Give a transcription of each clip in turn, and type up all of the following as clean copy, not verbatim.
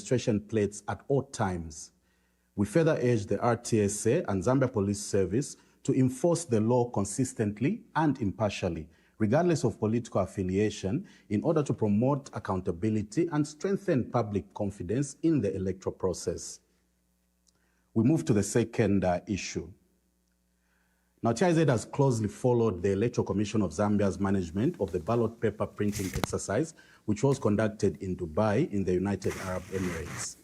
registration plates at all times. We further urge the RTSA and Zambia Police Service to enforce the law consistently and impartially, regardless of political affiliation, in order to promote accountability and strengthen public confidence in the electoral process. We move to the second issue. Now, TIZ has closely followed the Electoral Commission of Zambia's management of the ballot paper printing exercise, which was conducted in Dubai in the United Arab Emirates.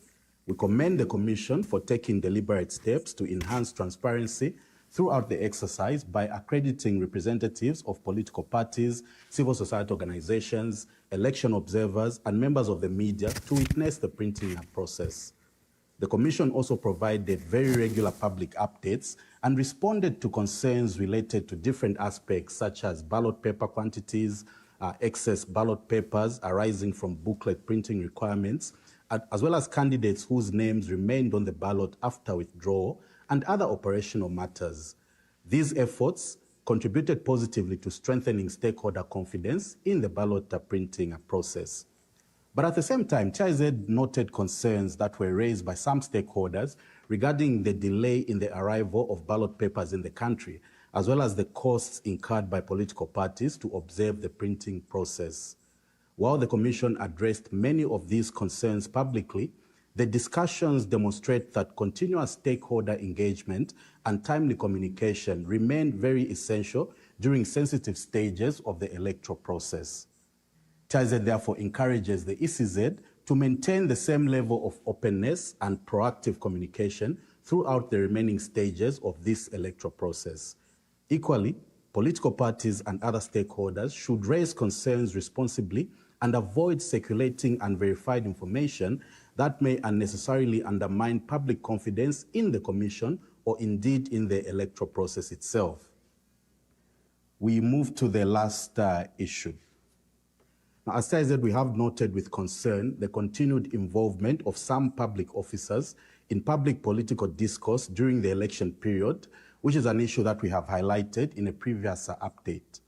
We commend the Commission for taking deliberate steps to enhance transparency throughout the exercise by accrediting representatives of political parties, civil society organizations, election observers, and members of the media to witness the printing process. The Commission also provided very regular public updates and responded to concerns related to different aspects such as ballot paper quantities, excess ballot papers arising from booklet printing requirements, as well as candidates whose names remained on the ballot after withdrawal and other operational matters. These efforts contributed positively to strengthening stakeholder confidence in the ballot printing process. But at the same time, TIZ noted concerns that were raised by some stakeholders regarding the delay in the arrival of ballot papers in the country, as well as the costs incurred by political parties to observe the printing process. While the Commission addressed many of these concerns publicly, the discussions demonstrate that continuous stakeholder engagement and timely communication remain very essential during sensitive stages of the electoral process. TIZ therefore encourages the ECZ to maintain the same level of openness and proactive communication throughout the remaining stages of this electoral process. Equally, political parties and other stakeholders should raise concerns responsibly and avoid circulating unverified information that may unnecessarily undermine public confidence in the Commission or indeed in the electoral process itself. We move to the last issue. Now, as I said, we have noted with concern the continued involvement of some public officers in public political discourse during the election period, which is an issue that we have highlighted in a previous update.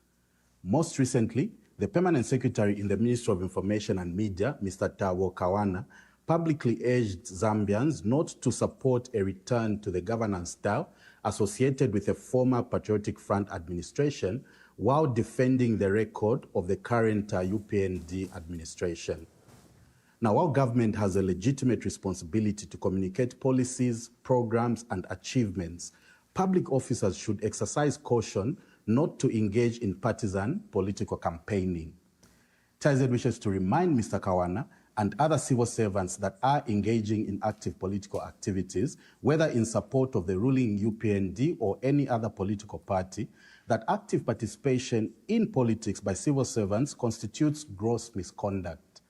Most recently, the Permanent Secretary in the Ministry of Information and Media, Mr. Tabo Kawana, publicly urged Zambians not to support a return to the governance style associated with a former Patriotic Front administration, while defending the record of the current UPND administration. Now, our government has a legitimate responsibility to communicate policies, programs, and achievements. Public officers should exercise caution not to engage in partisan political campaigning. TIZ wishes to remind Mr. Kawana and other civil servants that are engaging in active political activities, whether in support of the ruling UPND or any other political party, that active participation in politics by civil servants constitutes gross misconduct.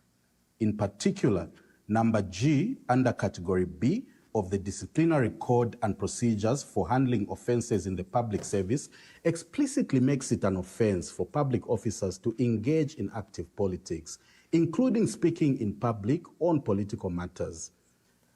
In particular, number G under category B of the Disciplinary Code and Procedures for Handling Offences in the Public Service explicitly makes it an offence for public officers to engage in active politics, including speaking in public on political matters.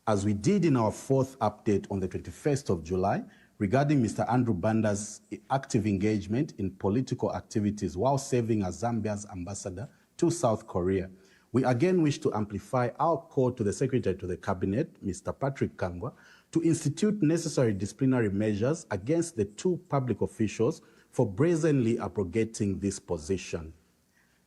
As we did in our fourth update on the 21st of July, regarding Mr. Andrew Banda's active engagement in political activities while serving as Zambia's ambassador to South Korea, we again wish to amplify our call to the Secretary to the Cabinet, Mr. Patrick Kangwa, to institute necessary disciplinary measures against the two public officials for brazenly abrogating this position.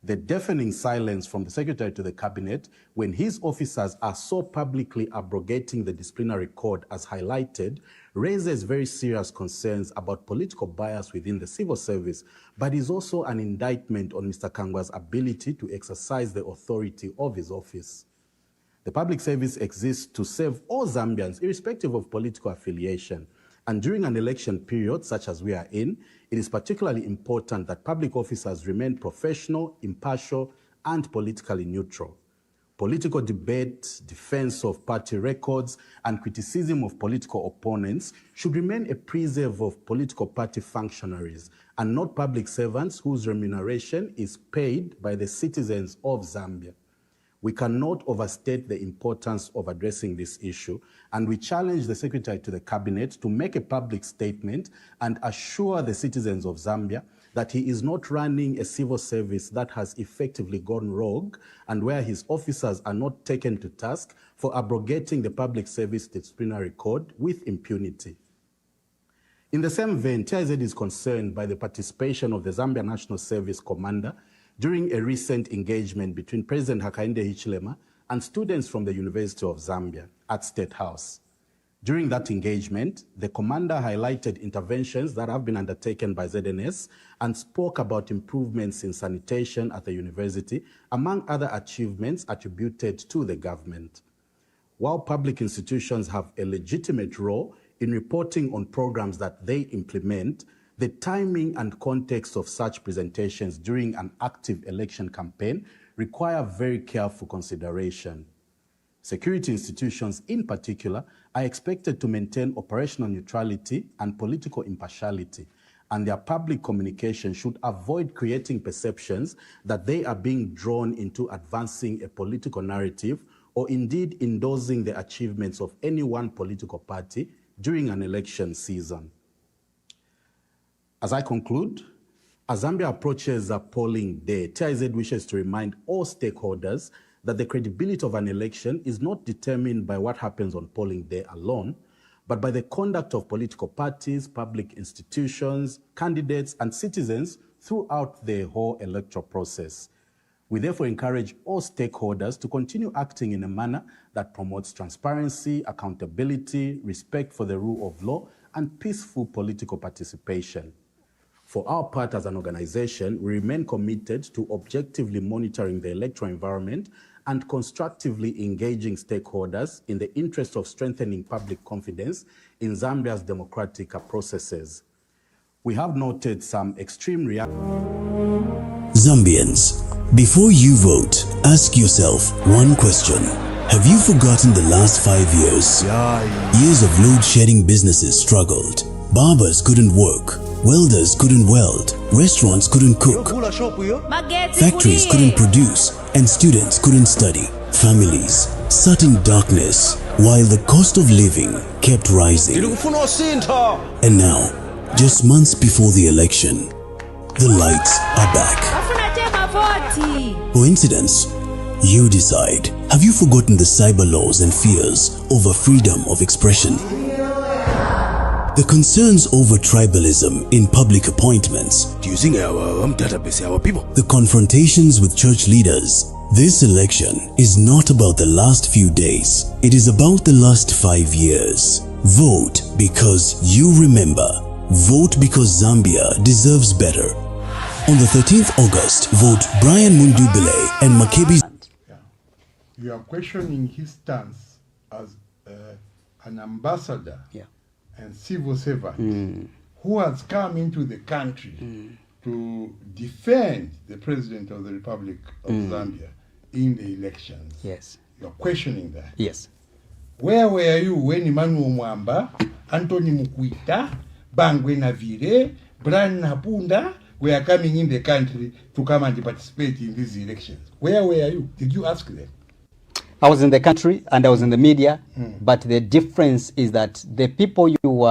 The deafening silence from the Secretary to the Cabinet when his officers are so publicly abrogating the disciplinary code as highlighted raises very serious concerns about political bias within the civil service, but is also an indictment on Mr. Kangwa's ability to exercise the authority of his office. The public service exists to serve all Zambians, irrespective of political affiliation. And during an election period such as we are in, it is particularly important that public officers remain professional, impartial, and politically neutral. Political debate, defense of party records, and criticism of political opponents should remain a preserve of political party functionaries and not public servants whose remuneration is paid by the citizens of Zambia. We cannot overstate the importance of addressing this issue, and we challenge the Secretary to the Cabinet to make a public statement and assure the citizens of Zambia that he is not running a civil service that has effectively gone rogue and where his officers are not taken to task for abrogating the Public Service Disciplinary Code with impunity. In the same vein, TIZ is concerned by the participation of the Zambia National Service Commander during a recent engagement between President Hakainde Hichilema and students from the University of Zambia at State House. During that engagement, the commander highlighted interventions that have been undertaken by ZNS and spoke about improvements in sanitation at the university, among other achievements attributed to the government. While public institutions have a legitimate role in reporting on programs that they implement, the timing and context of such presentations during an active election campaign require very careful consideration. Security institutions in particular are expected to maintain operational neutrality and political impartiality, and their public communication should avoid creating perceptions that they are being drawn into advancing a political narrative or indeed endorsing the achievements of any one political party during an election season. As I conclude, as Zambia approaches a polling day, TIZ wishes to remind all stakeholders that the credibility of an election is not determined by what happens on polling day alone, but by the conduct of political parties, public institutions, candidates, and citizens throughout the whole electoral process. We therefore encourage all stakeholders to continue acting in a manner that promotes transparency, accountability, respect for the rule of law, and peaceful political participation. For our part as an organization, we remain committed to objectively monitoring the electoral environment and constructively engaging stakeholders in the interest of strengthening public confidence in Zambia's democratic processes. We have noted some extreme reactions. Zambians, before you vote, ask yourself one question. Have you forgotten the last 5 years? Years of load-shedding businesses struggled. Barbers couldn't work. Welders couldn't weld. Restaurants couldn't cook. Factories couldn't produce. And students couldn't study. Families sat in darkness while the cost of living kept rising. And now, just months before the election, the lights are back. Coincidence? You decide. Have you forgotten the cyber laws and fears over freedom of expression? The concerns over tribalism in public appointments, using our database, our people. The confrontations with church leaders. This election is not about the last few days. It is about the last 5 years. Vote because you remember. Vote because Zambia deserves better. On the 13th August, vote Brian Mundubile and Makebi. You are questioning his stance as an ambassador and civil servant who has come into the country to defend the President of the Republic of Zambia in the elections. Yes. You are questioning that. Yes. Where were you when Emmanuel Mwamba, Anthony Mukwita, Bangwe Navire, Brian Napunda were coming in the country to come and participate in these elections? Where were you? Did you ask them? I was in the country and I was in the media, but the difference is that the people you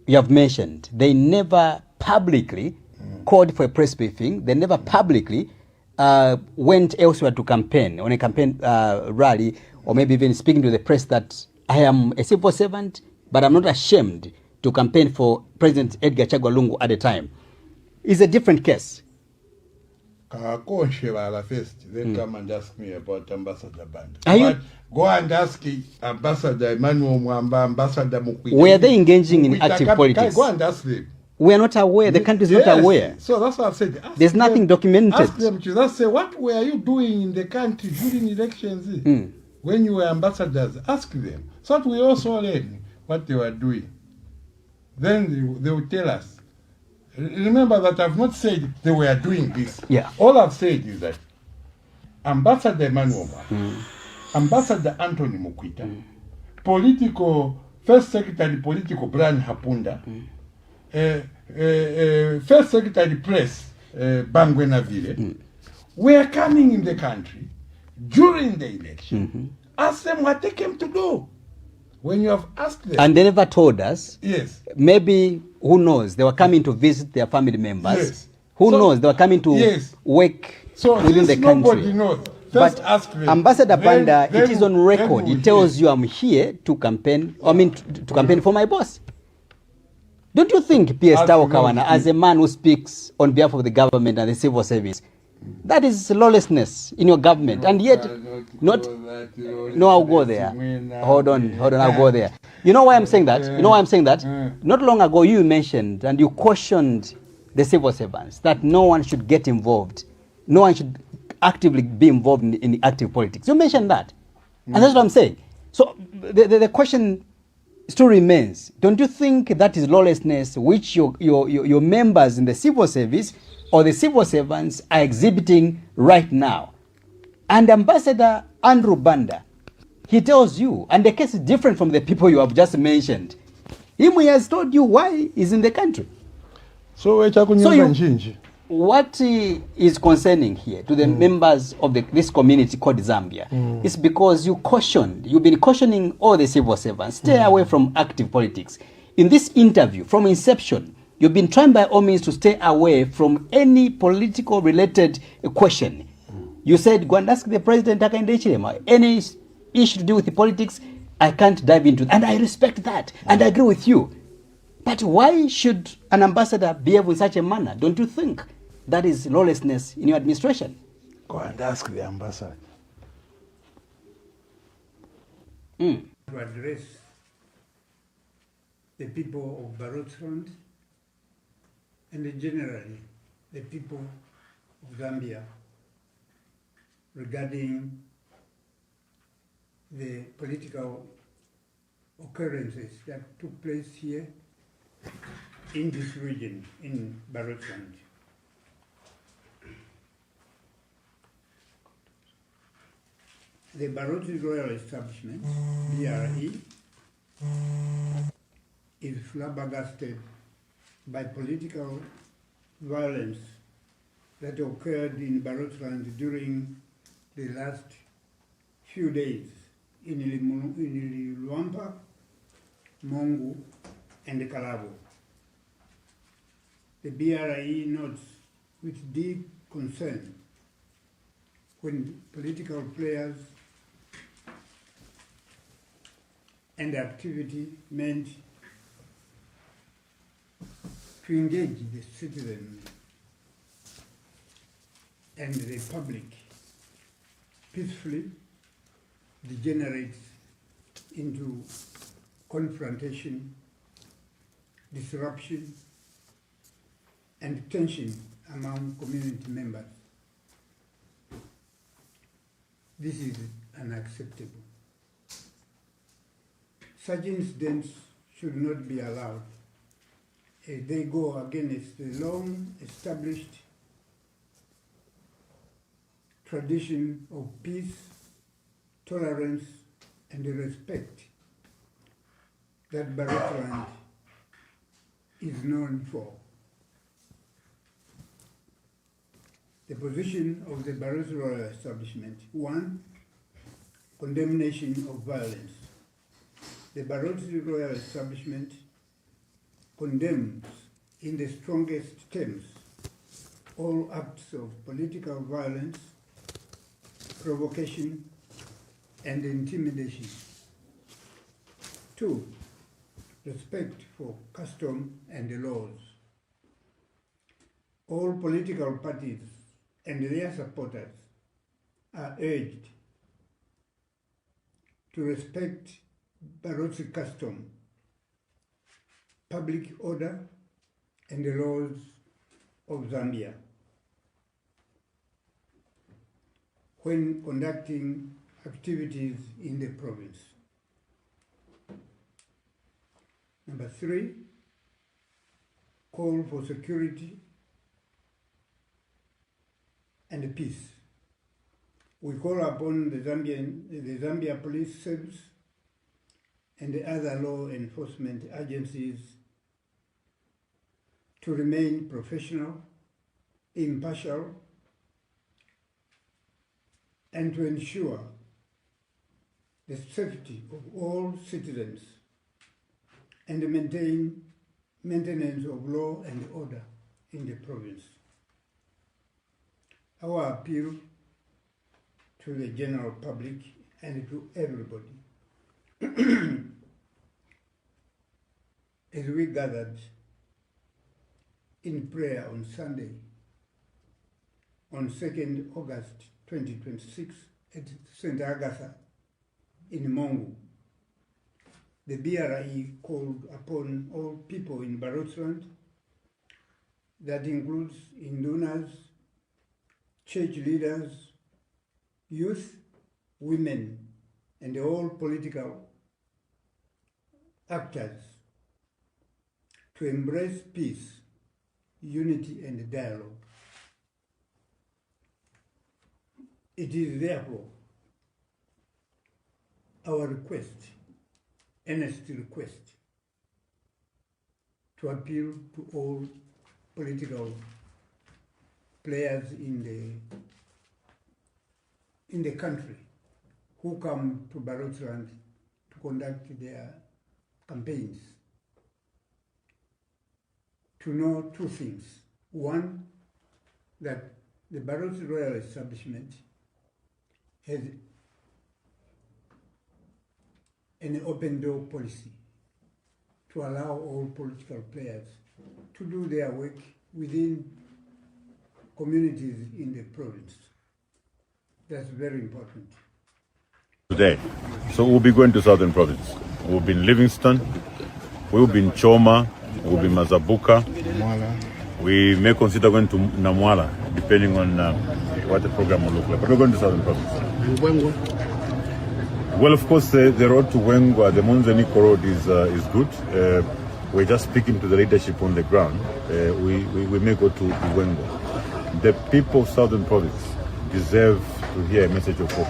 have mentioned, they never publicly called for a press briefing. They never publicly went elsewhere to campaign, on a campaign rally, or maybe even speaking to the press that I am a civil servant, but I'm not ashamed to campaign for President Edgar Chagwa Lungu at the time. It's a different case. First, then come and ask me about Ambassador Band. Go and ask Ambassador Emmanuel Mwamba, Ambassador Mukwita. Were they engaging in active politics? Go and ask them. We are not aware. The country is not aware. So that's what I've said. There's nothing documented. Ask them to just say, what were you doing in the country during elections? When you were ambassadors, ask them. So that we also learn what they were doing. Then they will tell us. Remember that I've not said they were doing this. Yeah. All I've said is that Ambassador Emmanuel, Ambassador Anthony Mukwita, First Secretary Political Brian Hapunda, First Secretary Press Bangwe Navile, were coming in the country during the election. Ask them what they came to do. When you have asked them. And they never told us. Yes. Maybe, who knows, they were coming to visit their family members. Yes. Who knows? They were coming to Yes. work So within the since nobody country. knows, first But ask them. Ambassador Then- Banda, then it is on we- record. then we It tells hear. you I'm here to campaign, to campaign for my boss. Don't you think, P.S. As Tao you know, Kawana, as a man who speaks on behalf of the government and the civil service, that is lawlessness in your government, and yet not. No, I'll go there. Hold on, I'll go there. You know why I'm saying that? You know why I'm saying that? Not long ago, you mentioned and you cautioned the civil servants that no one should get involved, no one should actively be involved in active politics. You mentioned that, and that's what I'm saying. So the question still remains. Don't you think that is lawlessness which your members in the civil service or the civil servants are exhibiting right now? And Ambassador Andrew Banda, he tells you, and the case is different from the people you have just mentioned. He has told you why he's in the country. So what is concerning here to the members of this community called Zambia is because you've been cautioning all the civil servants, stay away from active politics. In this interview, from inception, you've been trying by all means to stay away from any political related question. You said, go and ask the president, any issue to do with the politics, I can't dive into it. And I respect that, and I agree with you. But why should an ambassador behave in such a manner? Don't you think that is lawlessness in your administration? Go and ask the ambassador. To address the people of Barotseland and generally the people of Zambia regarding the political occurrences that took place here in this region, in Barotseland. The Barotse Royal Establishment, BRE, is flabbergasted by political violence that occurred in Barotseland during the last few days in Luampa, Mongu, and Kalabo. The BRE notes with deep concern when political players and activity meant to engage the citizen and the public peacefully degenerates into confrontation, disruption, and tension among community members. This is unacceptable. Such incidents should not be allowed. They go against the long-established tradition of peace, tolerance, and respect that Barotseland is known for. The position of the Barotse Royal Establishment: 1, condemnation of violence. The Barotse Royal Establishment condemns in the strongest terms all acts of political violence, provocation, and intimidation. 2, respect for custom and laws. All political parties and their supporters are urged to respect Barotse custom, public order, and the laws of Zambia when conducting activities in the province. Number 3, call for security and peace. We call upon the Zambia Police Service and the other law enforcement agencies to remain professional, impartial, and to ensure the safety of all citizens and the maintenance of law and order in the province. our appeal to the general public and to everybody. As we gathered in prayer on Sunday, on 2nd August 2026 at St. Agatha in Mongu, the BRI called upon all people in Barotseland, that includes Indunas, church leaders, youth, women, and all political actors to embrace peace, unity, and dialogue. It is therefore our request, earnest request, to appeal to all political players in the country who come to Barotseland to conduct their campaigns, to know two things. One, that the Barotse Royal Establishment has an open door policy to allow all political players to do their work within communities in the province. That's very important. Today, so we'll be going to Southern Province. We'll be in Livingston, we'll be in Choma, we'll be in Mazabuka. We may consider going to Namwala, depending on what the program will look like. But we're going to Southern Province. Well, of course, the road to Wengwa, the Monzeniko road is good. We're just speaking to the leadership on the ground. We may go to Wengwa. The people of Southern Province deserve to hear a message of hope,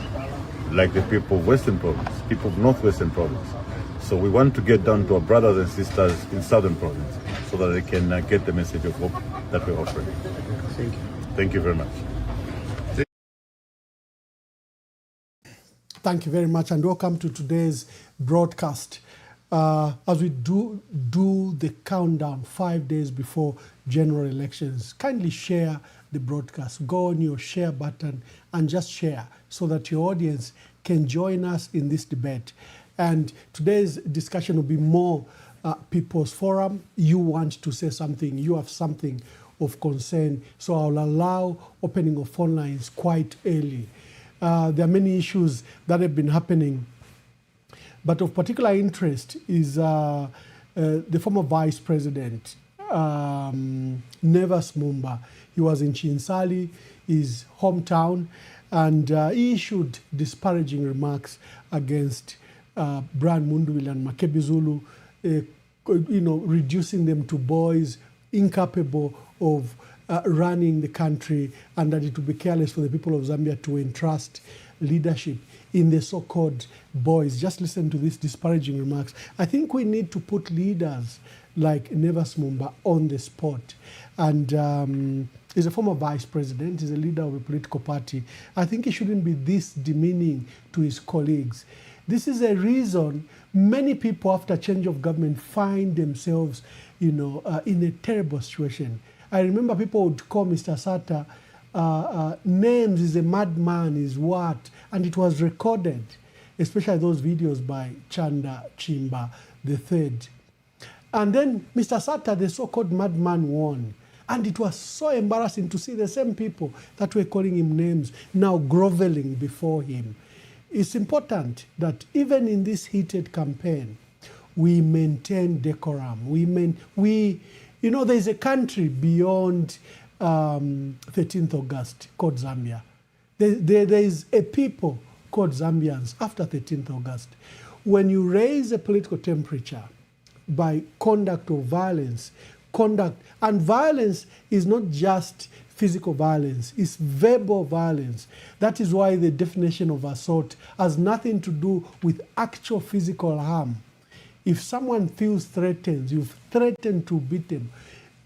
like the people of Western Province, people of Northwestern Province. So we want to get down to our brothers and sisters in Southern Province so that they can get the message of hope that we're offering. Thank you. Thank you very much. Thank you very much, and welcome to today's broadcast. As we do the countdown 5 days before general elections, kindly share the broadcast. Go on your share button and just share so that your audience can join us in this debate. And today's discussion will be more People's Forum. You want to say something, you have something of concern, so I'll allow opening of phone lines quite early. There are many issues that have been happening, but of particular interest is the former Vice President, Nevas Mumba. He was in Chinsali, his hometown, and he issued disparaging remarks against Brian Mundwil and Makebi Zulu, reducing them to boys incapable of running the country, and that it would be careless for the people of Zambia to entrust leadership in the so-called boys. Just listen to these disparaging remarks. I think we need to put leaders like Nevas Mumba on the spot. And he's a former vice president, he's a leader of a political party. I think he shouldn't be this demeaning to his colleagues. This is a reason many people after change of government find themselves, in a terrible situation. I remember people would call Mr. Sata names, is a madman, is what, and it was recorded, especially those videos by Chanda Chimba III. And then Mr. Sata, the so-called madman, won. And it was so embarrassing to see the same people that were calling him names now groveling before him. It's important that even in this heated campaign, we maintain decorum. There's a country beyond 13th August called Zambia. There is a people called Zambians after 13th August. When you raise a political temperature by conduct of violence, and violence is not just physical violence, it's verbal violence. That is why the definition of assault has nothing to do with actual physical harm. If someone feels threatened, you've threatened to beat them,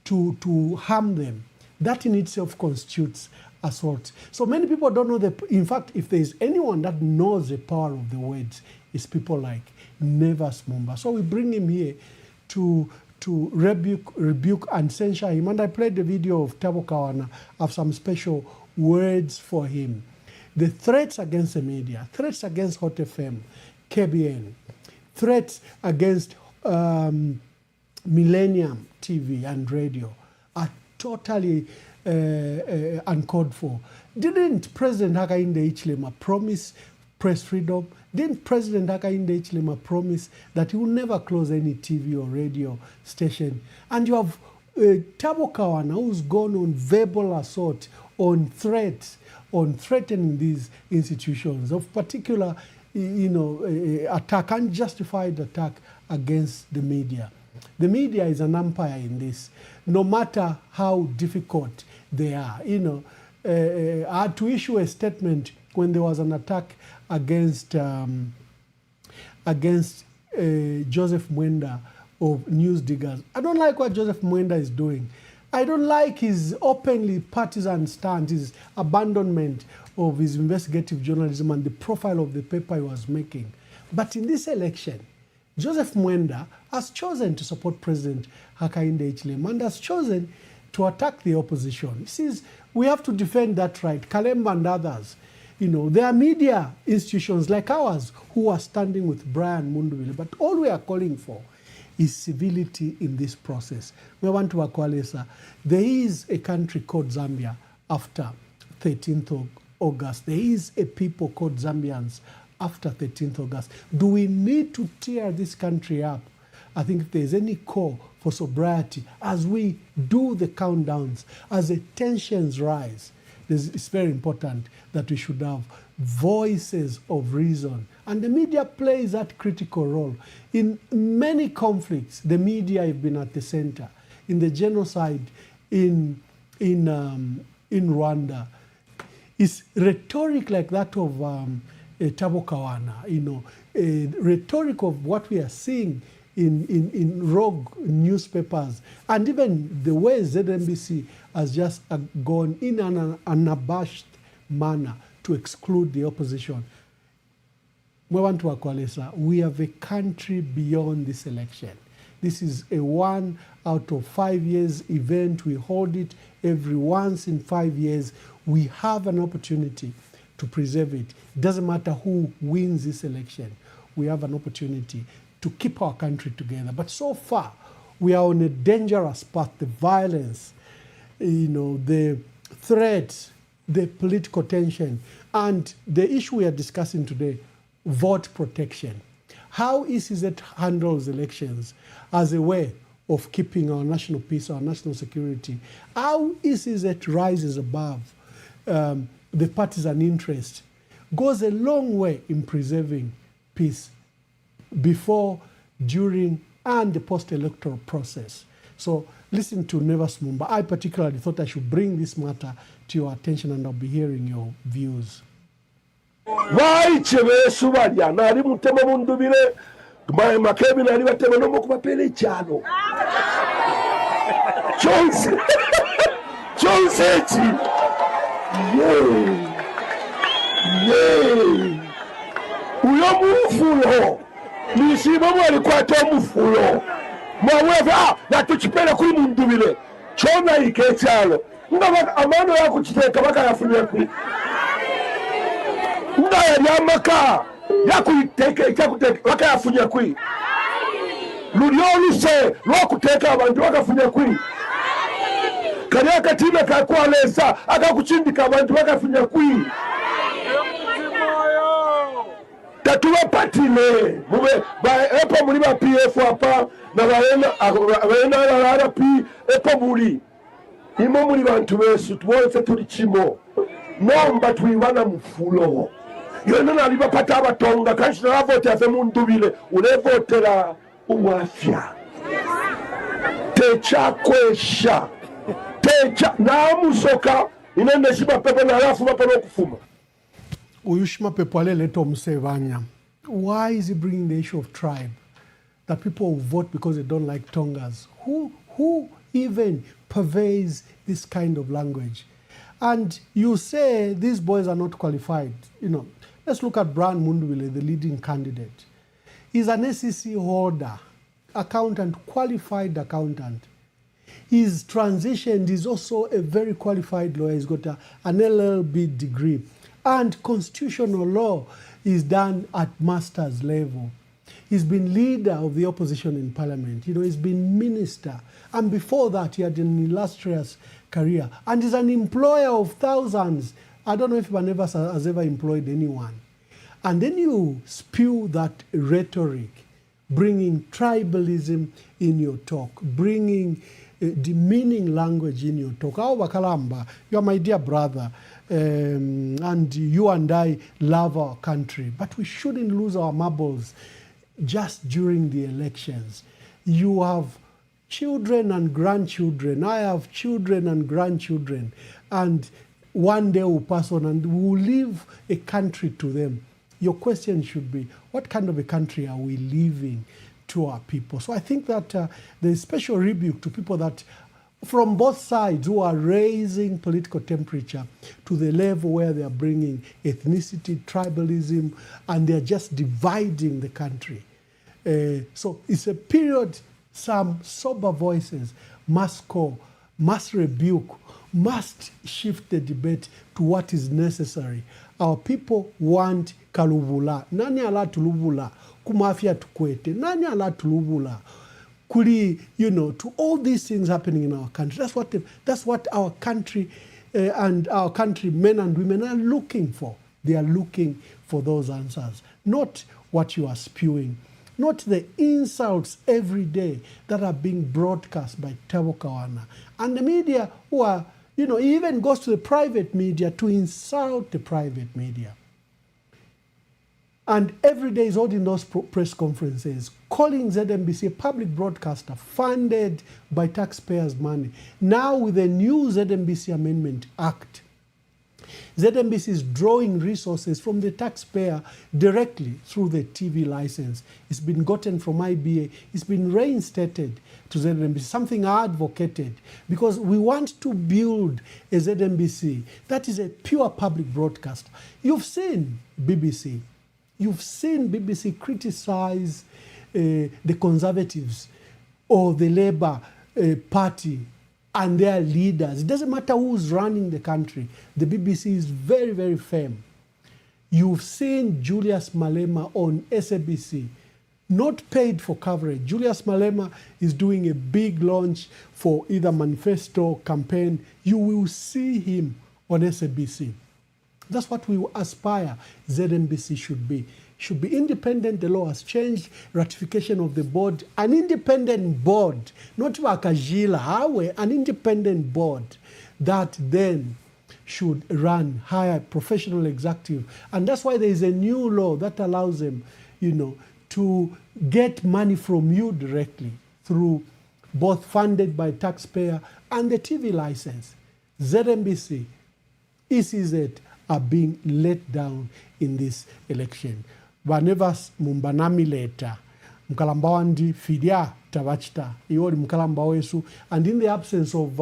to harm them, that in itself constitutes assault. So many people don't know in fact, if there's anyone that knows the power of the words, it's people like Nevas Mumba. So we bring him here to to rebuke and censure him. And I played the video of Tabo Kawana. I have some special words for him. The threats against the media, threats against Hot FM, KBN, threats against Millennium TV and radio are totally uncalled for. Didn't President Hakainde Hichilema promise press freedom? Didn't President Hakainde Hichilema promise that he will never close any TV or radio station? And you have Tabo Kawana, who's gone on verbal assault, on threats, on threatening these institutions, of particular, attack, unjustified attack against the media. The media is an umpire in this, no matter how difficult they are. I had to issue a statement when there was an attack against Joseph Mwenda of Newsdiggers. I don't like what Joseph Mwenda is doing. I don't like his openly partisan stance, his abandonment of his investigative journalism and the profile of the paper he was making. But in this election, Joseph Mwenda has chosen to support President Hakainde Hichilema and has chosen to attack the opposition. He says we have to defend that right. Kalemba and others, there are media institutions like ours who are standing with Brian Mundubile, but all we are calling for is civility in this process. We want to Akwalesa. There is a country called Zambia after 13th of August. There is a people called Zambians after 13th August. Do we need to tear this country up? I think if there's any call for sobriety, as we do the countdowns, as the tensions rise, it's very important that we should have voices of reason. And the media plays that critical role. In many conflicts, the media have been at the center. In the genocide in Rwanda, it's rhetoric like that of Tabo Kawana, rhetoric of what we are seeing in rogue newspapers, and even the way ZNBC has just gone in an unabashed manner to exclude the opposition. We have a country beyond this election. This is a 1 out of 5 years event. We hold it every once in 5 years. We have an opportunity to preserve it. It doesn't matter who wins this election. We have an opportunity to keep our country together. But so far, we are on a dangerous path. The violence, the threats, the political tension, and the issue we are discussing today, vote protection. How ECZ handles elections as a way of keeping our national peace, our national security. How ECZ rises above the partisan interest goes a long way in preserving peace before, during, and the post-electoral process. So listen to Nevas Mumba. I particularly thought I should bring this matter to your attention, and I'll be hearing your views. Vaichevesu balya nali mutema mundubile makebi nali batema no mukubapele cyano Chonse eti uyo mufulo nishima mwali kwata mufulo mwaweva natuchipele kuri mundubile chona ike cyalo ngaba amano yakuchiteka baka yafunye kuri ndaya yamaka yakuyiteke cyakuteka baka yafunye kuri lulyoluse lwakuteka abantu bakafunye kuri kariya katima kakwalesa akakuchindika abantu bakafunye kuri tatuwa patile mube epo muri ba PF apa na baena RP epo muri imo muri bantu besu tubonse turi kimo nomba twiwana mufulo yona nali bapata abatonga kanshi na vote yafe mundubile unevotera umwafya techa kwesha techa na musoka inende shiba pepe na alafu bapano kufuma. Uyushima Pepwale Leto Musevanya. Why is he bringing the issue of tribe? That people will vote because they don't like Tongas. Who even purveys this kind of language? And you say these boys are not qualified. Let's look at Brian Mundubile, the leading candidate. He's an SEC holder. accountant, qualified accountant. He's transitioned, he's also a very qualified lawyer. He's got an LLB degree. And constitutional law is done at master's level. He's been leader of the opposition in parliament. You know, he's been minister. And before that, he had an illustrious career. And he's an employer of thousands. I don't know if Barnabas has ever employed anyone. And then you spew that rhetoric, bringing tribalism in your talk, bringing demeaning language in your talk. Awo Bakalamba, you are my dear brother, and you and I love our country, but we shouldn't lose our marbles just during the elections. You have children and grandchildren. I have children and grandchildren. And one day will pass on and we will leave a country to them. Your question should be, what kind of a country are we leaving to our people? So I think that there's special rebuke to people that from both sides who are raising political temperature to the level where they are bringing ethnicity, tribalism, and they're just dividing the country. So it's a period some sober voices must call, must rebuke, must shift the debate to what is necessary. Our people want kaluvula. Nani ala tuluvula? Kumafia tukwete. Nani ala tuluvula? Kuli, you know, to all these things happening in our country. That's what our country and our country men and women are looking for. They are looking for those answers, not what you are spewing, not the insults every day that are being broadcast by Tabo Kawana. And the media who are, you know, even goes to the private media to insult the private media. And every day is holding those press conferences, calling ZNBC a public broadcaster funded by taxpayers' money. Now with the new ZNBC Amendment Act, ZNBC is drawing resources from the taxpayer directly through the TV license. It's been gotten from IBA. It's been reinstated to ZNBC, something I advocated, because we want to build a ZNBC that is a pure public broadcaster. You've seen BBC. You've seen BBC criticize the Conservatives or the Labour Party and their leaders. It doesn't matter who's running the country. The BBC is very, very firm. You've seen Julius Malema on SABC, not paid for coverage. Julius Malema is doing a big launch for either manifesto campaign. You will see him on SABC. That's what we aspire ZNBC should be. Should be independent. The law has changed. Ratification of the board. An independent board, not Wakajila, an independent board that then should run, hire professional executive. And that's why there is a new law that allows them, you know, to get money from you directly through both funded by taxpayer and the TV license. ZNBC, ECZ, are being let down in this election. Barnabas Mumbanami leta mkalamba wandi fidia tabachita iwori mkalamba wesu, and in the absence of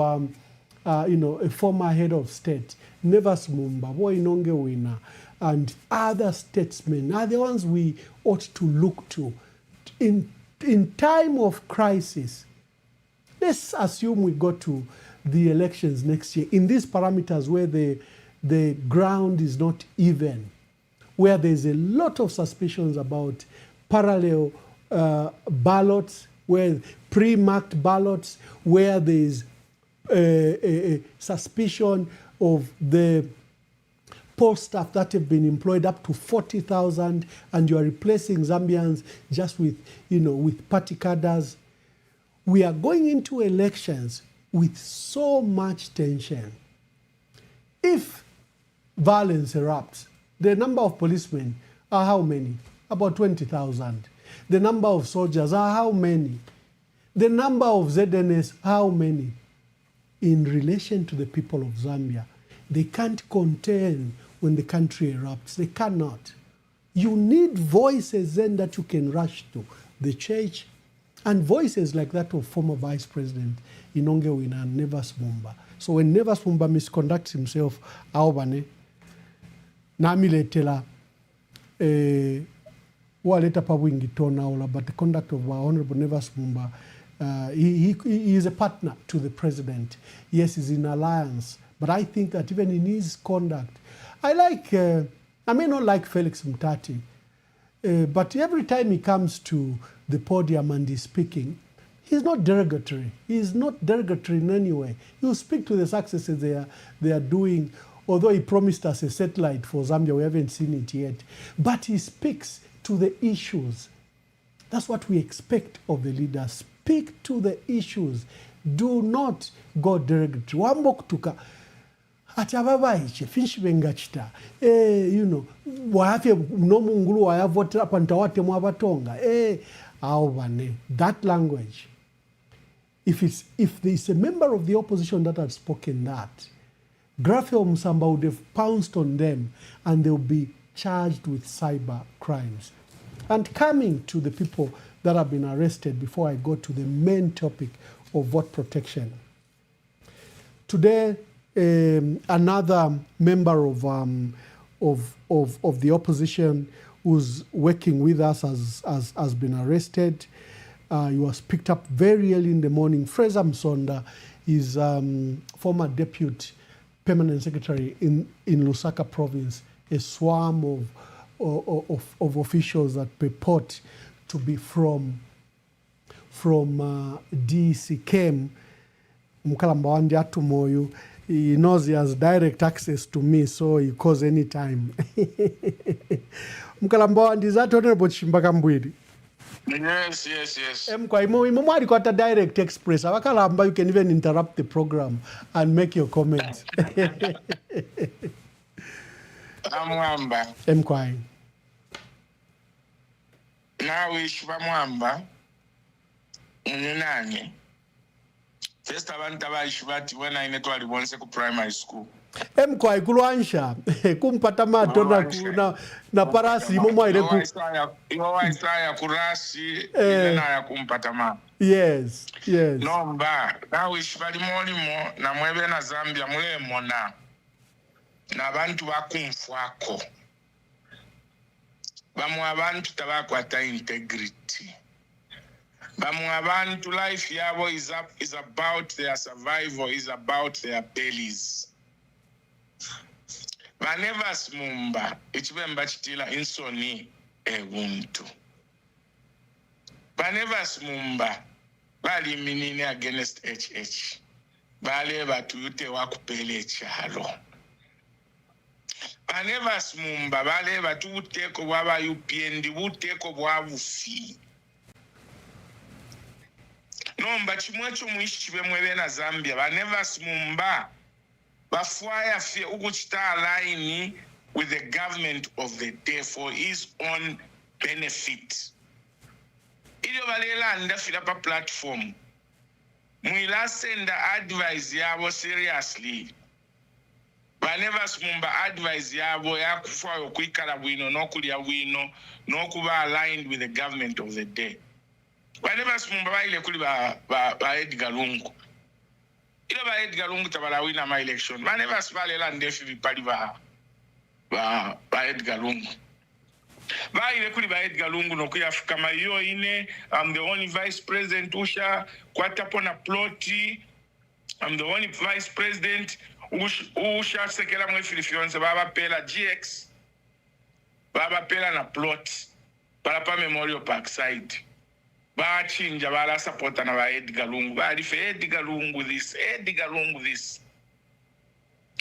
you know, a former head of state, Nevas Mumba, boy Inonge Wina, and other statesmen are the ones we ought to look to in time of crisis. Let's assume we go to the elections next year in these parameters where the ground is not even, where there's a lot of suspicions about parallel ballots, where pre-marked ballots, where there's a suspicion of the poll staff that have been employed up to 40,000, and you are replacing Zambians just with, you know, with party cadres. We are going into elections with so much tension. If violence erupts, the number of policemen are how many? About 20,000. The number of soldiers are how many? The number of ZNS, how many? In relation to the people of Zambia, they can't contain when the country erupts. They cannot. You need voices then that you can rush to. The church, and voices like that of former Vice President Inonge Wina and Nevas Mumba. So when Nevas Mumba misconducts himself, Aobane, Namiletela, waleta pabwingi tonaula, but the conduct of Honorable Nevas Mumba, he is a partner to the president. Yes, he's in alliance, but I think that even in his conduct, I may not like Felix Mutati, but every time he comes to the podium and he's speaking, he's not derogatory. He's not derogatory in any way. He'll speak to the successes they are doing, although he promised us a satellite for Zambia. We haven't seen it yet. But he speaks to the issues. That's what we expect of the leaders. Speak to the issues. Do not go derogatory. Wamboktuka. Atababaiche, finchibengachita. You know, waafye nomungulu wayavotera pantawate mwabatonga. That language. If there is a member of the opposition that has spoken that, Grafiel Musamba would have pounced on them and they'll be charged with cyber crimes. And coming to the people that have been arrested before I go to the main topic of vote protection. Today, another member of the opposition who's working with us has been arrested. He was picked up very early in the morning. Fraser Msonda is former deputy permanent secretary in Lusaka province, a swarm of officials that purport to be from DEC came. Mkalambawandi Atumoyu, he knows he has direct access to me, so he calls any time. Mkalambawandi, is that Honorable Chimbakambwidi? Yes. Mwari kwata direct express. Awakalamba, you can even interrupt the program and make your comments. Amwamba. Mkwai. Nawe Shibamwamba. Ununani. First abantu abayishibati when I netwali once ku primary school. Mkwai kulwansha kumpata matona na parasi momwaire ku Isaya kurasi na ya kumpata ma. Yes. Nomba nawe shibali molimo na mwebe na Zambia mulemo na abantu bakumfwako. Bamu abantu tabakwata integrity. Bamu abantu life yabo is about their survival, is about their bellies. Banevas Mumba, ichibemba chitila insoni ebuntu. Banevas Mumba, bali minini against HH. Bale batuyute wakupele chalo. Banevas Mumba, bale batuteko waba UPND, buteko wabufi. Nomba chimwecho mwishi chibe mwebe na Zambia, Banevas Mumba, Bafwaya fe ukuchita align with the government of the day for his own benefit. Ilio balela anda fila pa platform. Mwila senda advise yabo seriously. Banevas Mumba advise yabo ya kufayo kuikala wino, no kulia wino, no kuba aligned with the government of the day. Banevas Mumba ba ile kuli ba Edgar Lungu. Ilo ba Edgar Lungu tabala wina ma election. Banevas balela ndefi vipali ba Edgar Lungu. Ba ile kuli ba Edgar Lungu no kuyafuka mayo ine. I'm the only vice president usha kwatapona ploti. I'm the only vice president usha sekela mwefilifionse baba pela GX. Baba pela na plot. Baba pa Memorial Park side. Ba chinja bala supporta na ba Edgar Lungu. Ba dife Edgar Lungu this.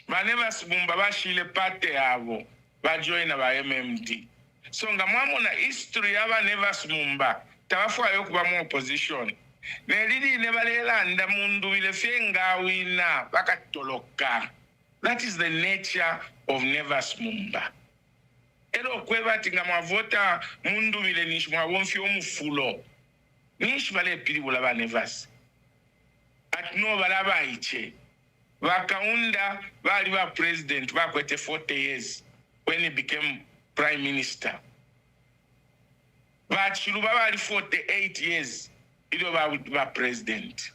Banevas Mumba ba shile pate yabo. Ba join na ba MMD. So nga mwamuna history ya Banevas Mumba. Tawafwa yoku ba mu opposition. Nelidi nebalela nda mundu wile fenga wina baka toloka. That is the nature of Nevas Mumba. Elo kweba tinga mwavota mundu wile nishi mwavonfi omufulo. Nishi bale pili wula ba Nevas. Atno bala ba iche. Wakaunda bali ba president bakwete 40 years when he became prime minister. Bachilu bali 48 years. Ido ba president.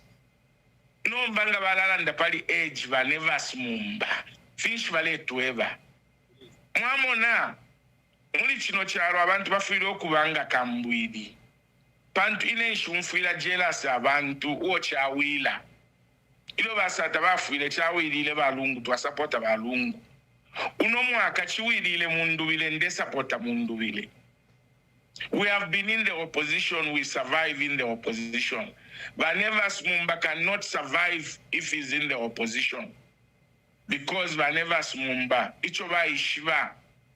No mbanga balala ndapali age ba Nevas Mumba. Fish vale tueva. Mwamona muri kino kyalo abantu bafiire okubanga kambwidi pantu ine nshumfuira jealous abantu okyawila ilo basata bafiire kyawilile balungu twasapota balungu uno mwaka chiwilile mundubile nde sapota mundubile. We have been in the opposition, we survive in the opposition. Barnabas Mumba cannot survive if he's in the opposition. Because Barnabas Mumba, ichoba ishiva,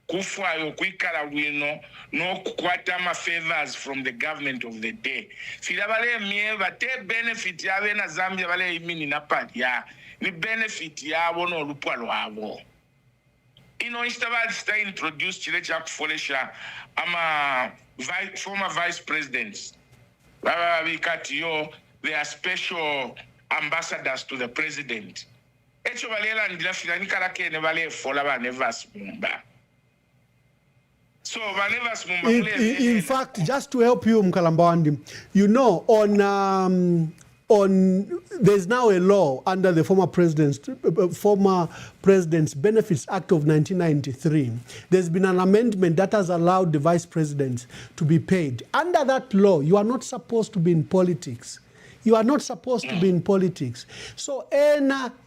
kufwayo kwikala wino, no kukwata ma favors from the government of the day. Fila bale mieva, te benefit yawe na Zambia bale imini na padia, ni benefit yawo no lupalo wabo. Ino instabad sta introduced chile cha kufolesha ama former vice presidents. They are special ambassadors to the president. Echo balela ndila filani karake ne bale fola Barnabas Mumba. So Barnabas Mumba. In fact, just to help you, Mkalambawandi, you know, there's now a law under the former President's Benefits Act of 1993. There's been an amendment that has allowed the vice presidents to be paid. Under that law, you are not supposed to be in politics. You are not supposed to be in politics. So,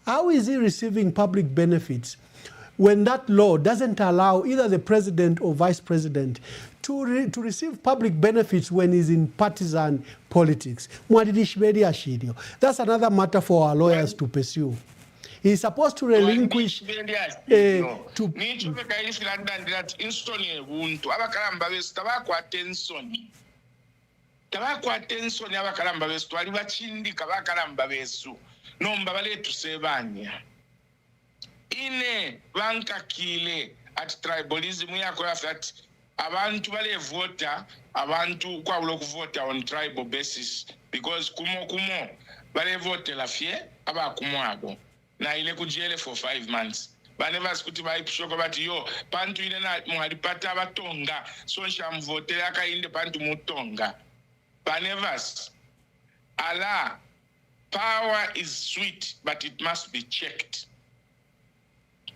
how is he receiving public benefits when that law doesn't allow either the president or vice president to receive public benefits when he's in partisan politics? That's another matter for our lawyers to pursue. He's supposed to relinquish ine bankakile at tribalism yakho that abantu bale vota abantu kwabula kuvota on tribal basis because kumo bale vote la fie abakumwabo na ile kujele for 5 months Barnabas kuti baipshoko bati yo pantu ile na mwalipata abatonga so shamvote akainde pantu mutonga. Barnabas, Allah, power is sweet but it must be checked.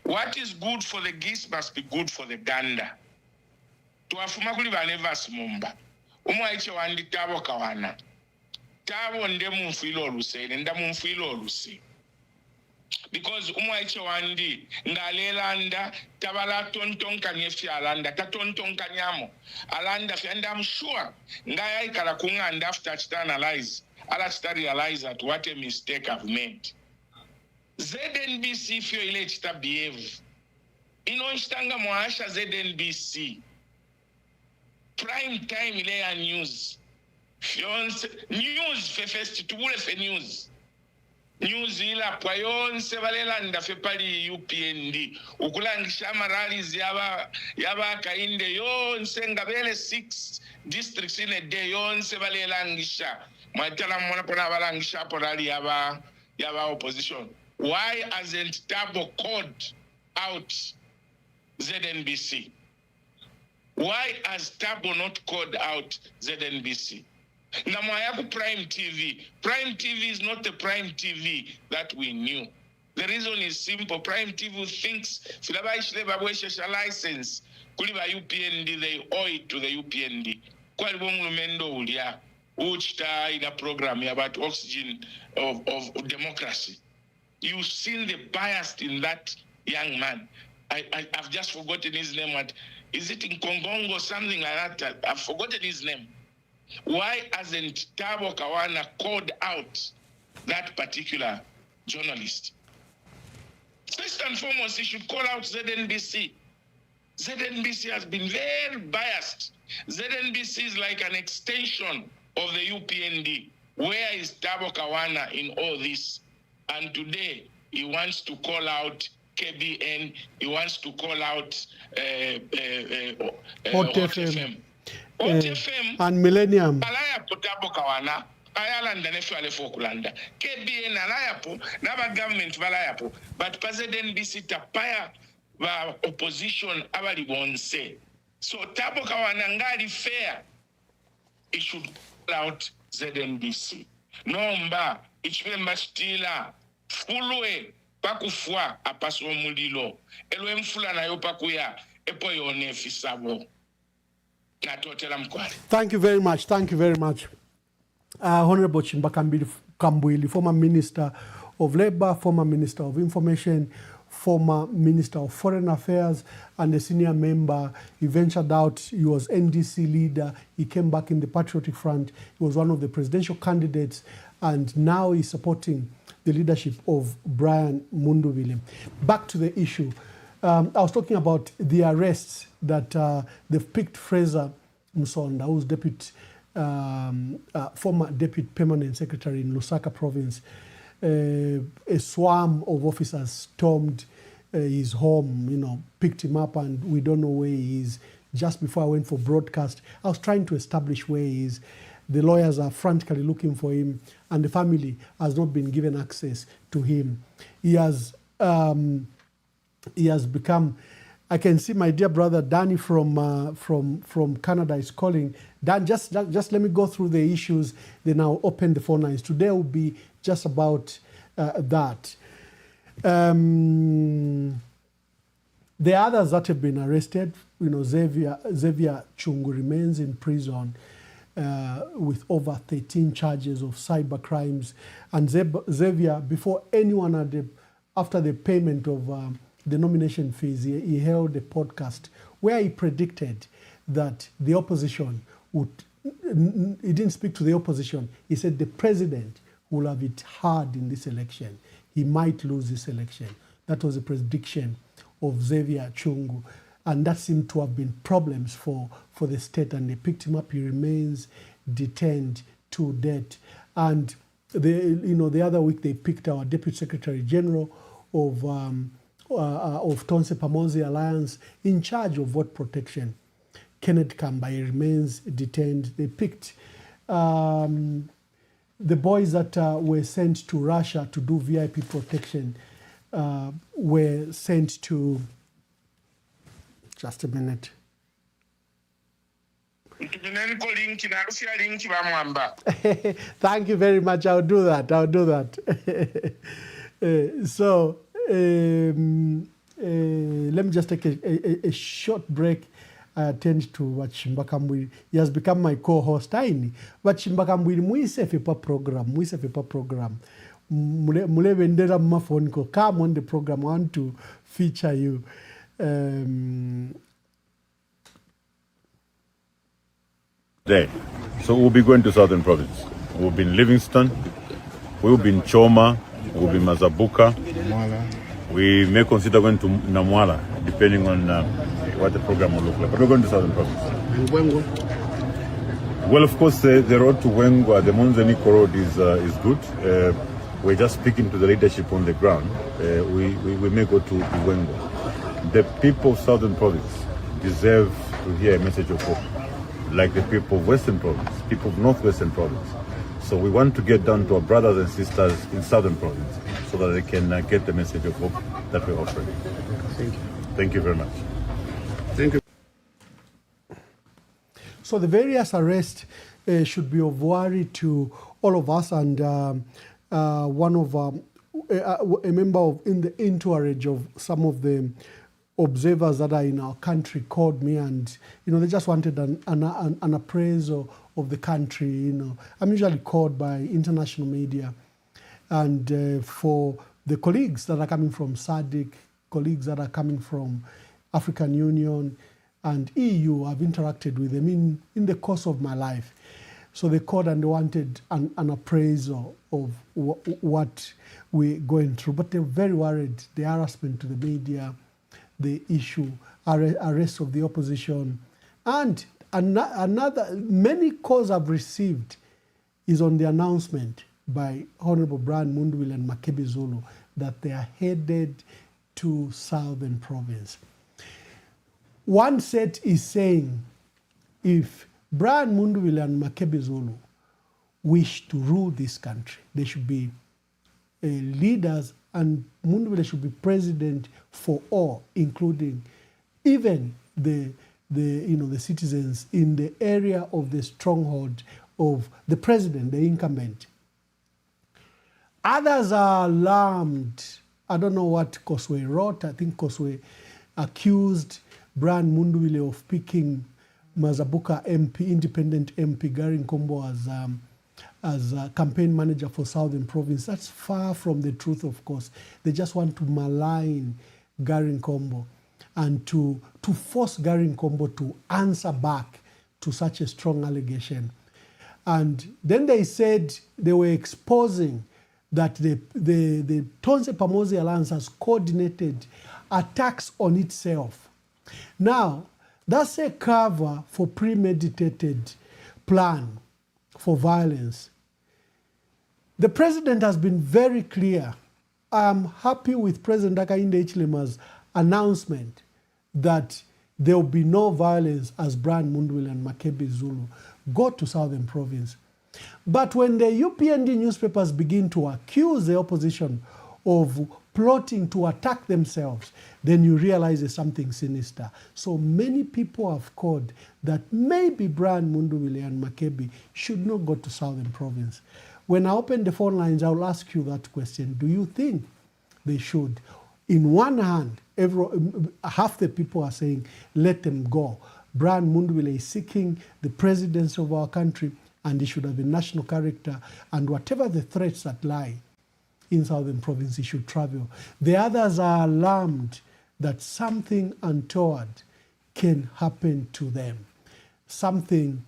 What is good for the geese must be good for the gander. Tuwafuma kuli Barnabas Mumba. Umwaiche wandi tabo kawana. Tabo nde mumfilo oluse, nda mumfilo oluse. Because umwaiche wandi ngalelanda tabala tontonkanye fyalanda tatontonkanyamo. Alanda fya, and I'm sure ngaya ikala kunganda after to analyze. Ala to realize that what a mistake I've made. ZNBC fyo ile chita behave. Ino nshitanga mwasha ZNBC. Prime time ile ya news. Fyonse, news fe first tubule fe news. News ila kwa yonse valela ndafe pali UPND. Ukulangisha rallies yaba kainde yonse ngabele 6 districts in a day yonse valela ngisha. Mwatala mwana pona valangisha po rally yaba opposition. Why hasn't Tabo called out ZNBC? Why has Tabo not called out ZNBC? Namayaku Prime TV. Prime TV is not the Prime TV that we knew. The reason is simple. Prime TV thinks a license. Kuliba UPND, they owe it to the UPND. Uchta in a program about oxygen of democracy. You've seen the bias in that young man. I've just forgotten his name. What is it in Kongongo, something like that? I've forgotten his name. Why hasn't Tabo Kawana called out that particular journalist? First and foremost, he should call out ZNBC. ZNBC has been very biased. ZNBC is like an extension of the UPND. Where is Tabo Kawana in all this? And today, he wants to call out KBN, he wants to call out Hot FM. And Millennium. Alaya Tabo Kawana, Ayalanda Nefale Fokulanda. KBN Alayapo, Nava government Valayapo, but President BC Tapaya opposition Abali won't say. So Tabo Kawana ngari fair. It should call out ZNBC. Nomba, ichwemba stila, fulwe, pakufwa, apaso mulilo. Elwe mfula na yo pakuya, epo yone fisabo. natotela mkwale. Thank you very much. Thank you very much. Honorable Chimbaka Kambwili, former Minister of Labour, former Minister of Information, former Minister of Foreign Affairs, and a senior member. He ventured out. He was NDC leader. He came back in the Patriotic Front. He was one of the presidential candidates, and now he's supporting the leadership of Brian Mundubile. Back to the issue. I was talking about the arrests that they've picked Fraser Musonda, who's former Deputy Permanent Secretary in Lusaka Province. A swarm of officers stormed his home, picked him up, and we don't know where he is. Just before I went for broadcast, I was trying to establish where he is. The lawyers are frantically looking for him, and the family has not been given access to him. He has become. I can see my dear brother Danny from Canada is calling. Dan, just let me go through the issues. They now open the phone lines. Today will be just about that. The others that have been arrested, Xavier Chungu remains in prison with over 13 charges of cyber crimes. And Xavier, before anyone after the payment of the nomination fees, he held a podcast where he predicted that the opposition would, he didn't speak to the opposition, he said the president will have it hard in this election. He might lose this election. That was a prediction of Xavier Chungu. And that seemed to have been problems for the state, and they picked him up. He remains detained to date. And the other week they picked our Deputy Secretary General of Tonse Pamosi Alliance in charge of vote protection. Kenneth Kamba, he remains detained. They picked the boys that were sent to Russia to do VIP protection were sent to, just a minute. Thank you very much. I'll do that. Let me just take a short break. I attend to Wachimbaka Mwili. He has become my co-host. Wachimbaka Mwili, muisefepa program. Mule vendera mafoni ko. Come on the program. I want to feature you. Today. So we'll be going to Southern Province. We'll be in Livingston. We'll be in Choma. We'll be in Mazabuka. We may consider going to Namwala, depending on what the program will look like. But we're going to Southern Province. Well, of course, the road to Wengwa, the Monzeniko road is good. We're just speaking to the leadership on the ground. We may go to Wengwa. The people of Southern Province deserve to hear a message of hope, like the people of Western Province, people of Northwestern Province. So we want to get down to our brothers and sisters in Southern Province so that they can get the message of hope that we're offering. Thank you. Thank you very much. Thank you. So the various arrests should be of worry to all of us, and one of a member in the entourage of some of the observers that are in our country called me, and they just wanted an appraisal of the country. I'm usually called by international media, and for the colleagues that are coming from SADC, colleagues that are coming from African Union and EU, I've interacted with them in the course of my life. So they called and they wanted an appraisal of what we're going through, but they're very worried. The harassment to the media, the issue, arrest of the opposition, and many calls I've received is on the announcement by Honorable Brian Mundubile and Makebi Zulu that they are headed to Southern Province. One set is saying if Brian Mundubile and Makebi Zulu wish to rule this country, they should be leaders, and Mundubile should be president for all, including even the citizens in the area of the stronghold of the president, the incumbent. Others are alarmed. I don't know what Koswe wrote. I think Koswe accused Brian Mundubile of picking Mazabuka MP, independent MP, Gary Nkombo as a campaign manager for Southern Province. That's far from the truth, of course. They just want to malign Gary Nkombo and to force Gary Nkombo to answer back to such a strong allegation. And then they said they were exposing that the Tonse Pamosi Alliance has coordinated attacks on itself. Now, that's a cover for premeditated plan for violence. The president has been very clear. I'm happy with President Hakainde Hichilema's announcement that there will be no violence as Brian Mundwile and Makebi Zulu go to Southern Province. But when the UPND newspapers begin to accuse the opposition of plotting to attack themselves, then you realize there's something sinister. So many people have called that maybe Brian Mundwile and Makebi should not go to Southern Province. When I open the phone lines, I'll ask you that question. Do you think they should? In one hand, half the people are saying, let them go. Brian Mundwile is seeking the presidency of our country, and he should have a national character, and whatever the threats that lie in Southern Province, he should travel. The others are alarmed that something untoward can happen to them. Something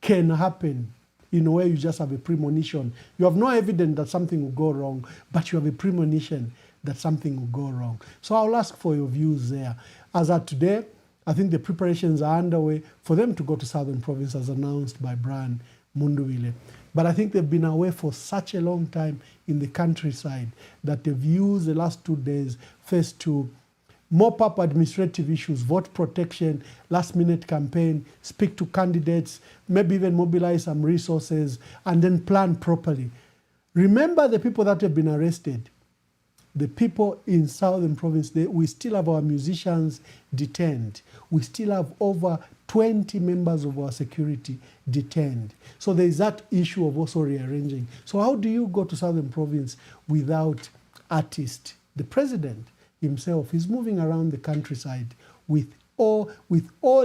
can happen in a way you just have a premonition. You have no evidence that something will go wrong, but you have a premonition that something will go wrong. So I'll ask for your views there. As of today, I think the preparations are underway for them to go to Southern Province as announced by Brian Mundwile. But I think they've been away for such a long time in the countryside that they've used the last 2 days first to mop up administrative issues, vote protection, last-minute campaign, speak to candidates, maybe even mobilize some resources, and then plan properly. Remember the people that have been arrested. The people in Southern Province, we still have our musicians detained. We still have over 20 members of our security detained. So there is that issue of also rearranging. So how do you go to Southern Province without artists? The president himself is moving around the countryside with all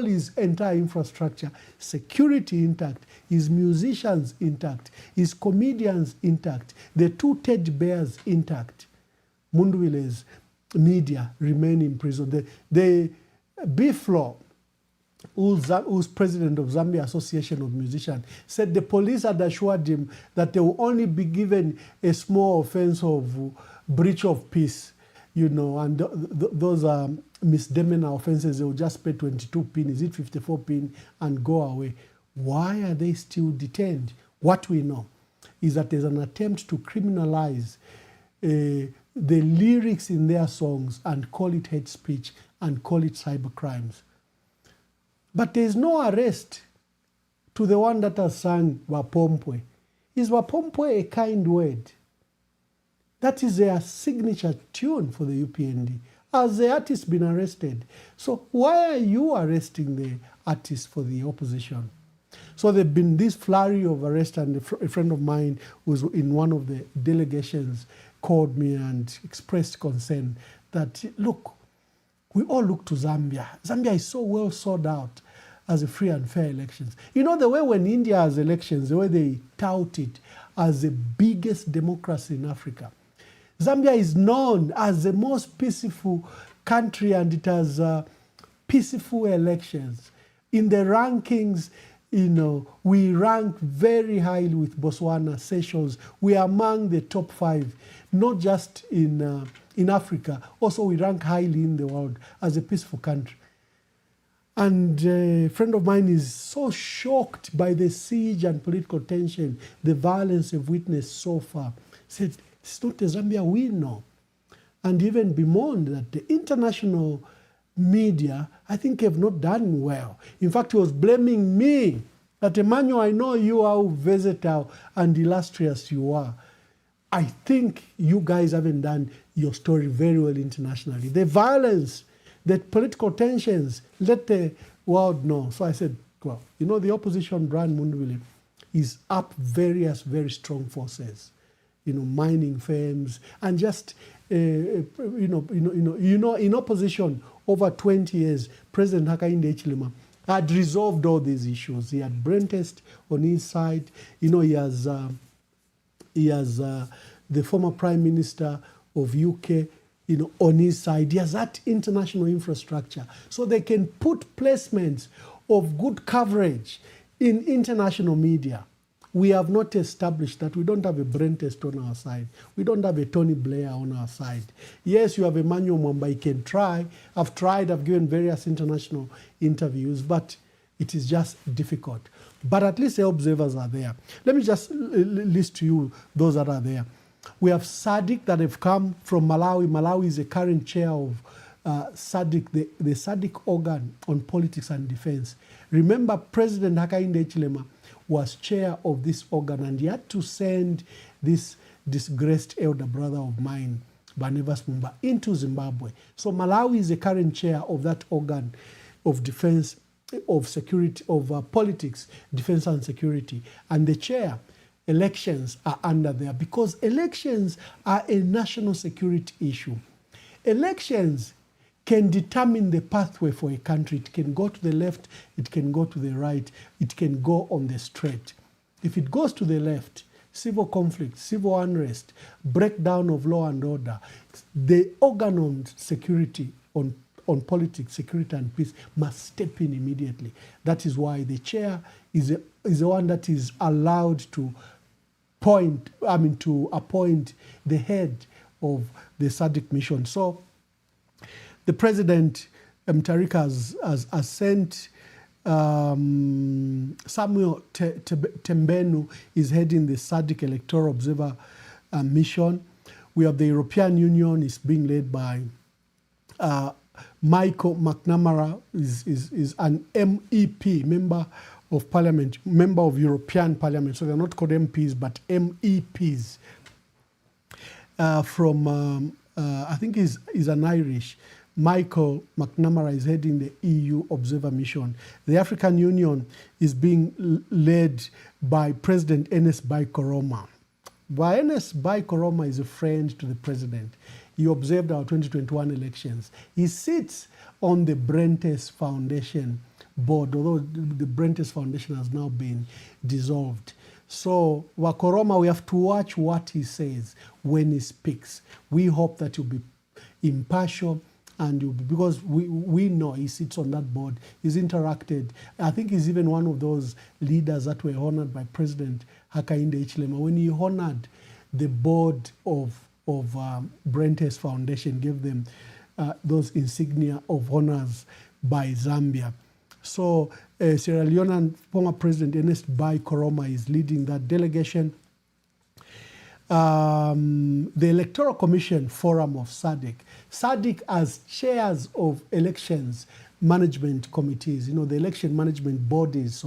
his entire infrastructure, security intact, his musicians intact, his comedians intact, the 2 teddy bears intact. Mundwile's media remain in prison. The Biflo, who's president of Zambia Association of Musicians, said the police had assured him that they will only be given a small offense of breach of peace, and those are misdemeanor offenses. They will just pay 22 pin, is it 54 pin, and go away. Why are they still detained? What we know is that there's an attempt to criminalize the lyrics in their songs and call it hate speech and call it cyber crimes. But there is no arrest to the one that has sung Wapompwe. Is Wapompwe a kind word? That is their signature tune for the UPND. Has the artist been arrested? So why are you arresting the artist for the opposition? So there have been this flurry of arrest, and a friend of mine who was in one of the delegations called me and expressed concern that, look, we all look to Zambia. Zambia is so well sorted out as a free and fair elections. The way when India has elections, the way they tout it as the biggest democracy in Africa. Zambia is known as the most peaceful country, and it has peaceful elections. In the rankings, we rank very highly with Botswana, Seychelles. We are among the top 5, not just in Africa. Also, we rank highly in the world as a peaceful country. And a friend of mine is so shocked by the siege and political tension, the violence we've witnessed so far. He said, it's not the Zambia we know. And even beyond that, the international media, I think, have not done well. In fact, he was blaming me that, Emmanuel, I know you how versatile and illustrious you are. I think you guys haven't done your story very well internationally. The violence, the political tensions, let the world know. So I said, well, the opposition, Brian Mundwile, is up various very strong forces, mining firms, and just in opposition over 20 years, President Hakainde Hichilema had resolved all these issues. He had brain test on his side. He has the former Prime Minister of UK, on his side. He has that international infrastructure, so they can put placements of good coverage in international media. We have not established that. We don't have a brain test on our side. We don't have a Tony Blair on our side. Yes, you have Emmanuel Mwamba, he can try. I've tried, I've given various international interviews, but it is just difficult. But at least the observers are there. Let me just list to you those that are there. We have SADC that have come from Malawi. Malawi is the current chair of SADC, the SADC organ on politics and defense. Remember, President Hakainde Hichilema was chair of this organ, and he had to send this disgraced elder brother of mine, Barnabas Mumba, into Zimbabwe. So Malawi is the current chair of that organ of defense, of security, of politics, defense and security. And the chair, elections are under there, because elections are a national security issue. Elections can determine the pathway for a country. It can go to the left, it can go to the right, it can go on the straight. If it goes to the left, civil conflict, civil unrest, breakdown of law and order, the organ on security, on politics, security and peace must step in immediately. That is why the chair is the one that is allowed to appoint the head of the SADC mission. So the president, Mutharika, has sent Samuel Tembenu is heading the SADC Electoral Observer mission. We have the European Union is being led by Michael McNamara, is an MEP, member of Parliament, member of European Parliament. So they're not called MPs, but MEPs. From I think he's an Irish. Michael McNamara is heading the EU Observer Mission. The African Union is being led by President Ernest Bai Koroma. Ernest Bai Koroma is a friend to the president. He observed our 2021 elections. He sits on the Brentes Foundation board, although the Brentes Foundation has now been dissolved. So Wakoroma, we have to watch what he says when he speaks. We hope that he'll be impartial, and because we know he sits on that board, he's interacted. I think he's even one of those leaders that were honored by President Hakainde Hichilema when he honored the board of Brentes Foundation, gave them those insignia of honors by Zambia. So Sierra Leone former President Ernest Bai Koroma is leading that delegation. The Electoral Commission Forum of SADC. SADC as chairs of elections management committees, the election management bodies,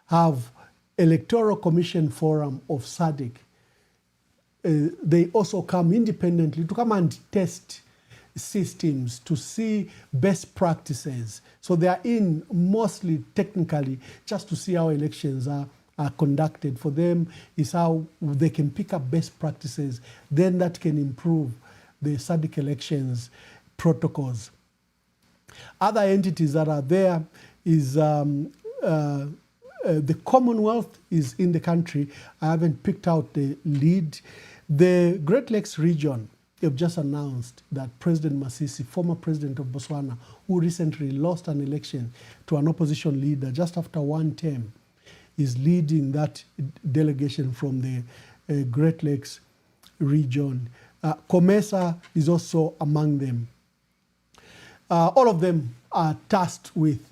have Electoral Commission Forum of SADC. They also come independently to come and test systems to see best practices. So they are in mostly technically just to see how elections are conducted. For them is how they can pick up best practices. Then that can improve the SADC elections protocols. Other entities that are there is the Commonwealth is in the country. I haven't picked out the lead. The Great Lakes region, they've just announced that President Masisi, former president of Botswana, who recently lost an election to an opposition leader just after one term, is leading that delegation from the Great Lakes region. COMESA is also among them. All of them are tasked with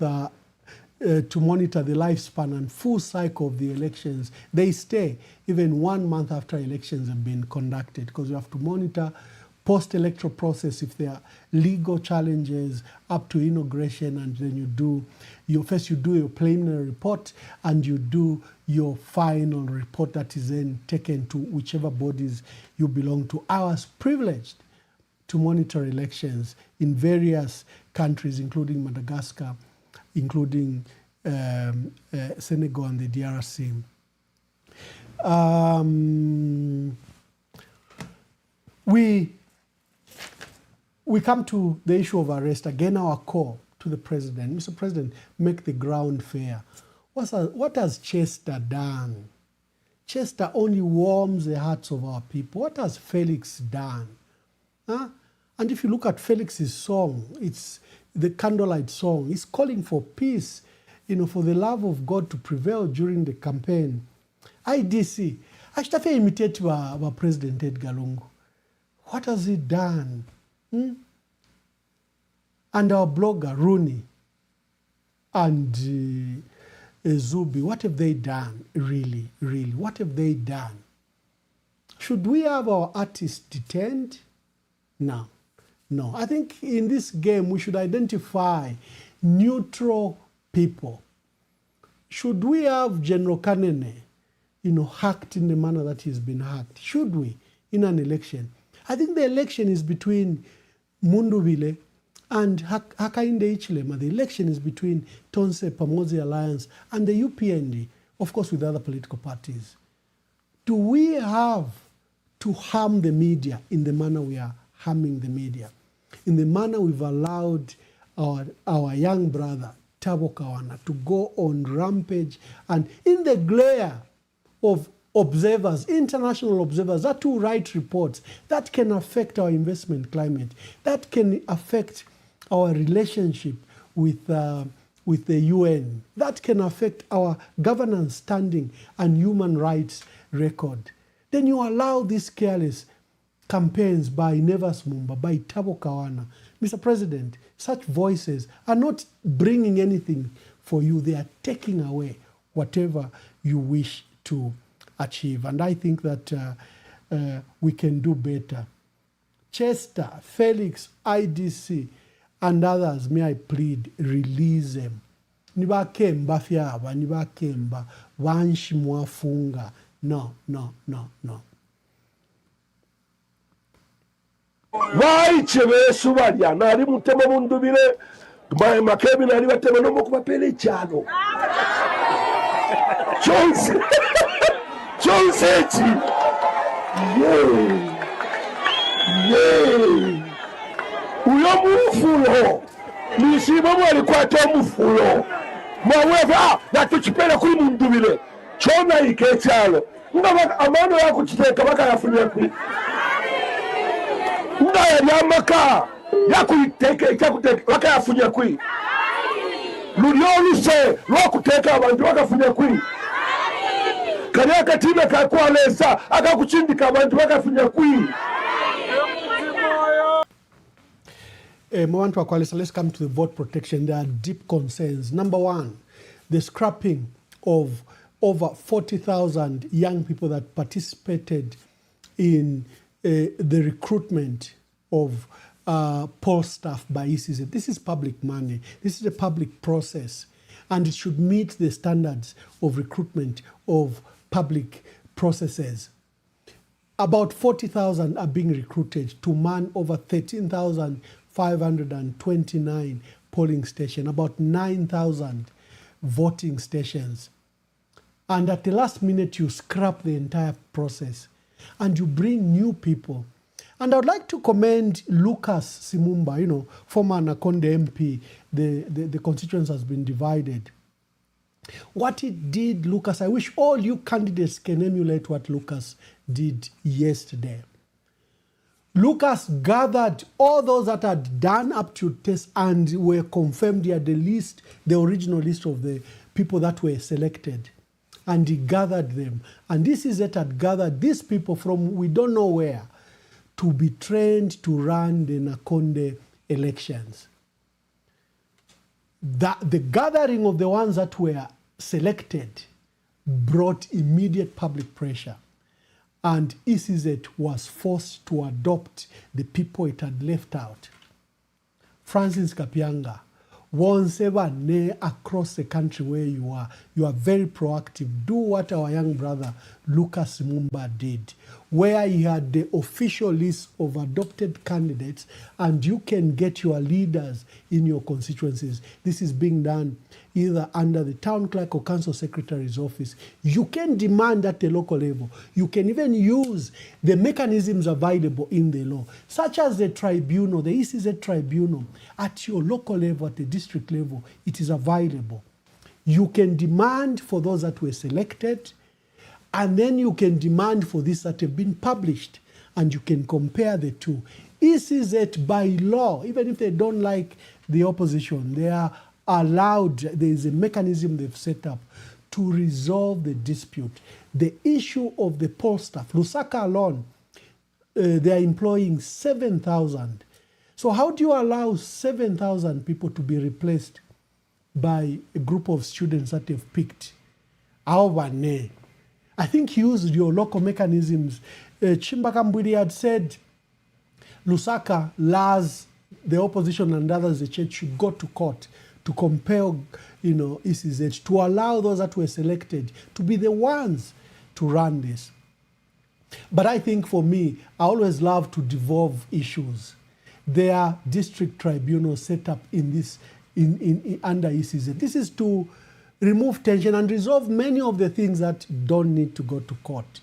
to monitor the lifespan and full cycle of the elections. They stay even 1 month after elections have been conducted, because you have to monitor post-electoral process if there are legal challenges up to inauguration, and then you do your preliminary report and you do your final report that is then taken to whichever bodies you belong to. I was privileged to monitor elections in various countries, including Madagascar, including Senegal and the DRC. We we come to the issue of arrest. Again, our call to the president. Mr. President, make the ground fair. What has Chester done? Chester only warms the hearts of our people. What has Felix done? Huh? And if you look at Felix's song, it's the candlelight song. He's calling for peace, for the love of God to prevail during the campaign. IDC, I imitate our President Edgar Lungu. What has he done? And our blogger, Rooney, and Zubi, what have they done, really? What have they done? Should we have our artists detained? No. I think in this game we should identify neutral people. Should we have General Kanene, hacked in the manner that he's been hacked? Should we, in an election? I think the election is between Munduvile and Hakainde Hichilema. The election is between Tonse Pamozi Alliance and the UPND, of course with other political parties. Do we have to harm the media in the manner we are harming the media? In the manner we've allowed our young brother, Thabo Kawana, to go on rampage, and in the glare of observers, international observers, that who write reports, that can affect our investment climate, that can affect our relationship with the UN, that can affect our governance standing and human rights record. Then you allow these careless campaigns by Nevas Mumba, by Thabo Kawana. Mr. President, such voices are not bringing anything for you. They are taking away whatever you wish to achieve. And I think that we can do better. Chester, Felix, IDC, and others, may I plead, release them. Nibakemba fiaba, nibakemba, wanshi mwafunga. No. Waiche besu balya nali mutema Mundubile tumaye makebi nali batema no mukuba pele cyano Chonse chi uyo mufulo nisiba mwali kwata mufulo mwaweva natuchipele kuri Mundubile chona ikecyalo ngaba amano yakukiteka bakayafunye kuri ndaya yamaka yakuteka icyakuteka bakayafunye kuri luliyoluse lwakuteka abantu bakafunye kuri kariya katina kakwalesa akakuchindika abantu bakafunye kuri. Let's come to the vote protection. There are deep concerns. Number one, the scrapping of over 40,000 young people that participated in the recruitment of poll staff by ECZ. This is public money. This is a public process, and it should meet the standards of recruitment of public processes. About 40,000 are being recruited to man over 13,529 polling stations, about 9,000 voting stations. And at the last minute, you scrap the entire process and you bring new people. And I would like to commend Lucas Simumba, former Nakonde MP. The constituency has been divided. What he did, Lucas, I wish all you candidates can emulate what Lucas did yesterday. Lucas gathered all those that had done up to test and were confirmed. He had the original list of the people that were selected. And he gathered them. And this is it, had gathered these people from we don't know where to be trained to run the Nakonde elections. The gathering of the ones that were selected brought immediate public pressure. And ECZ was forced to adopt the people it had left out. Francis Kapianga, once ever across the country where you are very proactive. Do what our young brother Lucas Mumba did. where you had the official list of adopted candidates and you can get your leaders in your constituencies. This is being done either under the town clerk or council secretary's office. You can demand at the local level. You can even use the mechanisms available in the law, such as the tribunal, the ECZ tribunal, at your local level, at the district level. It is available. You can demand for those that were selected, and then you can demand for these that have been published, and you can compare the two. ECZ by law, even if they don't like the opposition, they are allowed, there is a mechanism they've set up to resolve the dispute. The issue of the poll staff, Lusaka alone, they are employing 7,000. So how do you allow 7,000 people to be replaced by a group of students that they've picked? I think use your local mechanisms. Chimbakambwili had said Lusaka, Laz, the opposition and others, the church should go to court to compel, ECZ, to allow those that were selected to be the ones to run this. But I think for me, I always love to devolve issues. There are district tribunals set up in this, under ECZ. This is to remove tension and resolve many of the things that don't need to go to court.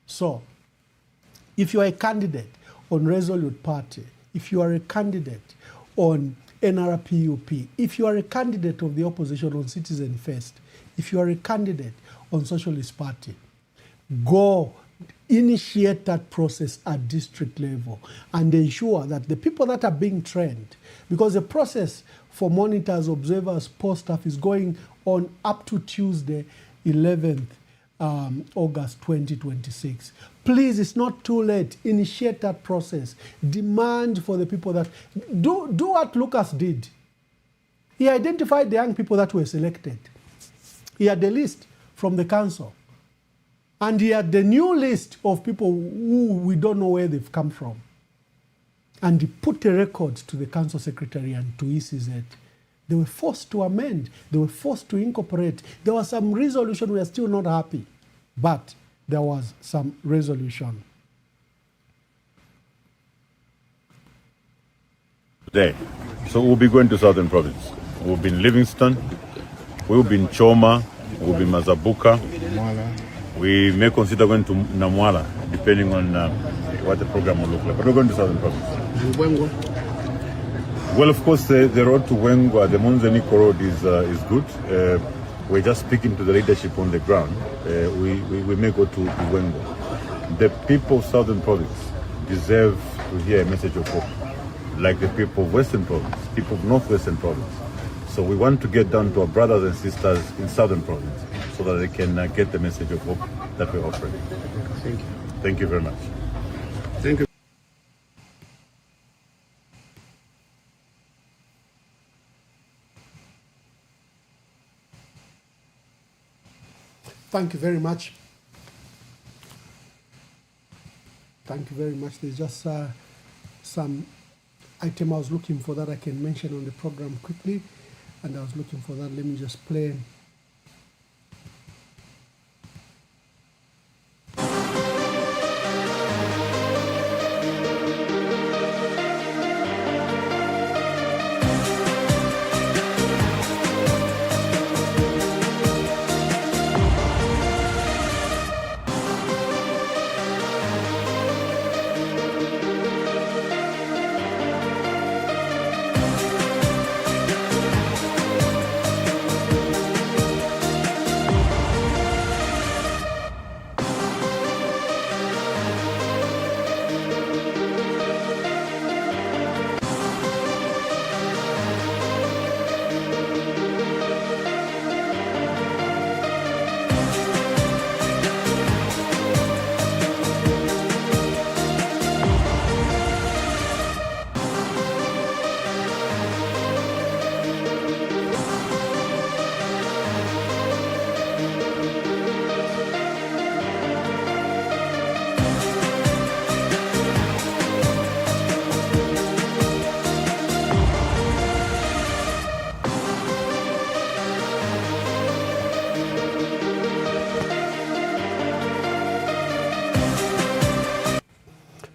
So, if you are a candidate on Resolute Party, if you are a candidate on NRPUP, if you are a candidate of the opposition on Citizen First, if you are a candidate on Socialist Party, go initiate that process at district level and ensure that the people that are being trained, because the process for monitors, observers, poll staff is going on up to Tuesday, 11th August 2026. Please, it's not too late. Initiate that process. Demand for the people that... Do what Lucas did. He identified the young people that were selected. He had the list from the council. And he had the new list of people who we don't know where they've come from. And he put the records to the council secretary and to ECZ. They were forced to amend. They were forced to incorporate. There was some resolution. We are still not happy. But there was some resolution. Today. So we'll be going to Southern Province. We'll be in Livingston. We'll be in Choma. We'll be in Mazabuka. We may consider going to Namwala, depending on what the program will look like. But we're going to Southern Province. Well, of course, the road to Wengwa, the Monzeniko road is good. We're just speaking to the leadership on the ground. We may go to Wengwa. The people of Southern Province deserve to hear a message of hope, like the people of Western Province, people of Northwestern Province. So we want to get down to our brothers and sisters in Southern Province so that they can get the message of hope that we're offering. Thank you. Thank you very much. Thank you. Thank you very much. Thank you very much. There's just some item I was looking for that I can mention on the program quickly, and I was looking for that. Let me just play.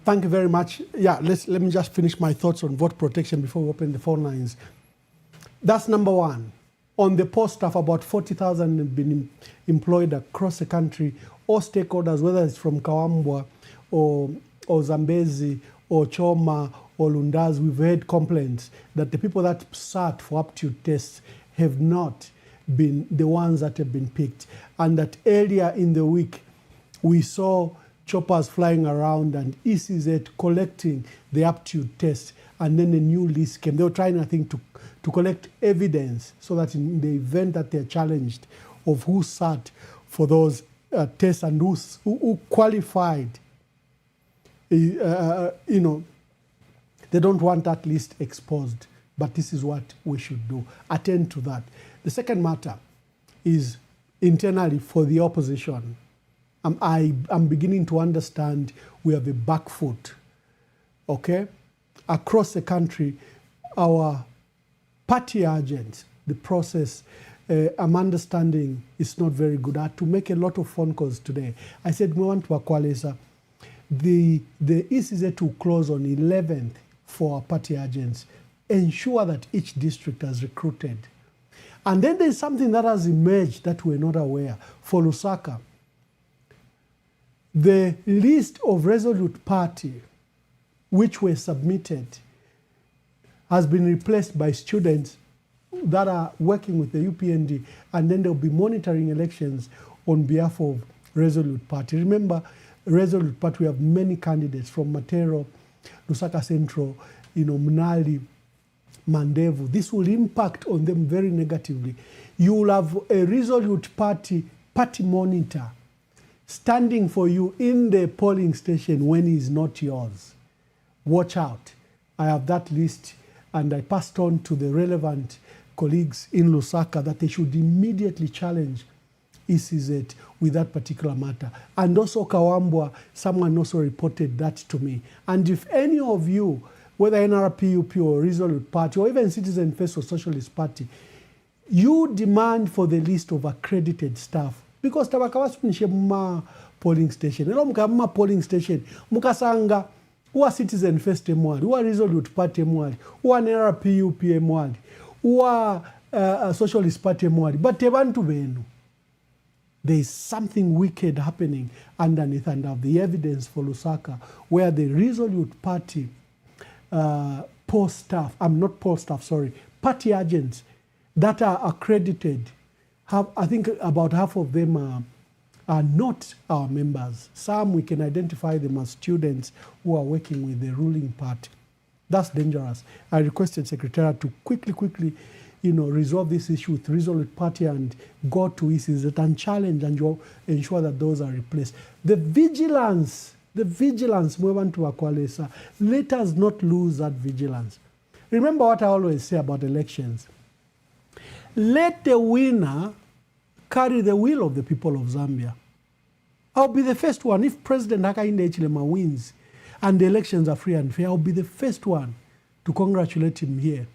Thank you very much. Yeah, let me just finish my thoughts on vote protection before we open the phone lines. That's number one. On the post staff, about 40,000 have been employed across the country. All stakeholders, whether it's from Kawambwa or Zambezi or Choma or Lundazi, we've heard complaints that the people that sat for aptitude tests have not been the ones that have been picked. And that earlier in the week, we saw choppers flying around and ECZ collecting the aptitude test, and then a new list came. They were trying, I think, to collect evidence so that in the event that they're challenged of who sat for those tests and who qualified, you know, they don't want that list exposed. But this is what we should do. Attend to that. The second matter is internally for the opposition. I'm beginning to understand we have a back foot, okay? Across the country, our party agents, the process, I'm understanding is not very good. I had to make a lot of phone calls today. I said, we want to Akwalesa. The ECZ to close on 11th for our party agents. Ensure that each district has recruited. And then there's something that has emerged that we're not aware. For Lusaka, the list of Resolute Party which were submitted has been replaced by students that are working with the UPND, and then they'll be monitoring elections on behalf of Resolute Party. Remember, Resolute Party, we have many candidates from Matero, Lusaka Central, Mnali, Mandevu. This will impact on them very negatively. You will have a Resolute Party monitor standing for you in the polling station when he's not yours. Watch out. I have that list, and I passed on to the relevant colleagues in Lusaka that they should immediately challenge ECZ with that particular matter. And also Kawambwa, someone also reported that to me. And if any of you, whether NRP, UP or Resolute Party, or even Citizen First or Socialist Party, you demand for the list of accredited staff. Because tabakawasunishe mma polling station. Elo mma polling station, mukasanga, uwa Citizen First emwali, uwa Resolute Party emwali, uwa NRP, UP emwali, uwa Socialist Party emwali. But tebantu benu. There is something wicked happening underneath, and I have the evidence for Lusaka, where the Resolute Party party agents that are accredited, I think about half of them are not our members. Some we can identify them as students who are working with the ruling party. That's dangerous. I requested Secretariat to quickly resolve this issue with Resolute Party and go to ECZ and challenge and ensure that those are replaced. The vigilance, Mwebantu Akwalesa, let us not lose that vigilance. Remember what I always say about elections. Let the winner carry the will of the people of Zambia. I'll be the first one. If President Hakainde Hichilema wins and the elections are free and fair, I'll be the first one to congratulate him here.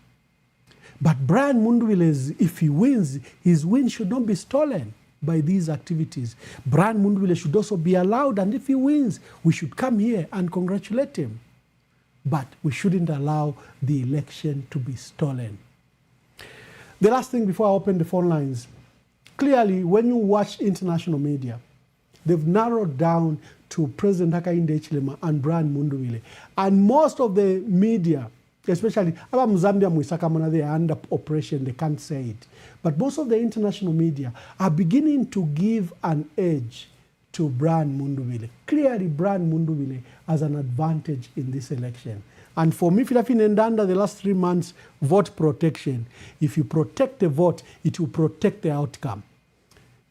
But Brian Mundubile, if he wins, his win should not be stolen by these activities. Brian Mundubile should also be allowed, and if he wins, we should come here and congratulate him. But we shouldn't allow the election to be stolen. The last thing before I open the phone lines, clearly when you watch international media, they've narrowed down to President Hakainde Hichilema and Brian Mundubile. And most of the media, especially Zambia, they are under oppression, they can't say it. But most of the international media are beginning to give an edge to Brian Mundubile. Clearly, Brian Mundubile has an advantage in this election. And for me, under the last 3 months, vote protection. If you protect the vote, it will protect the outcome.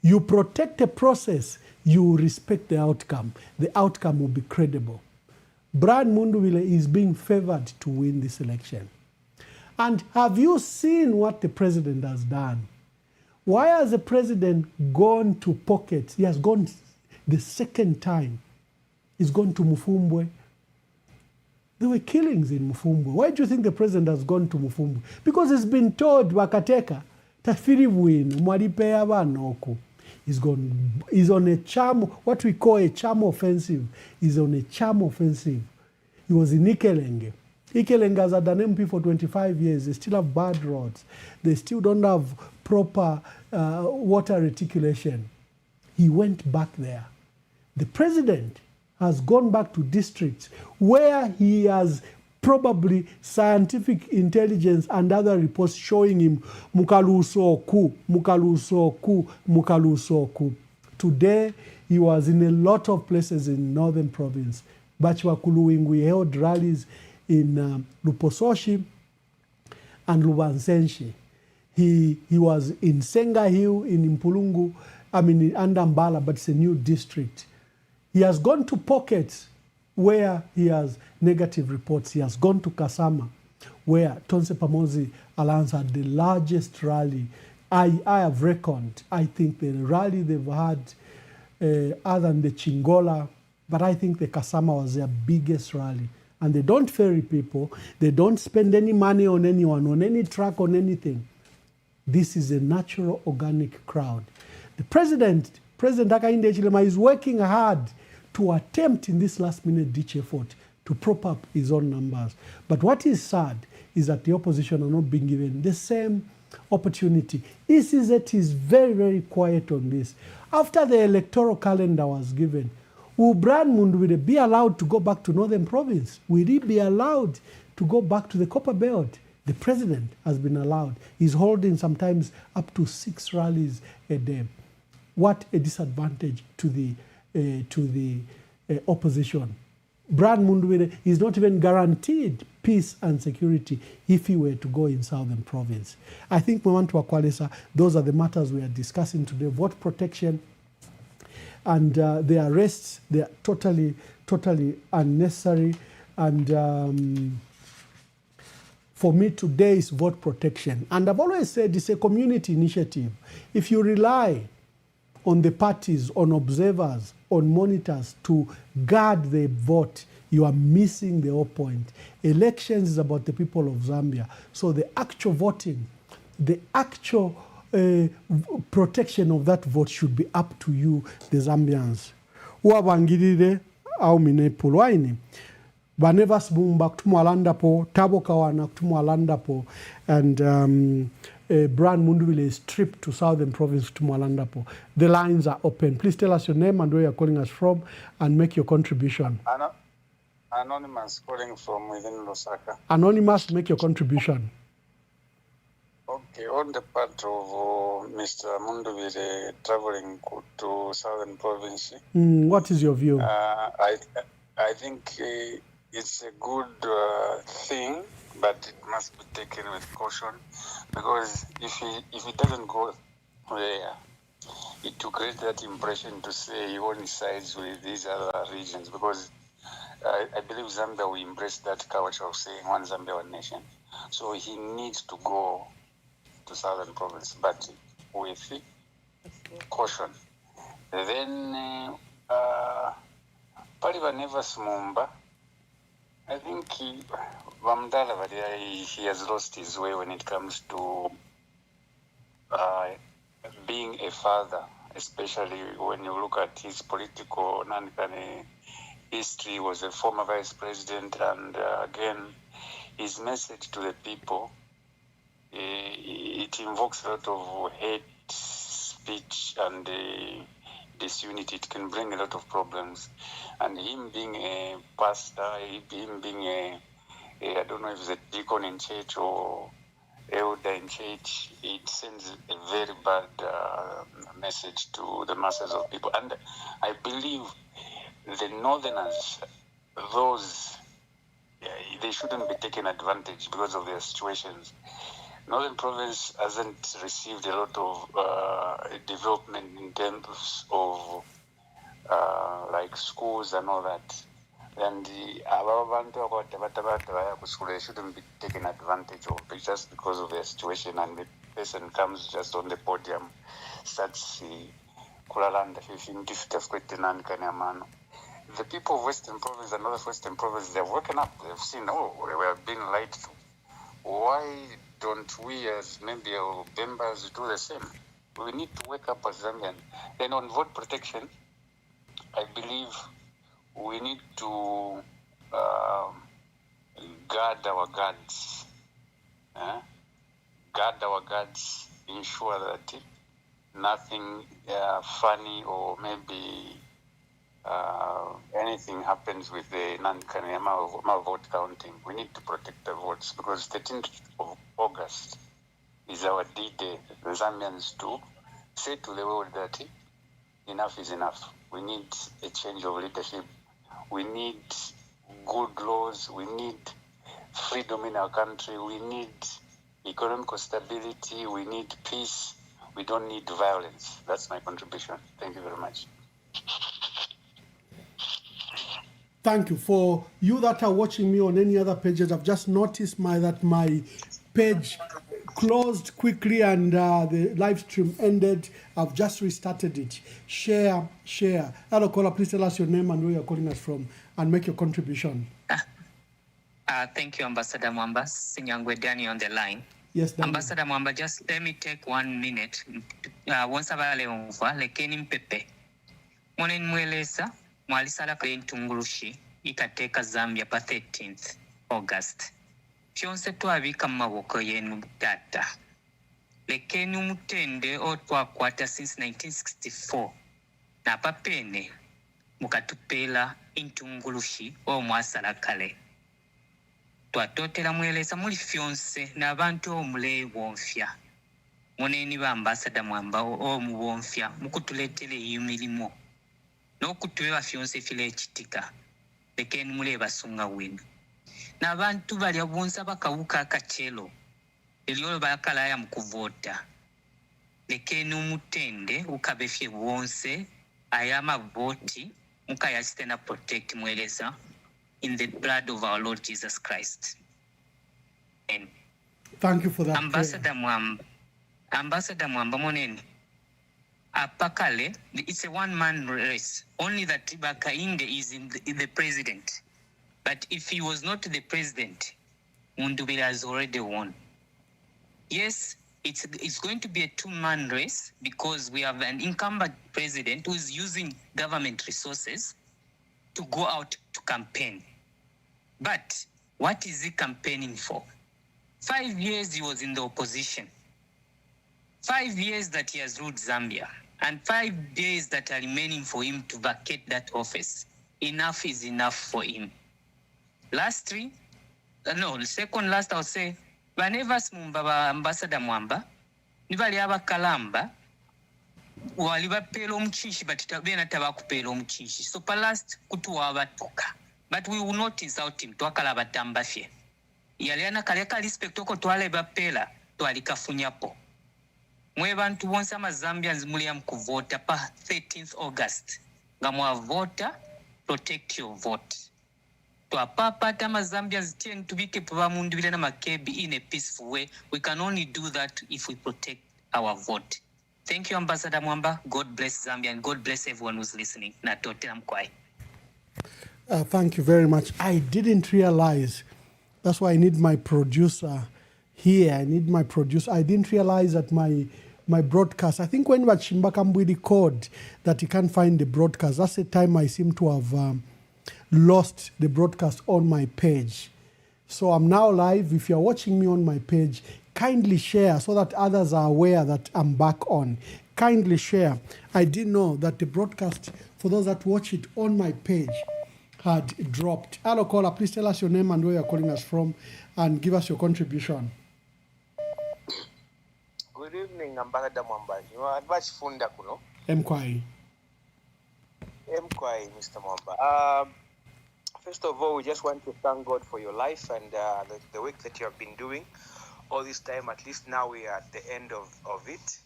You protect the process, you respect the outcome. The outcome will be credible. Brian Mundubile is being favored to win this election. And have you seen what the president has done? Why has the president gone to pockets? He has gone the second time. He's gone to Mufumbwe. There were killings in Mufumbwe. Why do you think the president has gone to Mufumbwe? Because he's been told, Wakateka, tafiri win, mwalipea banoku. He's on a charm, what we call a charm offensive. He's on a charm offensive He was in Ikelenge. Ikelenge has had an MP for 25 years. They still have bad roads. They still don't have proper water reticulation. He went back there. The president has gone back to districts where he has probably scientific intelligence and other reports showing him Mukalusoku, Mukalusoku, Mukalusoku. Today, he was in a lot of places in northern province. Bachwakuluwingwi held rallies in Lupososhi and Lubansenshi. He was in Senga Hill, in Mpulungu, in Andambala, but it's a new district. He has gone to pockets where he has negative reports. He has gone to Kasama, where Tonse Pamozi Alliance had the largest rally. I have reckoned, I think the rally they've had, other than the Chingola, but I think the Kasama was their biggest rally. And they don't ferry people. They don't spend any money on anyone, on any truck, on anything. This is a natural, organic crowd. The President Hakainde Hichilema, is working hard to attempt in this last-minute ditch effort to prop up his own numbers. But what is sad is that the opposition are not being given the same opportunity. ECZ is very, very quiet on this. After the electoral calendar was given, will Brian Mundubile be allowed to go back to Northern Province? Will he be allowed to go back to the Copper Belt? The president has been allowed. He's holding sometimes up to 6 rallies a day. What a disadvantage to the opposition. Brian Mundubile is not even guaranteed peace and security if he were to go in Southern Province. I think, Mwantu Wakwalesa, those are the matters we are discussing today. Vote protection and the arrests, they are totally unnecessary. And for me, today is vote protection. And I've always said it's a community initiative. If you rely on the parties, on observers, on monitors to guard the vote, you are missing the whole point. Elections is about the people of Zambia. So the actual voting, the actual protection of that vote should be up to you, the Zambians. Uwabangirire au minepulwaini. Banevas bumba kutumwalanda po, tabo kawana kutumwalanda po, and Brian Mundubile is stripped to Southern Province kutumwalanda po. The lines are open. Please tell us your name and where you're calling us from and make your contribution. Anonymous calling from within Lusaka. Anonymous, make your contribution. Okay, on the part of Mr. Mundubile traveling to Southern Province. What is your view? I think it's a good thing, but it must be taken with caution, because if he doesn't go there, it will create that impression to say he only sides with these other regions, because I believe Zambia will embrace that culture of saying one Zambia, one nation. So he needs to go to Southern Province, but with caution. Then Paliva Nevas Mumba, I think he has lost his way when it comes to being a father, especially when you look at his political history. He was a former vice president, and again, his message to the people, it invokes a lot of hate speech and disunity. It can bring a lot of problems. And him being a pastor, him being I don't know if it's a deacon in church or elder in church, it sends a very bad message to the masses of people. And I believe the northerners, those, they shouldn't be taken advantage because of their situations. Northern Province hasn't received a lot of development in terms of like schools and all that. And they shouldn't be taken advantage of just because of their situation, and the person comes just on the podium, starts kulalanda. The people of Western Province and North Western Province, they've woken up. They've seen, we have been lied to. Why don't we as maybe our members do the same? We need to wake up as Zambian. Then on vote protection, I believe we need to guard our guards. Guard our guards, ensure that nothing funny or maybe anything happens with the vote counting. We need to protect the votes because 13th of August is our D-Day. The Zambians to say to the world that enough is enough. We need a change of leadership. We need good laws. We need freedom in our country. We need economic stability. We need peace. We don't need violence. That's my contribution. Thank you very much. Thank you. For you that are watching me on any other pages, I've just noticed that my page closed quickly and the live stream ended. I've just restarted it. Share. Hello, caller, please tell us your name and where you're calling us from and make your contribution. Thank you, Ambassador Mwamba. Sinyangwe Dani on the line. Yes, Dani. Ambassador Mwamba, just let me take 1 minute. Once abale onva lekeni mpepe. Monen mweleza mwalisala kwe ntungulushi ikateka Zambia pa 13th August. Fyonse twabika maboko yenu data. Lekeni umutende otwakwata since 1964. Na papene mukatupela intungulushi o mwasala kale. Twatotela mweleza muli fyonse n'abantu omule bonfya. Muneni ba Ambassador Mwamba omu bonfya mukutuletele yumilimo. N'okutuwewa fyonse file ekitika. Lekeni mule basunga wenu. N'abantu balya bonsa bakawuka akachelo. Eliolo bakalaya mukuvota. Lekeni umutende ukabefye bonse ayama voti mukayasite na protect mweleza in the blood of our Lord Jesus Christ. And thank you for that. Ambassador Mwamba moneni. Apakale, it's a one-man race. Only that Bakainde is in the president. But if he was not the president, Mundubile has already won. Yes, it's going to be a two-man race because we have an incumbent president who is using government resources to go out to campaign. But what is he campaigning for? 5 years he was in the opposition. 5 years that he has ruled Zambia. And 5 days that are remaining for him to vacate that office. Enough is enough for him. Second last, I'll say, whenever Mumba Ambassador Mwamba, nibali abakalamba, waliba pelo mchinshi, but itabena tabaku pelo mchinshi. So palast kutuwa abatuka. But we will not insult him. Tuwakala batambafye. Yaliana kaleka respect oko tuwale bapela, tuwalika funyapo. Mwe bantu bonsa ma Zambians mulia mkuvota pa 13th August. Ngamwa vota, protect your vote. Tuwapapa tama Zambians tien tubike pava mundu vile na makebi in a peaceful way. We can only do that if we protect our vote. Thank you, Ambassador Mwamba. God bless Zambia and God bless everyone who's listening. Na totela mkwai. Thank you very much. I didn't realize, that's why I need my producer here. I didn't realize that my broadcast, I think when Chimbakambwidi called that he can't find the broadcast, that's the time I seem to have lost the broadcast on my page. So I'm now live. If you're watching me on my page, kindly share so that others are aware that I'm back on. Kindly share. I didn't know that the broadcast, for those that watch it on my page, had dropped. Hello, caller, please tell us your name and where you're calling us from and give us your contribution. Good evening, Ambassador Mwamba. You are advice funda kuno. Mkwai, Mr. Mwamba. First of all, we just want to thank God for your life and the work that you have been doing all this time. At least now we are at the end of it.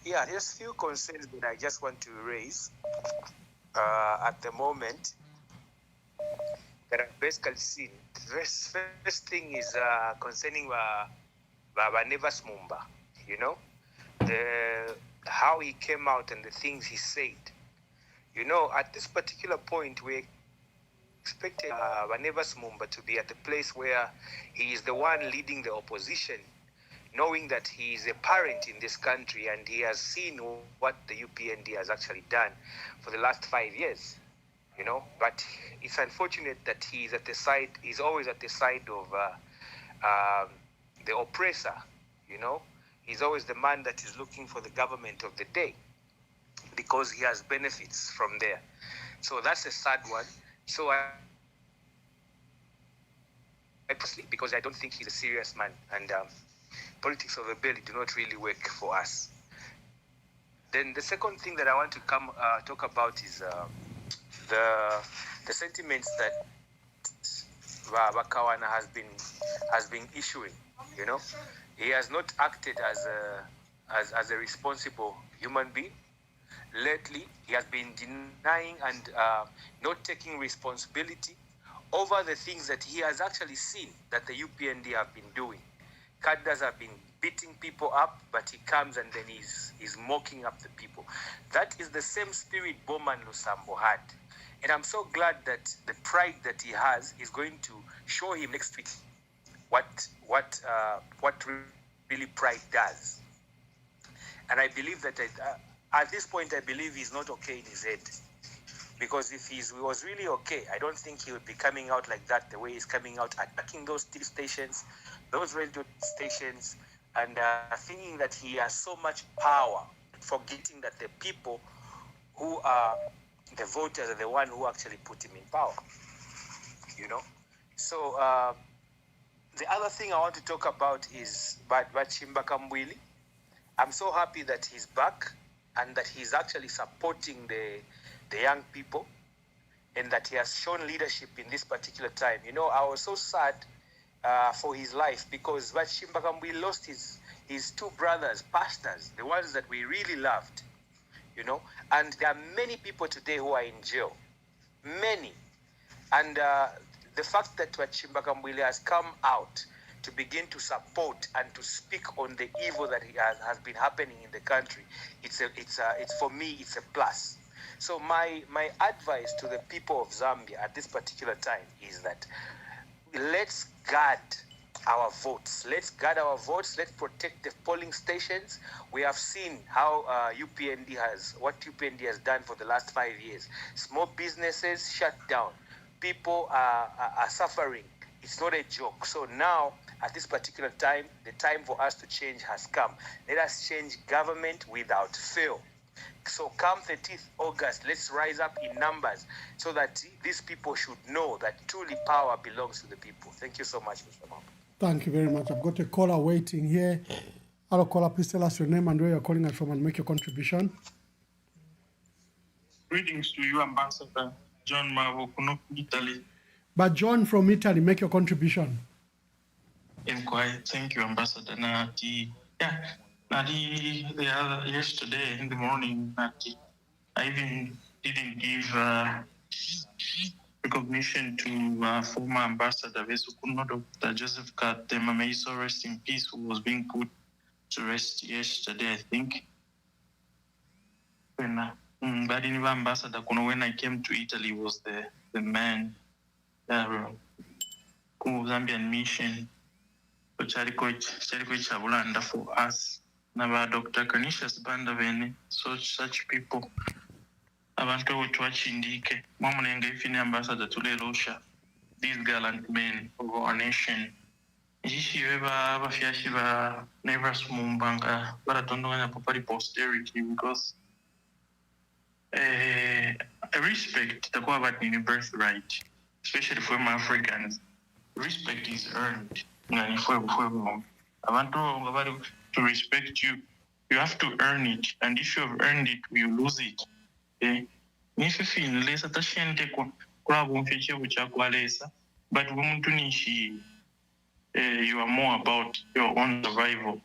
There's a few concerns that I just want to raise at the moment that I've basically seen. First thing is concerning Nevas Mumba, you know, how he came out and the things he said. You know, at this particular point, we expected Nevas Mumba to be at a place where he is the one leading the opposition, knowing that he is a parent in this country and he has seen what the UPND has actually done for the last 5 years. you know. But it's unfortunate that he's always at the side of the oppressor, you know. He's always the man that is looking for the government of the day because he has benefits from there. So that's a sad one. So because I don't think he's a serious man, and politics of the belly do not really work for us. Then the second thing that I want to talk about is the sentiments that Bakawana has been issuing. You know, he has not acted as a responsible human being. Lately, he has been denying and not taking responsibility over the things that he has actually seen that the UPND have been doing. Cadres have been beating people up, but he comes and then he's mocking up the people. That is the same spirit Bowman Lusambo had. And I'm so glad that the pride that he has is going to show him next week what really pride does. And I believe that at this point, I believe he's not okay in his head. Because if he was really okay, I don't think he would be coming out like that, the way he's coming out, attacking those TV stations, those radio stations, and thinking that he has so much power, forgetting that the people who are the voters are the one who actually put him in power, you know. So the other thing I want to talk about is Bachimba Kambwili. I'm so happy that he's back and that he's actually supporting the young people, and that he has shown leadership in this particular time. You know, I was so sad for his life because Bachimba Kambwili lost his two brothers, pastors, the ones that we really loved, you know. And there are many people today who are in jail, many. And the fact that Bachimba Kambwili has come out to begin to support and to speak on the evil that has been happening in the country, it's for me, it's a plus. So my advice to the people of Zambia at this particular time is that let's guard our votes. Let's guard our votes. Let's protect the polling stations. We have seen how what UPND has done for the last 5 years. Small businesses shut down. People are suffering. It's not a joke. So now, at this particular time, the time for us to change has come. Let us change government without fail. So come 30th August, let's rise up in numbers so that these people should know that truly power belongs to the people. Thank you so much, Mr. Mambo. Thank you very much. I've got a caller waiting here. Hello, caller. Please tell us your name and where you're calling us from and make your contribution. Greetings to you, Ambassador John Mavokuno, Italy. But John from Italy, make your contribution. Thank you, Ambassador Nati. Yeah. Yesterday in the morning, I even didn't give recognition to former Ambassador Vesukuno, Dr. Joseph Katema, may he so rest in peace, who was being put to rest yesterday, I think. When Ambassador Kuno, when I came to Italy, was the man, Zambian mission, Chabulanda for us. Now, Dr. Canisius Bandavene, such people. Abantu wachindike. Mama ifini ambassador tule Russia. These gallant men of our nation. Jishi weba bafiashi ba never smumbanga. But don't know properly posterity because I respect the about in birthright, especially for Africans. Respect is earned. To respect you, you have to earn it, and if you have earned it, you lose it. If you feel less attached but you are more about your own survival.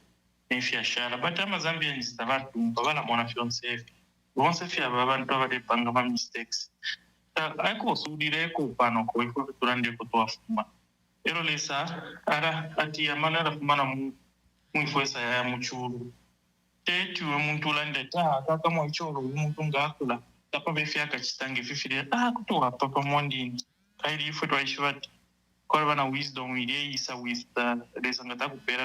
If you are but I'm a Zambian is the safe. Once if you have a Pangama mistakes, I go so direko panoko if you run the Kotoafuma. Erolesa, Ara, Ati, a manner of Manamu. Mwifuesa ya muchuru. Tetu mtulande kaka mwichoro mtungakula. Tapa befia kachitange fifiri. Kutoa papa mwandini. Kairi ifutwa ishwati. Kwa wana wisdom ile isa with desangata kupera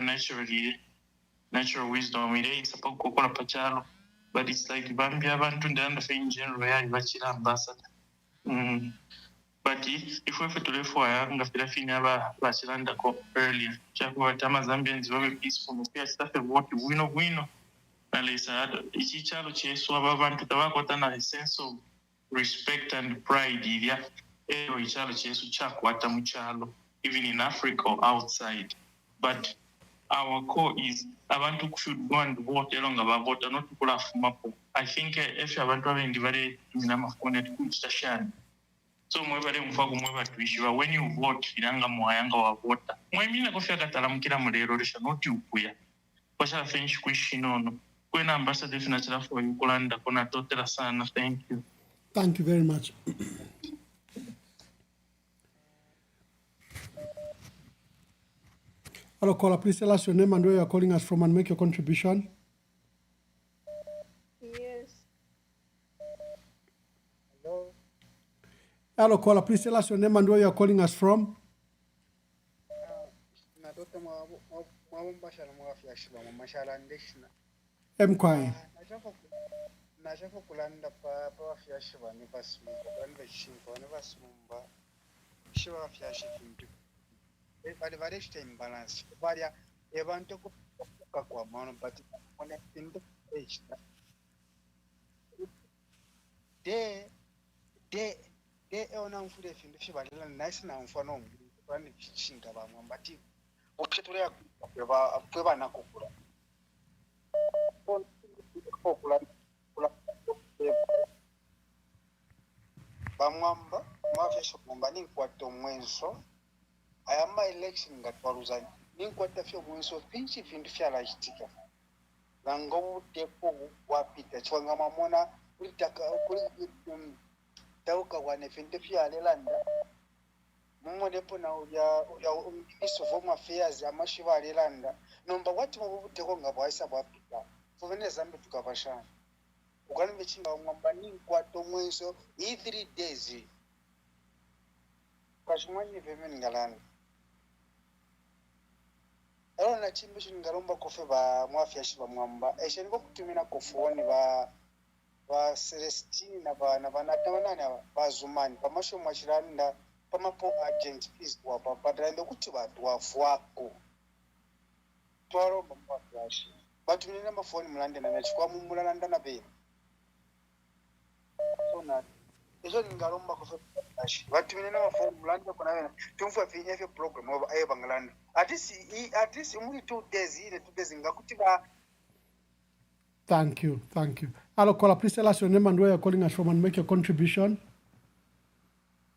natural wisdom ile isa pa kukola pachalo. But it's like Bambia bantu ndanda fe in general ya ibachira ambassador. But if we to live for a Filafina Basilandako earlier, Chakuatama Zambians very peaceful, stuff of what wino. Alisa, each child chase Wavan to Tawakotana a sense of respect and pride. Each child chase Chakwatamuchalo, even in Africa or outside. But our core is abantu should go and vote along about vote, not to pull off mapo. I think if you want to have divided in Namafone to station. So mwebale mfagu mweba tuishiwa when you vote ilanga mwayanga wa vota. Mwemina kofia katalamukira mulero lesha noti ukuya. Pasha finish kuishinono. Kwena ambassador finachila for Uganda kona totela sana. Thank you. Thank you very much. Hello, caller. Please tell us your name and where you are calling us from and make your contribution. Yes. Hello. Hello, caller. Please tell us your name and where you are calling us from. Mkwai. Nachaka kulanda pa wafyashi vane vasumba vane vachinga vane vasumba shiva wafyashi vintu vari varechita imbalance varya evantu kuka kwamano but one into echita de eona mfure vintu shivalela nice na mfano mbi vane vichinga vamwe but upetura kwevana kukura Bamwamba mafisha kumba ninkwata omwenso ayamba election ngatwaruzani ninkwata fyo mwenso pinchi vindu fyalachitika nango tepo wapita chwanga mamona ulitaka kuli tauka wane vindu fyalelanda mumwepo na uya Minister of Home Affairs amashiva alelanda nomba wati mubuteko ngabwaisa bwapita fuvene zambe tukavashana ukani vechinga mwamba ninkwata mwenso 3 days kashimwanyi vemeni ngalani alo na chimbe shingalomba kofe ba mwafyashi ba mwamba esheniko kutumina kofoni ba Celestine na banatamana bazumani pamasho mwashiranda pamapo agent please wapa padrande kuti vantu wafwako twaro mwafyashi batu nina mafoni mulande na chikwa mumulanda na be sona ejo ningalomba kofe batu nina mafoni mulande kuna wena tumfa finya fe program ayo bangalanda at least only 2 days ile 2 days ngakuti ba. Thank you. Hello, caller. Please tell us your name and where you're calling us from and make your contribution.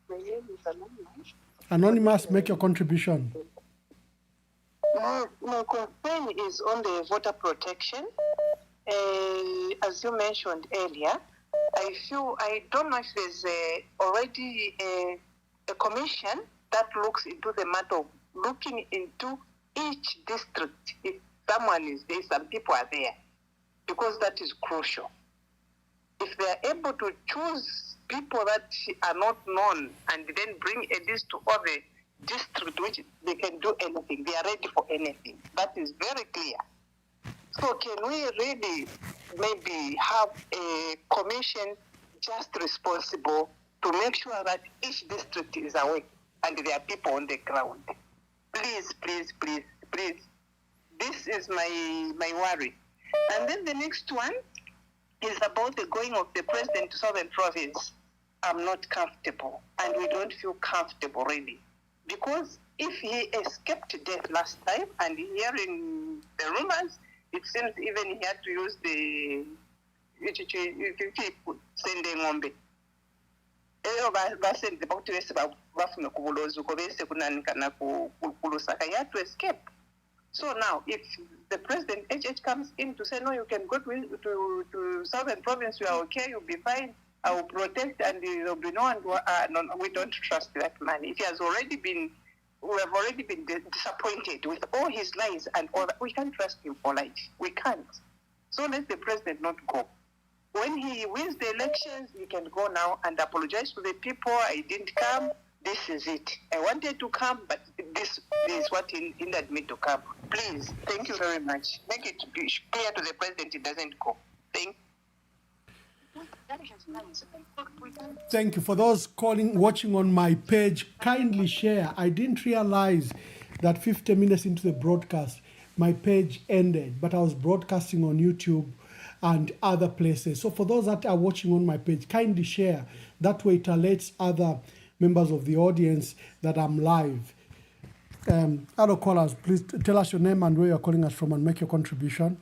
My name is Anonymous. Anonymous, make your contribution. My concern is on the voter protection. As you mentioned earlier, I don't know if there's already a commission that looks into the matter of looking into each district. If someone is there, some people are there. Because that is crucial. If they are able to choose people that are not known and then bring a list to all the districts which they can do anything, they are ready for anything. That is very clear. So can we really maybe have a commission just responsible to make sure that each district is awake and there are people on the ground? Please. This is my worry. And then the next one is about the going of the president to Southern Province. I'm not comfortable, and we don't feel comfortable really. Because if he escaped death last time, and hearing the rumors, it seems even he had to use the sending ngombe. He had to escape. So now, if the president HH comes in to say, no, you can go to Southern Province, you are okay, you'll be fine, I will protect, and there will be no one. No, we don't trust that man. If he has already been, we have already been disappointed with all his lies and all that. We can't trust him for life. We can't. So let the president not go. When he wins the elections, he can go now and apologize to the people. I didn't come. This is it. I wanted to come, but this is what hindered me to come. Please, thank you very much. Make it clear to the president he doesn't go. Thank you. For those watching on my page, kindly share. I didn't realize that 50 minutes into the broadcast, my page ended, but I was broadcasting on YouTube and other places. So for those that are watching on my page, kindly share. That way it alerts other members of the audience that I'm live. Other callers, please tell us your name and where you're calling us from and make your contribution.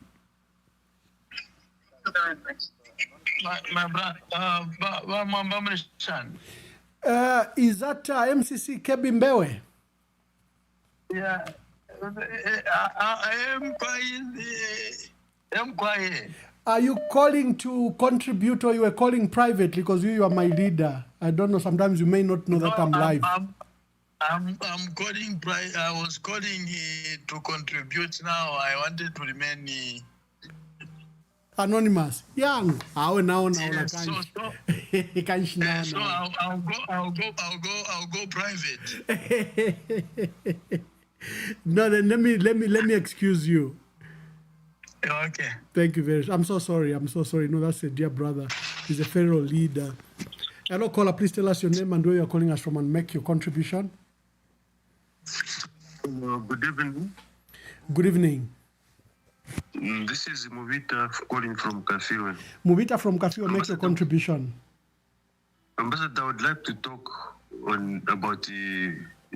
My brother, is that MCC Kebimbewe? Yeah, I am quiet. Are you calling to contribute or you are calling privately because you are my leader? I don't know. Sometimes you may not know that I'm live. I'm calling. I was calling to contribute. Now I wanted to remain anonymous. Young. So I'll go private. No, then let me excuse you. Okay. Thank you very much. I'm so sorry. No, that's a dear brother. He's a federal leader. Hello, caller. Please tell us your name and where you're calling us from and make your contribution. Good evening. Good evening. This is Muvita calling from Kafiwe. Muvita from Kafiwe, make your contribution. Ambassador, I would like to talk about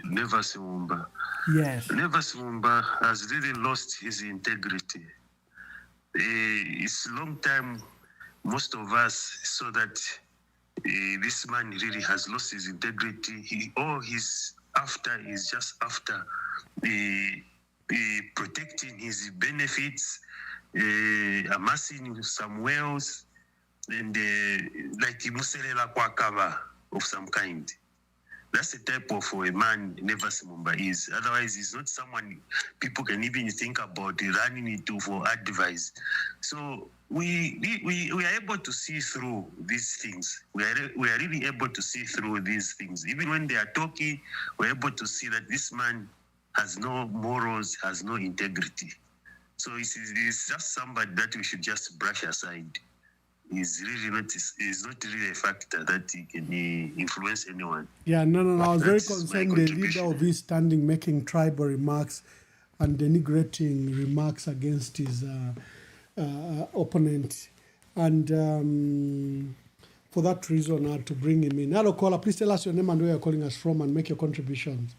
Nevas Mumba. Yes. Nevas Mumba has really lost his integrity. It's a long time, most of us saw that this man really has lost his integrity. All he's after is just after protecting his benefits, amassing some wealth, and like Muselela Kwakaba of some kind. That's the type of a man Nevas Mumba is. Otherwise, he's not someone people can even think about running into for advice. So we are able to see through these things. We are really able to see through these things. Even when they are talking, we're able to see that this man has no morals, has no integrity. So it's just somebody that we should just brush aside. He's not really a factor that he can influence anyone. Yeah, no. I was very concerned the leader of his standing making tribal remarks and denigrating remarks against his opponent. And for that reason, I had to bring him in. Hello, caller. Please tell us your name and where you're calling us from and make your contributions.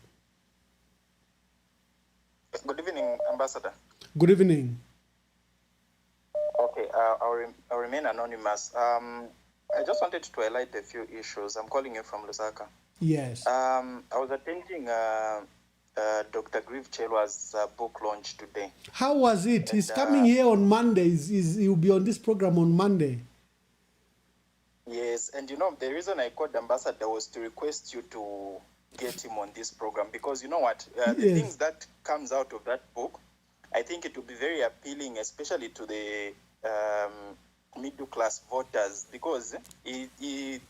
Good evening, Ambassador. Good evening. Okay, I'll remain anonymous. I just wanted to highlight a few issues. I'm calling you from Lusaka. Yes. I was attending Dr. Grieve Chelwa's book launch today. How was it? He's coming here on Monday. He'll be on this program on Monday. Yes, and the reason I called Ambassador was to request you to get him on this program because you know what? The things that comes out of that book, I think it will be very appealing, especially to the middle class voters, because it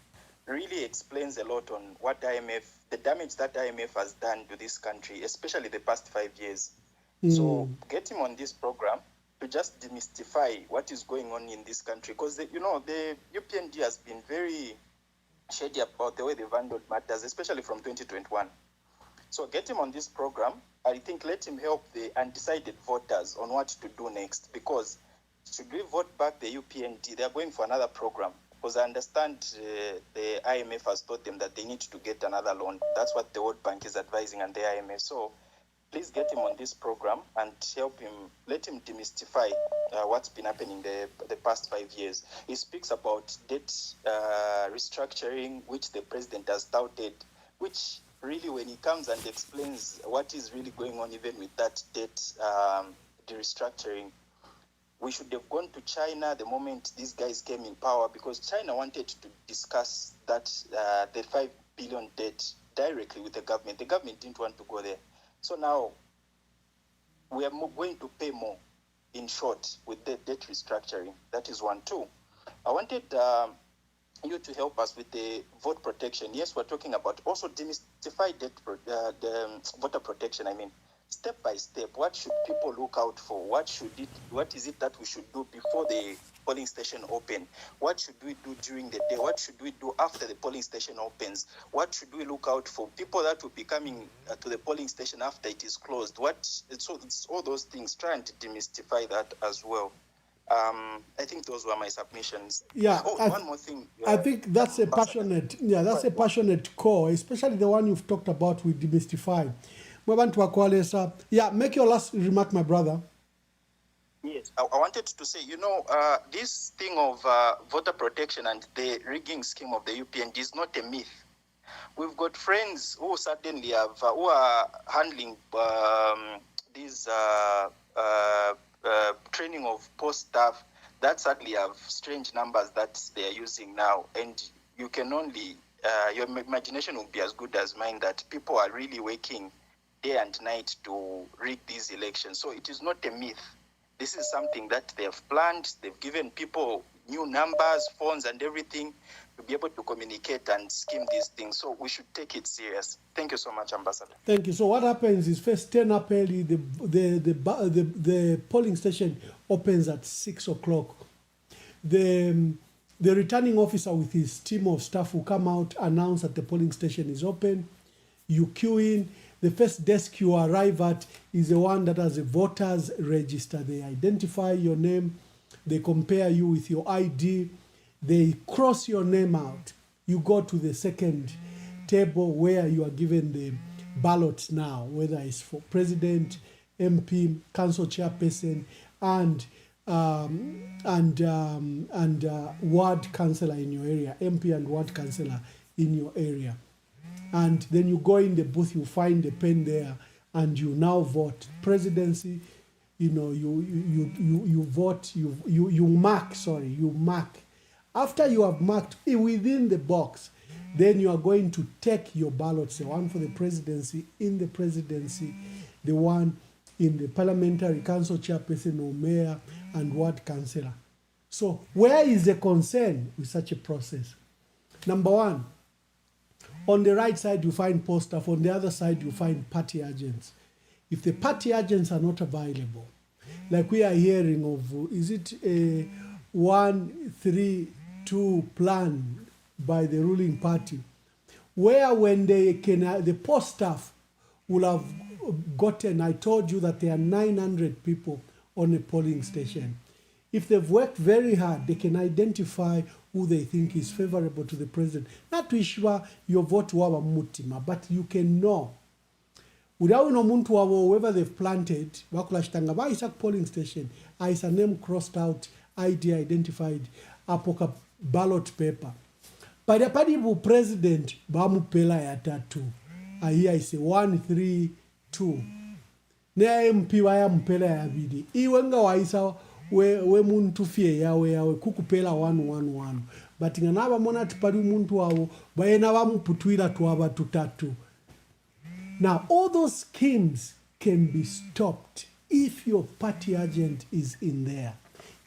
really explains a lot on what the damage that IMF has done to this country, especially the past 5 years. So get him on this program to just demystify what is going on in this country, because the UPND has been very shady about the way they've handled matters, especially from 2021. So get him on this program. I think let him help the undecided voters on what to do next, because should we vote back the UPND, they are going for another program, because I understand the IMF has told them that they need to get another loan. That's what the World Bank is advising and the IMF. So please get him on this program and help him, let him demystify what's been happening the past 5 years. He speaks about debt restructuring, which the president has touted, which really when he comes and explains what is really going on even with that debt restructuring, we should have gone to China the moment these guys came in power, because China wanted to discuss that the 5 billion debt directly with the government. The government didn't want to go there. So now we are going to pay more, in short, with the debt restructuring. That is 1. 2. I wanted you to help us with the vote protection. Yes, we're talking about also demystify the voter protection. step by step, what should people look out for? What is it that we should do before the polling station open? What should we do during the day? What should we do after the polling station opens? What should we look out for? People that will be coming to the polling station after it is closed. It's all those things. Trying to demystify that as well. I think those were my submissions. Yeah. One more thing. I think that's a passionate call, especially the one you've talked about with demystify. Yeah, make your last remark, my brother. Yes, I wanted to say, this thing of voter protection and the rigging scheme of the UPND is not a myth. We've got friends who certainly who are handling these training of post staff that sadly have strange numbers that they are using now, and you can only your imagination will be as good as mine that people are really working day and night to rig these elections. So it is not a myth. This is something that they have planned. They've given people new numbers, phones, and everything to be able to communicate and scheme these things. So we should take it serious. Thank you so much, Ambassador. Thank you. So what happens is first 10 up early, the polling station opens at 6 o'clock. The returning officer with his team of staff will come out, announce that the polling station is open. You queue in. The first desk you arrive at is the one that has a voters register. They identify your name. They compare you with your ID. They cross your name out. You go to the second table where you are given the ballots now, whether it's for president, MP, council chairperson, and ward councillor in your area, MP and ward councillor in your area. And then you go in the booth, you find a pen there, and you now vote. Presidency, you vote, you mark. After you have marked within the box, then you are going to take your ballots, the one for the presidency, in the presidency, the one in the parliamentary council chairperson or mayor and ward councillor. So where is the concern with such a process? Number one, on the right side, you find post staff. On the other side, you find party agents. If the party agents are not available, like we are hearing of, is it a 1-3-2 plan by the ruling party, where when they can, the post staff will have gotten, I told you that there are 900 people on a polling station. If they've worked very hard, they can identify who they think is favorable to the president. Not to issue your vote waba mutima, but you can know. Without no muntu wabo, whoever they've planted, wakulashitanga ba isa polling station, isa name crossed out, ID identified, apoka ballot paper. But the party president bamu pela ya tatu. Here I say 1-3-2. Ne MP waya mpela ya bidi. Iwenga waisa we muntu fie yawe kukupela 1-1-1. But nganaba mona tipari muntu wawo bayena bamuputwira tuaba tutatu. Now all those schemes can be stopped if your party agent is in there.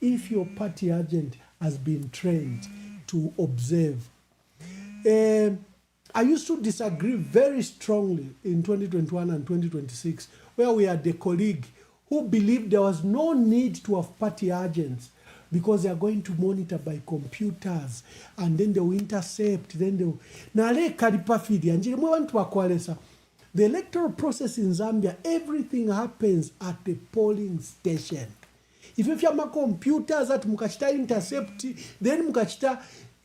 If your party agent has been trained to observe. I used to disagree very strongly in 2021 and 2026, where we had a colleague who believed there was no need to have party agents because they are going to monitor by computers and then they will intercept, then they will... The electoral process in Zambia, everything happens at the polling station. If you have computers that mukachita intercept, then mukachita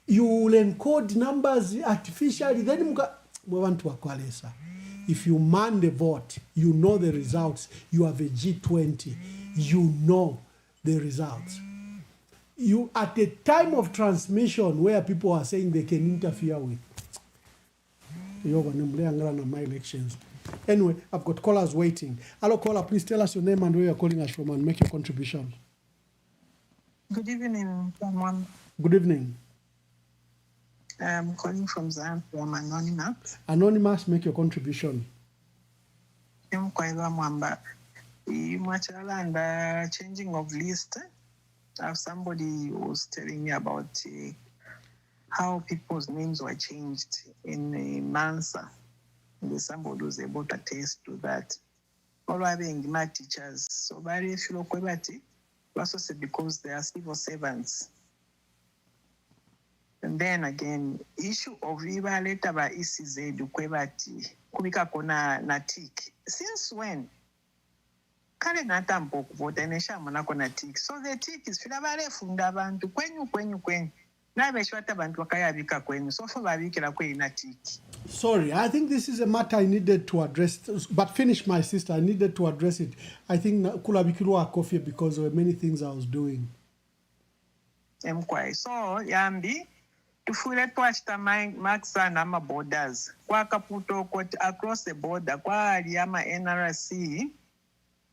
you will encode numbers artificially, then if you man the vote, you know the results. You have a G20, you know the results. You at the time of transmission where people are saying they can interfere with my elections. Anyway, I've got callers waiting. Hello, caller, please tell us your name and where you're calling us from and make your contribution. Good evening, someone. Good evening. I'm calling from Zambia. I'm anonymous. Anonymous, make your contribution. I'm Kwaila Mwamba. And changing of list. Somebody was telling me about how people's names were changed in Mansa. And somebody was able to attest to that. olwabengi ma teachers so baleefula okwebati basose because they are civil servants. And then again, issue of ibaleta ba ECZ kwebati kubikako na TIC. Since when? Kale natambo okuvota neshamonako na TIC. So the TIC is fila balefunda abantu kwenyu. Nabeshwata abantu bakayabika kwenyu. So fo babikira kwenyu na TIC. Sorry, I think this is a matter I needed to address, but finish, my sister. I needed to address it. I think kulabikirwa coffee because there were many things I was doing. So, Yambi, tufule twachita maksa nama borders. Kwa Kaputo, across the border, kwa aliyama NRC,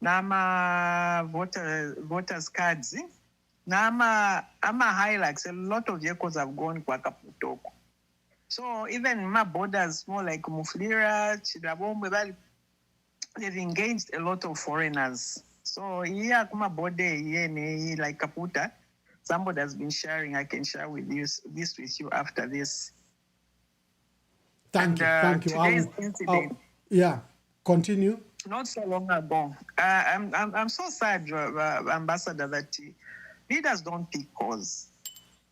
nama voters cards, nama highlights. A lot of vehicles have gone kwa Kaputo. So even my borders, more like Muflira, Chidabombe, they've engaged a lot of foreigners. So here, my body, like Kaputa, somebody has been sharing. I can share with you this with you after this. Thank you. Today's incident. Yeah, continue. Not so long ago. I'm so sad, Ambassador, that leaders don't pick calls.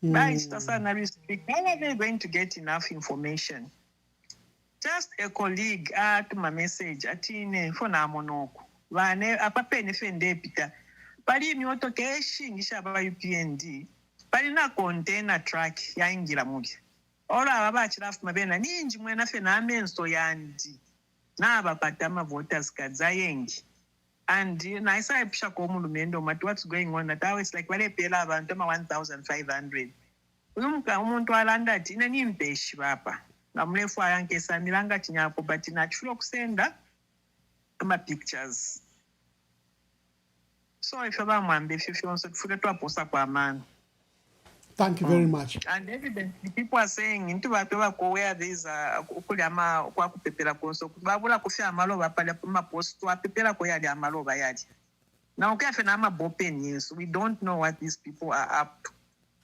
How are they going to get enough information? Just a colleague at my message at phone amonoko. Vane apapene fende pita. Pali myoto keshi ngisha baba UPND. Pali na container truck ya ingira mugi. Ora baba chirafu mabena ninji mwena fe na amenso yandi. Na abapata voters cards ayengi. And I saw a picture what's going on. That it's like wale pela abantu 1,500. Umuntu alanda ati ina nimpeshi bapa. Ngamlefu ayankesa milanga tinyapo but natural kusenda ama pictures. So if you want to post kwa man. Thank you very much. And evidently, people are saying into where these kulama kwa kupepela konso babula kufia amaloba pale ma post wa pepela ko yali amaloba yali. Now okay na ma bopen yes, we don't know what these people are up to.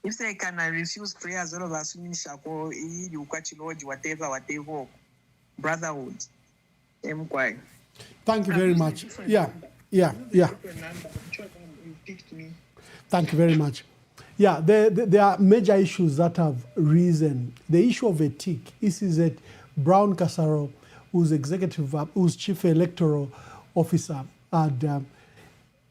If they can refuse prayers all of us shako you lodge whatever brotherhood. Thank you very much. Yeah. Thank you very much. Yeah, there are major issues that have risen. The issue of a TIC, this is that Brown Kasaro, who's chief electoral officer, and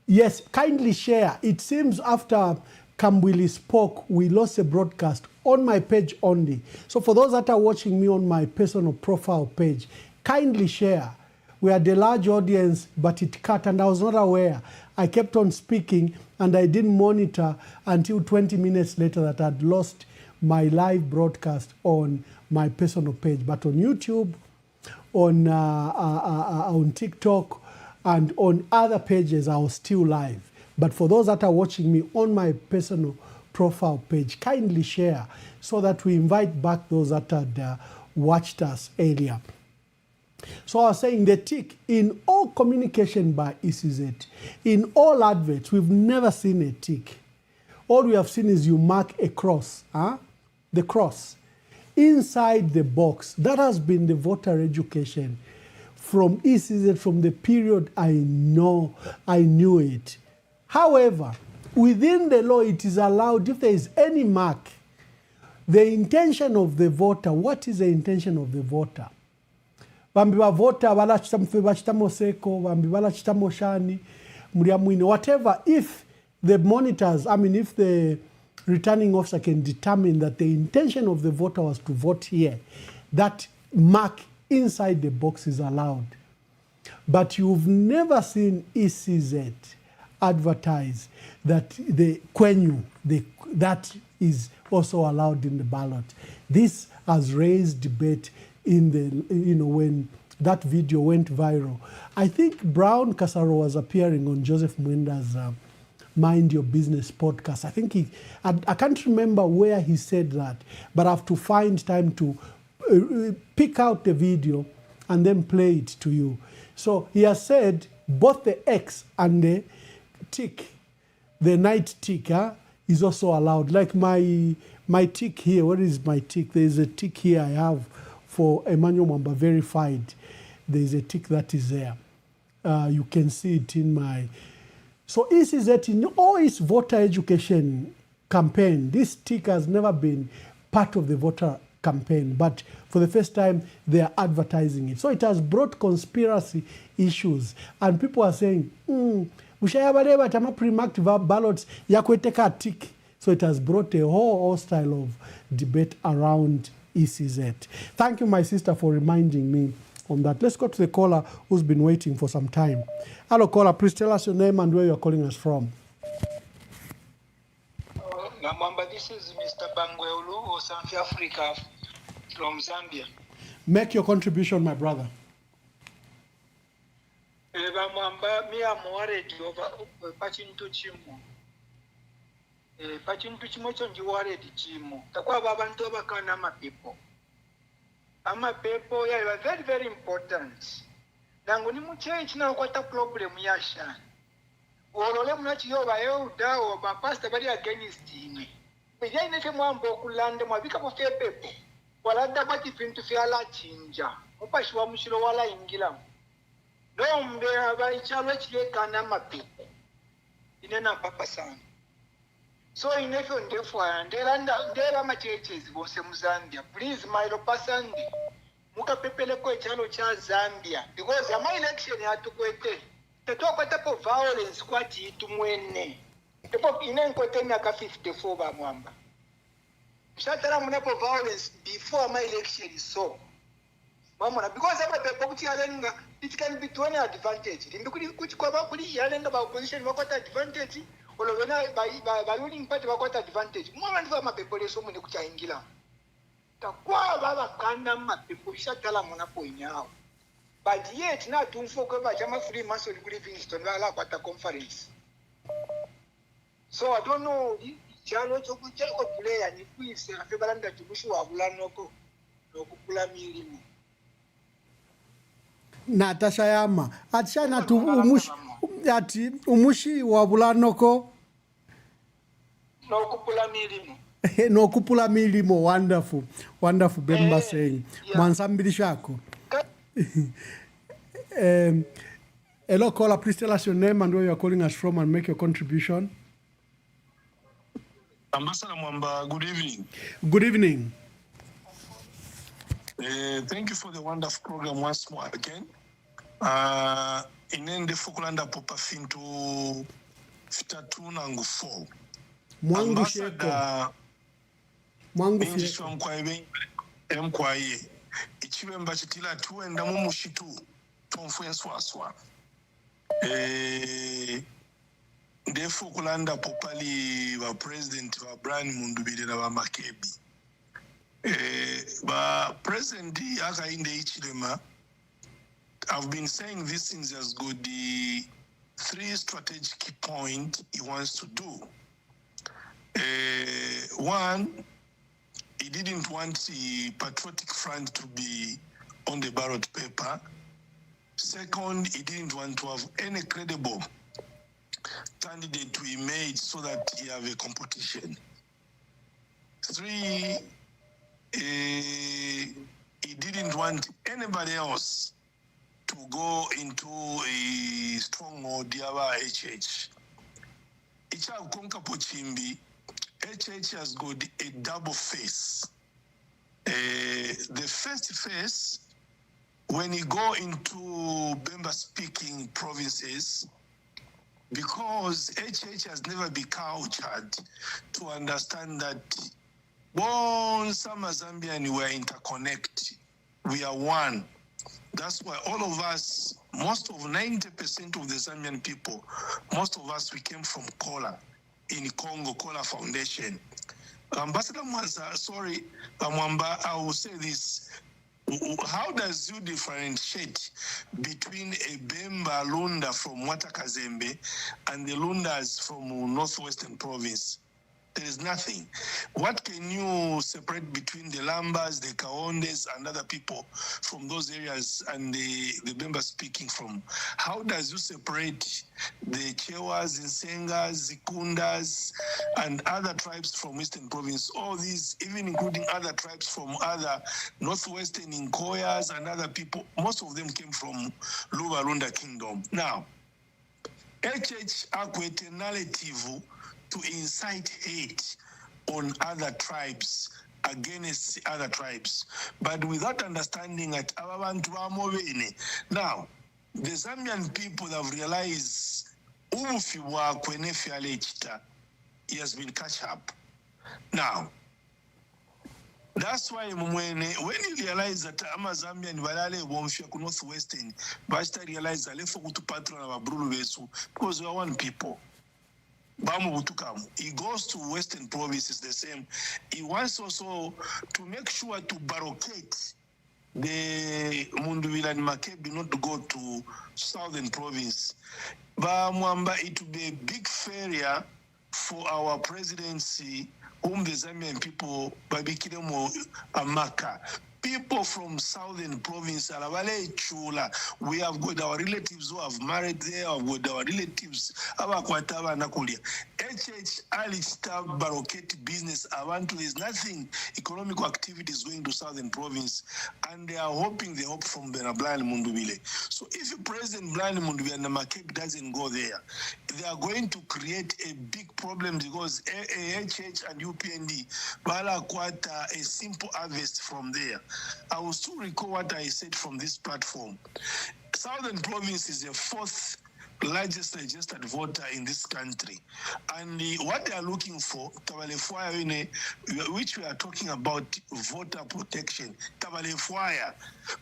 yes, kindly share. It seems after Kambwili spoke, we lost a broadcast on my page only. So for those that are watching me on my personal profile page, kindly share. We had a large audience, but it cut, and I was not aware. I kept on speaking, and I didn't monitor until 20 minutes later that I'd lost my live broadcast on my personal page. But on YouTube, on TikTok, and on other pages, I was still live. But for those that are watching me on my personal profile page, kindly share so that we invite back those that had watched us earlier. So I was saying the TIC, in all communication by ECZ, in all adverts, we've never seen a TIC. All we have seen is you mark a cross, the cross. Inside the box, that has been the voter education from ECZ, from the period I knew it. However, within the law, it is allowed, if there is any mark, the intention of the voter, what is the intention of the voter? Bambi vota bala chitamfe bachitamo seko, bambi bala chitamo shani, muriamwine, whatever. If the monitors, if the returning officer can determine that the intention of the voter was to vote here, that mark inside the box is allowed. But you've never seen ECZ advertise that the Kwenyu, that is also allowed in the ballot. This has raised debate in the, when that video went viral. I think Brown Kasaro was appearing on Joseph Mwenda's Mind Your Business podcast. I think I can't remember where he said that, but I have to find time to pick out the video and then play it to you. So he has said both the X and the TIC, the night TIC, is also allowed. Like my TIC here, where is my TIC? There is a TIC here I have for Emmanuel Mwamba verified. There is a TIC that is there. You can see it in my... So ECZ, in all its voter education campaign, this tick has never been part of the voter campaign, but for the first time, they are advertising it. So it has brought conspiracy issues, and people are saying, Ushayabaleba tama pre-marked ballots yakweteka tick. So it has brought a whole style of debate around ECZ. Thank you, my sister, for reminding me on that. Let's go to the caller who's been waiting for some time. Hello, caller. Please tell us your name and where you're calling us from. Namwamba, this is Mr. Bangweulu of South Africa from Zambia. Make your contribution, my brother. Namwamba, me am worried over Pachintu Chimu. Pachintu Chimu chonji worried Chimu. Takwa babantu abakana ama people. Ama people ya very very important. Nangu ni muchechi na ukwata problem ya shani. Olole munachi yoba yeuda oba pastor bali against ine. Bija ineke mwambo okulande mwabika po fe pepo. Walada bati fintu fi ala chinja. Mupashi wa mushiro wala ingila. Nombe abaichalo chile kana mapepo. Inena papa sana. So inefyo ndefwa ndera macheches bose mu Zambia. Please my lopasandi. Muka pepele ko chalo cha Zambia because ama election yatukwete. Tetuakwata po violence kwati itumwene. Tepo inenkwete miaka 54 ba mwamba. Shatara munapo violence before my election is so. Mamona because aba pepo kuti alenga it can be to any advantage. Limbi kuti kwa bakuli yalenga ba opposition bakwata advantage. Olovena ba ruling party bakwata advantage. Mwana ndiva mapepo leso mune kuchaingila. Takwa baba kana mapepo shatala munapo inyao. But yet, now to focus on free mass of Livingston, at a conference. So I don't know. Charlotte Okuchako play and if we say a favorite that you wish you have Lanoko, no Kupula Milimu. Natasha Yama. Achana tu umushi wa Bulanoko. No Kupula Milimu. No Kupula Milimo. Wonderful. Wonderful. Bemba saying. Mwansambili shako. Hello, caller. Please tell us your name and where you are calling us from and make your contribution. Ambassador Mwamba, good evening. Good evening. Thank you for the wonderful program once more again. Inende Fukulanda Popa Fintu Fitatuna Ngufo. Mwangu Sheko. Mwangu Sheko. Mkwaye. Ichiwe mbachitila tuenda mumushitu tonfuenswaswa. Ndefu kulanda popali wa president wa Brian Mundubile na wa Makebi. Ba president aka inde ichilema, I've been saying this since has got the 3 strategic points he wants to do. One, he didn't want the Patriotic Front to be on the ballot paper. Second, he didn't want to have any credible candidate to emerge so that he have a competition. 3, he didn't want anybody else to go into a stronghold Diaba HH. Icha Konka Pochimbi, HH has got a double face. The first face, when you go into Bemba-speaking provinces, because HH has never been cultured to understand that all some Zambians were interconnected. We are one. That's why all of us, most of 90% of the Zambian people, most of us, we came from Kola, in Congo, Kola Foundation. Ambassador Mwanza, sorry, Mwamba, I will say this. How does you differentiate between a Bemba Lunda from Watakazembe and the Lundas from Northwestern Province? There is nothing. What can you separate between the Lambas, the Kaondes, and other people from those areas and the members speaking from? How does you separate the Chewas, Nsengas, Zikundas, and other tribes from Western Province? All these, even including other tribes from other Northwestern Nkoyas and other people, most of them came from Luvalunda Kingdom. Now, HH akwete narrative to incite hate on other tribes, against other tribes, but without understanding that abantu bamovene. Now, the Zambian people have realized ubufi bwakwe nefyala ekita, he has been catch up. Now, that's why when you realize that Zambian balale bomfya ku Northwestern, basta realize that lefo kutu patron ababrulu besu, because we are one people. He goes to Western provinces the same. He wants also to make sure to barricade the Munduvila and Makebi not to go to Southern province. Mwamba, it will be a big failure for our presidency, whom the Zambian people, Babikidemo Amaka. People from Southern province, we have got our relatives who have married there, we have got our relatives, HH Ali staff barricade business, there's nothing, economic activities going to Southern province, and they are hoping the hope from Brian Mundubile. So if President Brian Mundubile and Makeb doesn't go there, they are going to create a big problem because HH and UPND, a simple harvest from there. I will still recall what I said from this platform. Southern province is the fourth largest registered voter in this country. And what they are looking for, which we are talking about voter protection, Tabalefuaya.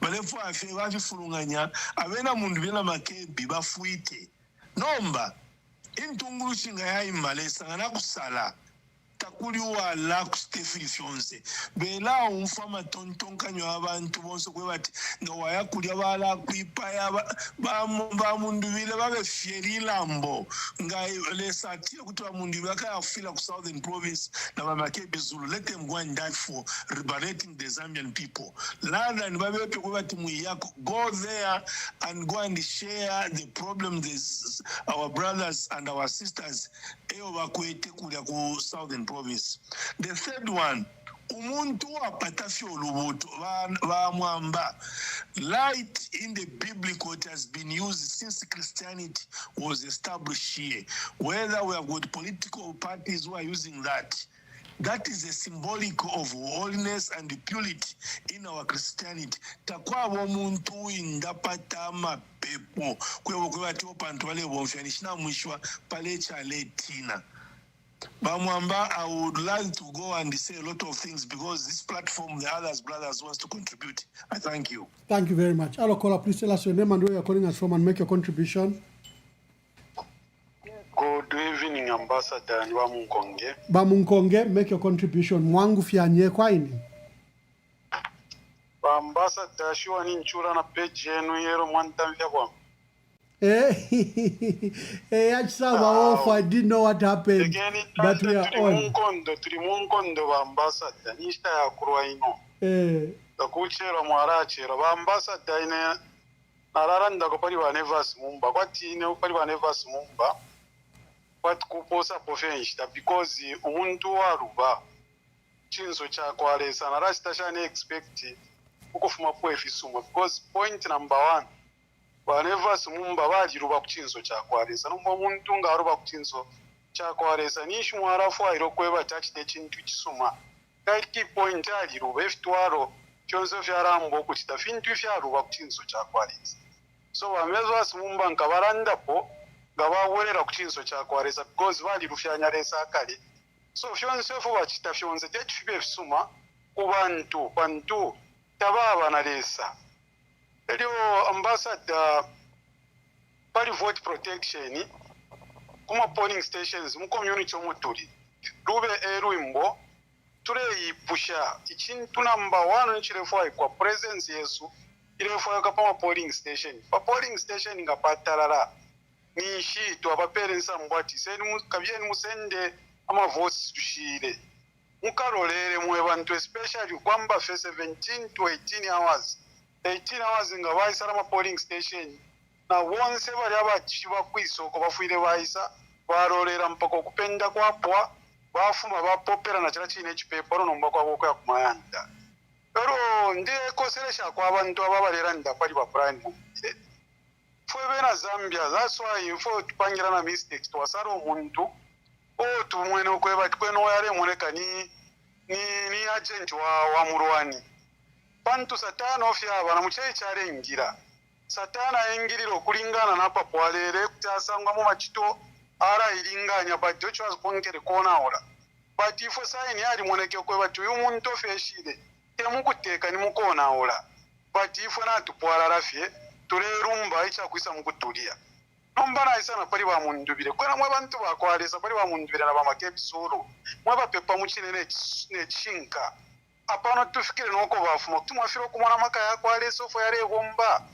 Balefuaya fewavi fulunganya, avena mundubela makebi bafuite. Nomba, intungurushinga ya imbalesa, nganakusala. Takuliwa la Stephen Fionse. Bela umfama tontonkanyo abantu bonso kwebati no wayakulya bala kwipaya ba mundu bile babe fieri lambo nga lesati kuti mundu bakaya fila ku Southern province na Makebi Zulu. Let them go and die for liberating the Zambian people. Rather than babe kwebati muyako, go there and go and share the problems our brothers and our sisters eyo bakwete kulya ku Southern province. The third one, umuntu apatafyo olubuto ba mwamba. Light in the biblical it has been used since Christianity was established here. Whether we have got political parties who are using that, that is a symbolic of holiness and purity in our Christianity. Takwa womuntu indapata mapepo kwewo kwati opantu wale bomfyanishina mwishwa palecha letina. Bamwamba, I would like to go and say a lot of things because this platform, the others brothers wants to contribute. I thank you. Thank you very much. Hello, caller, please tell us your name and where you're calling us from and make your contribution. Good evening, Ambassador Bamunkonge. Bamunkonge, make your contribution. Mwangu fyanye kwa ini. Ambassador, shiwa ni nchura na page yenu yero mwantamvya kwa. Hey, I didn't know what happened. Again, but we are on. Turimunkondo Ambassador, nishta ya kuruwa ino. Takuchera mwarachera, Ambassador ine nararanda kupari wa Nevas Mumba. Kwati ine kupari wa Nevas Mumba. Kwati kuposa pofenshita, because umuntu waruba. Chinzo cha kwa lesa, narashita shani expect ukufuma po efisuma. Because point number one, whenever Sumumba bajiruba kuchinzo chakwaresa numba muntu ngaruba kuchinzo chakwaresa nishu mwarafu airokweba tachite chintu chisuma kaiki point ajiruba efitwaro chonzo fyarambo kuchita fintu fyaruba kuchinzo chakwaresa. So wamezwa Sumumba nkabarandapo ngabawerera kuchinzo chakwaresa because balirufyanyaresa akali. So fyonse fo bachita fyonse techifibe fisuma kubantu bantu tababa naresa. Hello, Ambassador, pari vote protection, kuma polling stations, mu community omutuli. Rube eruimbo, ture ipusha, ichintu number 1 nchirefwa kwa presence yesu, irefwa kapa polling station. Pa polling station nga patarara, ni shi to aba parents ambwati, seni kabyeni musende amavotes tushire mukarolere mwe bantu especially kwamba fe 17 to 18 hours nga bayisala ma polling station na wonse bali abachiba kwisoko bafuire bayisa barolera mpaka okupenda kwapwa bafuma bapopera na kira chine chipeparo nomba kwaboko ya kumayanda pero ndekoseresha kwa abantu ababalera ndapali ba prime fwe bena Zambia. That's why info tupangira na mistakes twasara omuntu o tumwene okweba kweno yale muleka ni agent wa murwani bantu satana ofya bana mucheyi charengira satana engiriro kulingana na papa walere kutasangwa mu machito ara ilinganya but jocho azikongere kona ora but ifo sign yali moneke okweba tuyu muntu ofeshire temukuteka ni mukona ora but ifo na tupwala rafye turerumba icha kuisa mukutulia nombana isana pali ba mundubire kwera mwe bantu bakwalesa pali ba mundubire na ba makepsuru mwe bapepa muchinene ne chinka apano tufikire noko bafuma tumwafiro kumona makaya kwalesa ofo yare gomba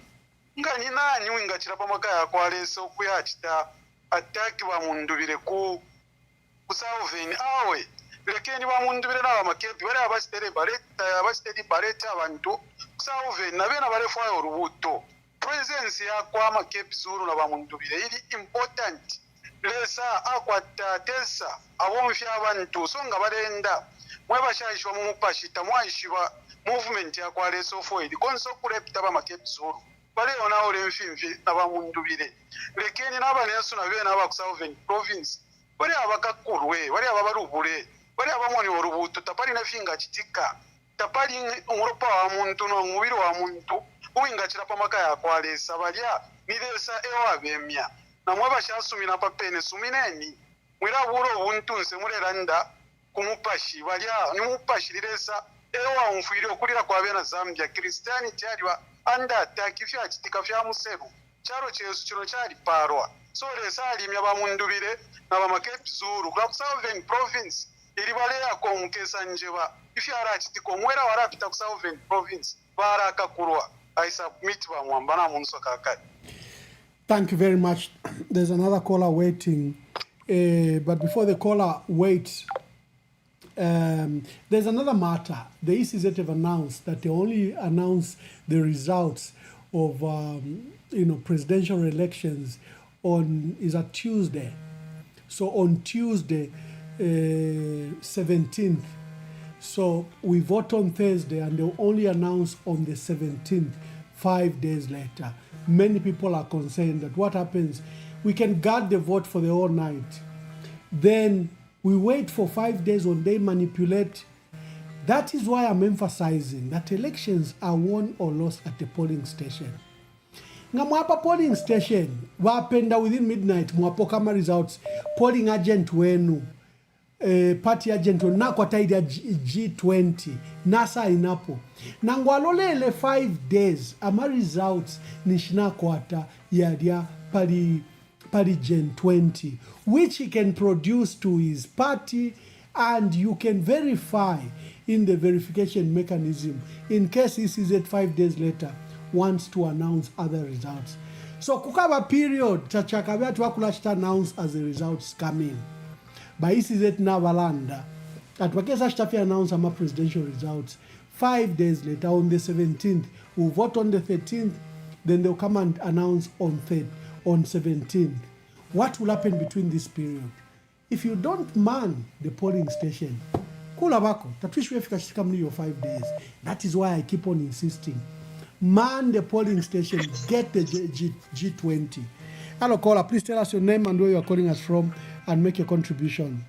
ngani nani winga chira pa makaya kwalesa okuyachita attack ba mundubire ku Southern awe lekeni ba mundubire na ba makepi bale abastere bareta abantu Southern na bena bale fwa orubuto presence ya kwa makepi zuru na ba mundubire ili important lesa akwata tesa abomfya abantu songa balenda mwe bashayishwa mu mupashita mwayishiba movement ya kwa leso foidi konso kurepita ba makepi zuru bale ona ole mfimfi na ba mundubire lekeni naba nesu na bena ba Southern province bale abakakurwe bale ababarubure bale abamoni orubuto tapali na finga chitika tapali umuropa wa muntu no mubiri wa muntu uwinga chirapa makaya kwalesa balya nilesa ewa bemya na mwaba shasumina papene sumineni mwira buro ubuntunse mureranda kumupashi balya ni mupashi lilesa ewa umfuiri okulira kwa bena Zambia Christianity aliwa anda attack ifya chitika fya museru charo chesu chino chali parwa so lesa alimya ba mundubire na ba makepi zuru kwa Southern province ili bale yako mkesa njeba ifya ara chitiko mwera warapita ku Southern province baraka kurwa. I submit Mwambana Munso Kakari. Thank you very much. There's another caller waiting. But before the caller waits, there's another matter. The ECZ have announced that they only announce the results of presidential elections on Tuesday. So on Tuesday, 17th. So we vote on Thursday and they'll only announce on the 17th, 5 days later. Many people are concerned that what happens, we can guard the vote for the whole night. Then we wait for 5 days when they manipulate. That is why I'm emphasizing that elections are won or lost at the polling station. Ngamwapa polling station, wapenda within midnight, mwapokama results, polling agent wenu, party agent na kwa taidi ya G20 nasa inapo na ngwalolele 5 days ama results nishina kwata ya pali Gen 20 which he can produce to his party and you can verify in the verification mechanism in case he sees it 5 days later wants to announce other results. So kukaba period chachakabia tuwakulashita announce as the results come in. By ECZ Navalanda, at Wakesa Shtafi announced some presidential results. 5 days later, on the 17th, we'll vote on the 13th, then they'll come and announce on 17th. What will happen between this period? If you don't man the polling station, kulabako, your 5 days. That is why I keep on insisting. Man the polling station, get the G20. Hello, caller, please tell us your name and where you are calling us from and make your contribution.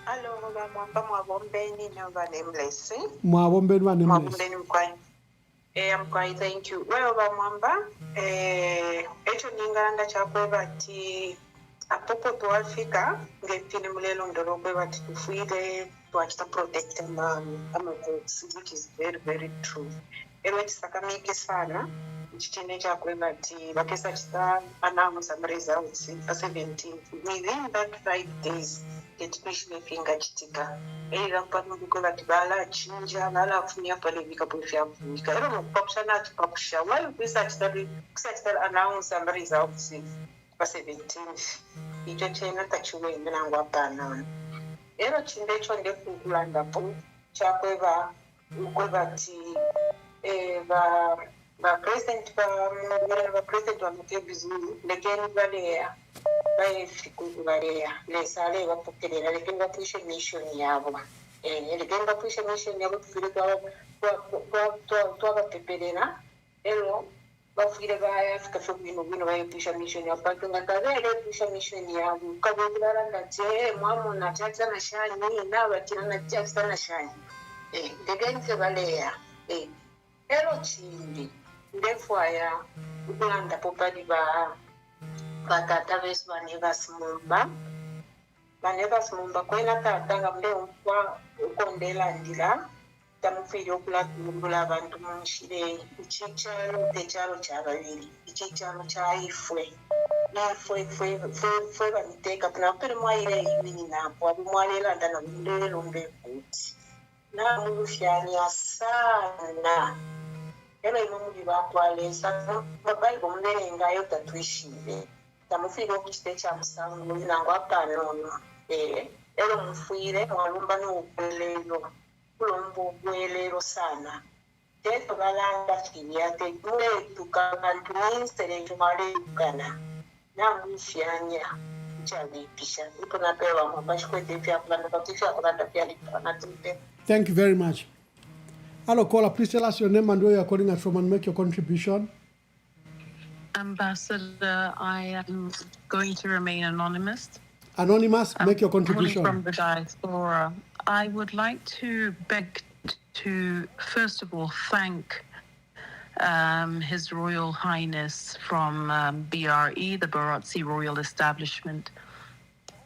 Hello, Mwabombeni, never nameless. Mwabombeni, nameless. I'm quite thank you. Well, Mwamba, echo ninganda chakweba ti apopo tuwafika ngepini mulelo ndorogweba ti tufuide tuachita protect ama votes, which is very, very true. Ewe tisakamike sana. Chitine chakweba ti bakesa chita announce some results for 17th. Within that 5 days, get me finger chitika. Rampanu because bala chinja bala funia pale vikapofia funika. Ero mkopsha na tukapusha. Why we such that announce some results for 17th? icho chena tachiwembe nangwa panana ero chinde cho ndekulanda po chakweva ukwevati ba president ba president wa mutebizulu lekeni balea bayefikulu balea lesale bapokelera lekeni bapushe mission yabo lekeni bapushe mission yabo tufile twabapeperera ero bafire bayafika fobino bino bayepusha mission yabo patunga kavele pusha mission yabo kabokularanda je mwamuna chacha na shani nabatira na chacha na shani lekeni sebalea ero chindi ndefwaya ukulanda popali batata besu banevas mumba kwena tatanga mbe umkwa ukondela ndila tamufiri okulakumbula abantu munshire ichichalo techalo chababili ichichalo cha ifwe fwe bamiteka puna pere mwaile ibini napo abumwalela ndana mundelo mbekuti na mulufyania sana ero imamuli bakwalesa mabayibo munerengayo tatwishire tamufire okuchite kya musango nango apanono ero mufire mwalumba n'okwelero kulomba obwelero sana teto balanga kinyate muletuka bantu ninsere jumalekana namufyanya chalipisha ipo napewa mabashikwete vya kulanda patifya kulanda vya lipanatupe. Thank you very much. Hello, caller. Please tell us your name and where you are calling us from and make your contribution. Ambassador, I am going to remain anonymous. Anonymous, make your contribution. From the diaspora. I would like to beg to, first of all, thank His Royal Highness from BRE, the Barotse Royal Establishment.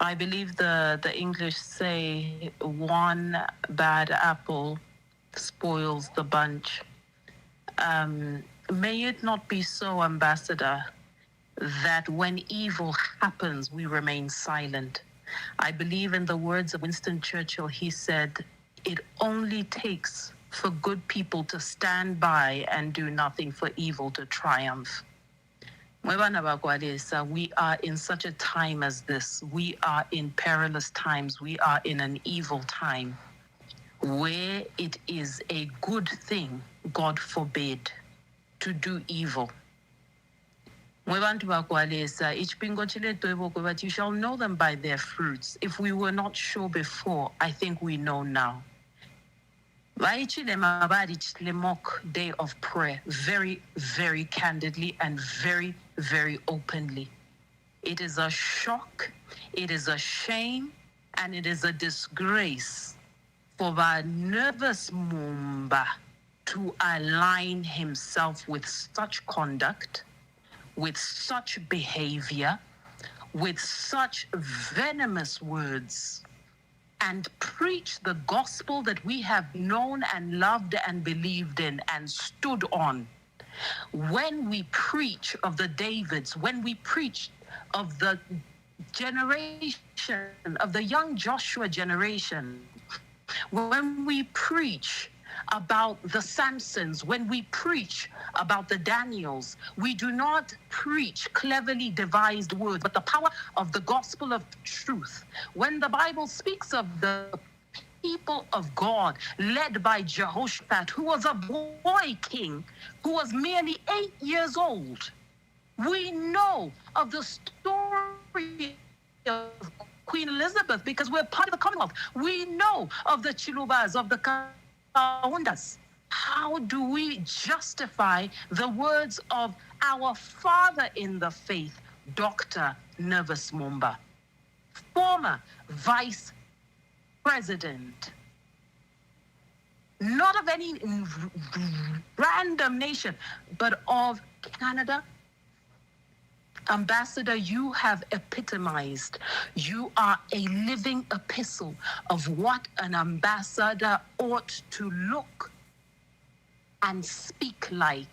I believe the English say one bad apple spoils the bunch. May it not be so, Ambassador, that when evil happens, we remain silent. I believe in the words of Winston Churchill. He said, it only takes for good people to stand by and do nothing for evil to triumph. We are in such a time as this. We are in perilous times. We are in an evil time where it is a good thing, God forbid, to do evil. You shall know them by their fruits. If we were not sure before, I think we know now. Mock day of prayer, very, very candidly and very, very openly. It is a shock, it is a shame, and it is a disgrace for the nervous Mumba to align himself with such conduct, with such behavior, with such venomous words, and preach the gospel that we have known and loved and believed in and stood on. When we preach of the Davids, when we preach of the generation, of the young Joshua generation, when we preach about the Samsons, when we preach about the Daniels, we do not preach cleverly devised words, but the power of the gospel of truth. When the Bible speaks of the people of God led by Jehoshaphat, who was a boy king, who was merely 8 years old, we know of the story of Queen Elizabeth because we're part of the Commonwealth. We know of the Chilubas, of the Kaundas. How do we justify the words of our father in the faith, Dr. Nervous Mumba, former vice president, not of any random nation, but of Canada? Ambassador, you have epitomized. You are a living epistle of what an ambassador ought to look and speak like.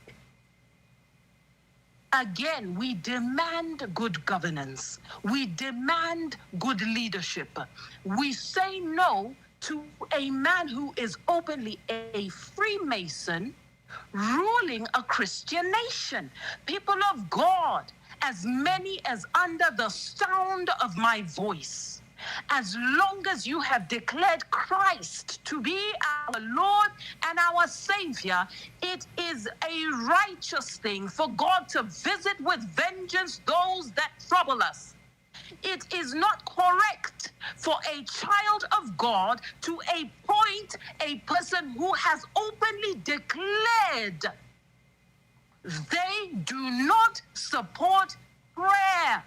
Again, we demand good governance. We demand good leadership. We say no to a man who is openly a Freemason ruling a Christian nation. People of God, as many as under the sound of my voice. As long as you have declared Christ to be our Lord and our Savior, it is a righteous thing for God to visit with vengeance those that trouble us. It is not correct for a child of God to appoint a person who has openly declared they do not support prayer.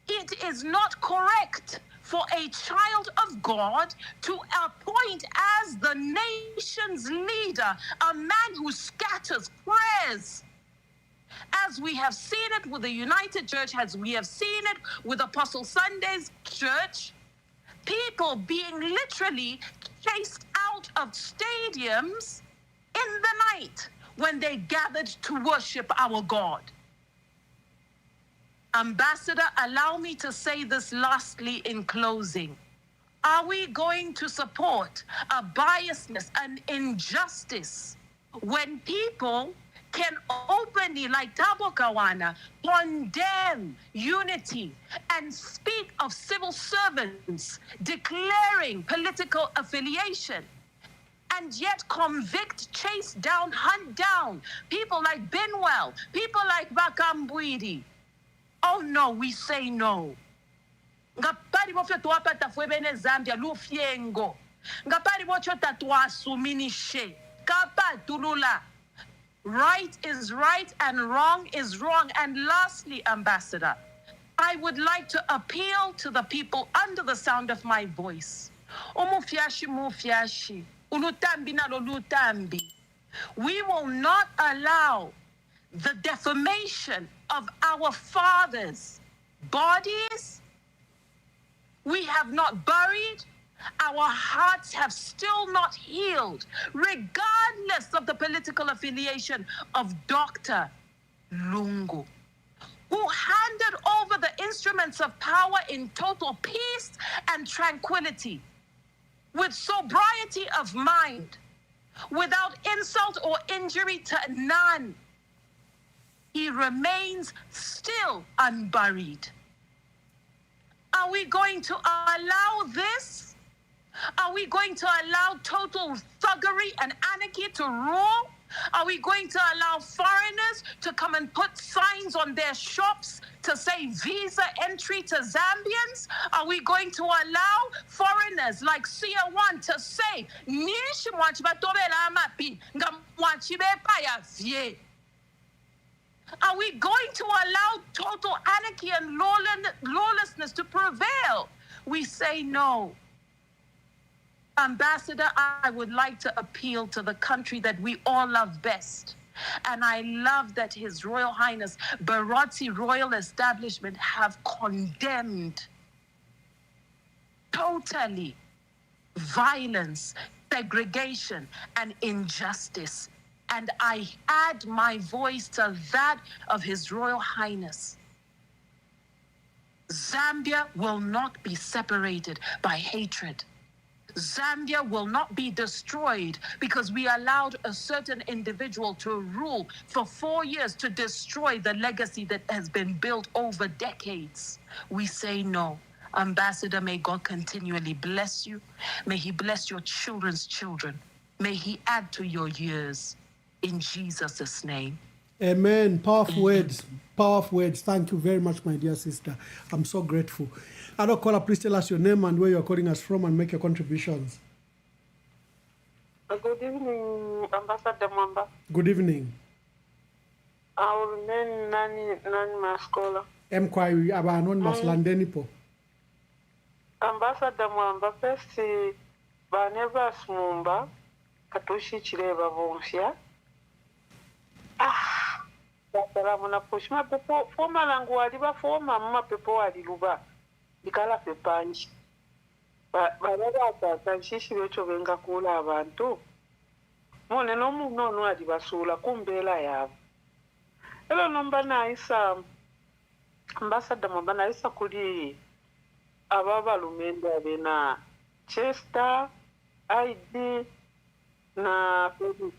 It is not correct for a child of God to appoint as the nation's leader a man who scatters prayers. As we have seen it with the United Church, as we have seen it with Apostle Sunday's church, people being literally chased out of stadiums in the night when they gathered to worship our God. Ambassador, allow me to say this lastly in closing. Are we going to support a biasness, an injustice, when people can openly, like Thabo Kawana, condemn unity and speak of civil servants declaring political affiliation, and yet convict, chase down, hunt down people like Benwell, people like Bakambwidi? Oh no, we say no. Ngapari bofyo tuwapata fwebene Zambia lufiengo. Ngapari bocho tatuwa suminishe. Kapa tulula. Right is right and wrong is wrong. And lastly, Ambassador, I would like to appeal to the people under the sound of my voice. Umufiashi mufiashi. Ulutambi na lulutambi. We will not allow the defamation of our fathers' bodies. We have not buried. Our hearts have still not healed, regardless of the political affiliation of Dr. Lungu, who handed over the instruments of power in total peace and tranquility, with sobriety of mind, without insult or injury to none. He remains still unburied. Are we going to allow this? Are we going to allow total thuggery and anarchy to rule? Are we going to allow foreigners to come and put signs on their shops to say visa entry to Zambians? Are we going to allow foreigners like Sia One to say, Nishi mwachi batobela amapi, nga mwachi bepa ya vie? Are we going to allow total anarchy and lawlessness to prevail? We say no. Ambassador, I would like to appeal to the country that we all love best. And I love that His Royal Highness Barotsi Royal Establishment have condemned totally violence, segregation, and injustice. And I add my voice to that of His Royal Highness. Zambia will not be separated by hatred. Zambia will not be destroyed because we allowed a certain individual to rule for 4 years to destroy the legacy that has been built over decades. We say no. Ambassador, may God continually bless you. May He bless your children's children. May He add to your years. In Jesus' name. Amen. Powerful words. Powerful words. Thank you very much, my dear sister. I'm so grateful. Adokola, please tell us your name and where you're calling us from and make your contributions. Good evening, Ambassador Mwamba. Good evening. Our name Nani Maskola. Mkwai Anonymous Landenipo. Ambassador Mwamba, first Baneva Smumba, Katoshi Chireva Vonsia. Muna pushma pepo forma langu aliba forma mama pepo aliluba dikala pepanji balaba tanshishi becho benga kula abantu mone no muno no adibasula kumbela yabo elo nomba na isa Ambassador Mwamba na isa kuli ababa lumende abena Chester ID na Felix.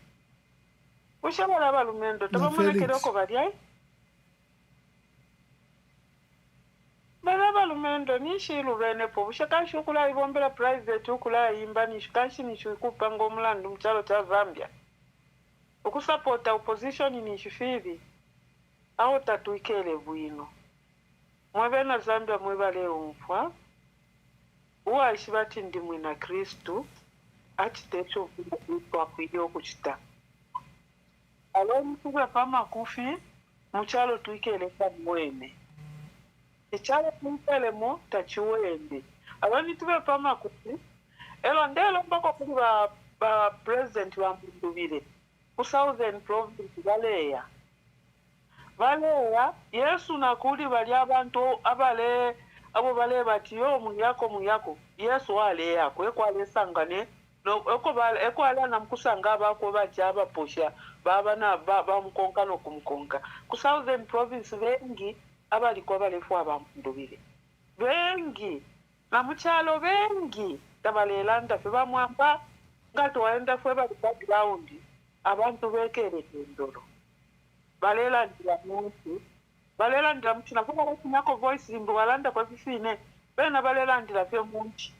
Ushabala balumendo tabamulekera ko bali ai Baba lumendo nishi luvene po bushakashi ukula ivombela private ukula imba nishikashi nishikupa ngomlandu mchalo cha Zambia. Ukusapota opposition nishifiri. Au tatuikele bwino. Mwebena Zambia mwebale umfwa. Uwa ishibati ndimwe na Kristu. Achitecho kwa kuidio kuchita. Alo mtuwe pama kufi. Mchalo tuikele kwa mwene. Ichalo tuikele mo tachiwende. Alo nituwe pama kufi. Elo ndelo mpako kuli ba president wa mbunduvile. Ku Southern Province Valeya. Valeya, Yesu nakuli bali abantu abale abo bale batiyo muyako. Yesu wale yako ekwale sangane no ekwala namkusanga bako bajaba posha baba na baba mkonka no kumkonka. Ku Southern Province bengi abali kwa bale fwa bamndubile. Bengi na mchalo bengi tabalelanda fe bamwamba ngato waenda fwe bali background abantu bekere ndoro. Balela ndira muntu balela ndira mchina kuba bakinyako voice imbo balanda kwa fifine bena balela ndira fye muntu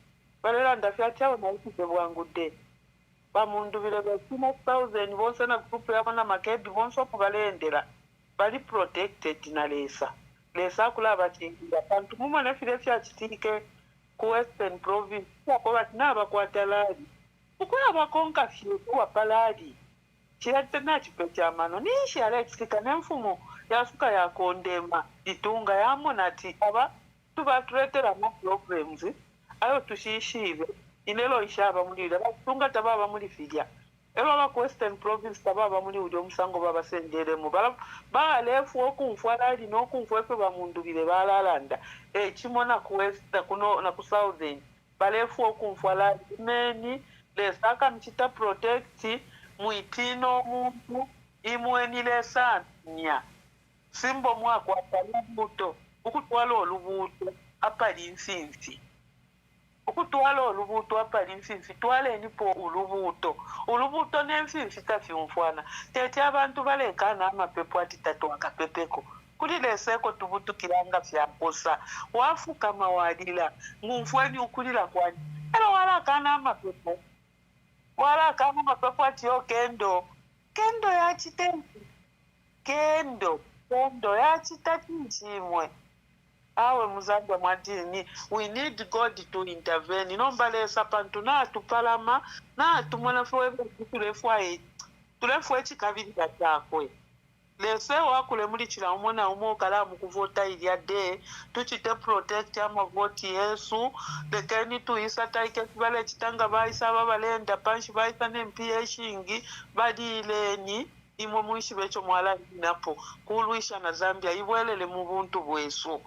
balela ndafya chawo na ikise bwangude ba mundu bile ba 1000 bonse na group yabona makebi bonso kubalendera bali protected na lesa kula batingira bantu muma na file fya chitike ku Western Province ko batina bakwatalaji ukuya bakonka fye kwa paladi chirate nachi pechamano nishi Alex kanemfumo yasuka yakondema itunga yamonati aba tubatretera mu problems ayo tushishive inelo ishaba mulira batunga tababa muri fija elo ba Western Province tababa muri ujo musango baba sendere mu ba lefu okumfwalali no kumfwepe ba mundu bile balalanda chimona ku West kuno na ku Southern balefu okumfwalali meni lesaka mchita protect muitino muntu imwenile sanya simbo mwako atalubuto ukutwala olubuto apali nsinsi ukutwala olubuto apali nsinsi twale nipo ulubuto nensinsi tafimfwana tete abantu balekana amapepo atitatu akapepeko kulileseko tubutukilanga fyakosa wafuka mawadila ngumfweni ukulila kwani elo wala kana amapepo wala kama mapepo atiyo kendo ya chitenzi kendo ya chitati nchimwe awe muzamba mwatini we need God to intervene inombalesa pantu na tupalama na tumona fwe tulefwe chikavili katakwe lese wakule mulichila umona umokala mukuvota iliade tuchite protect ama voti Yesu lekeni tuisa taike kubale chitanga baisa babalenda panshi baisa nempiye shingi badileni imwe mwishi becho mwala napo kuluisha na Zambia ibwelele mu buntu bwesu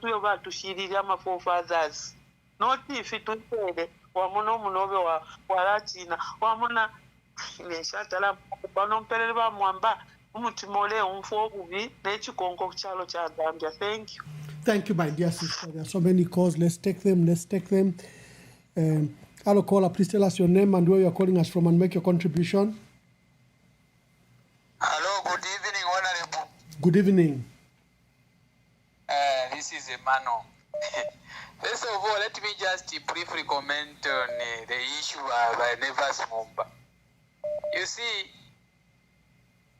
yo batushirira ama forefathers not if itutele wamuna munobe wa Latina wamuna neshatala banompelele ba mwamba umutimole umfo obubi nechikonko kuchalo cha Zambia. Thank you my dear sister. There are so many calls. Let's take them. Hello caller, please tell us your name and where you are calling us from and make your contribution. Hello, good evening, Honorable. Good evening. This is Emmanuel. First of all, let me just briefly comment on the issue of Nevers Mumba. You see,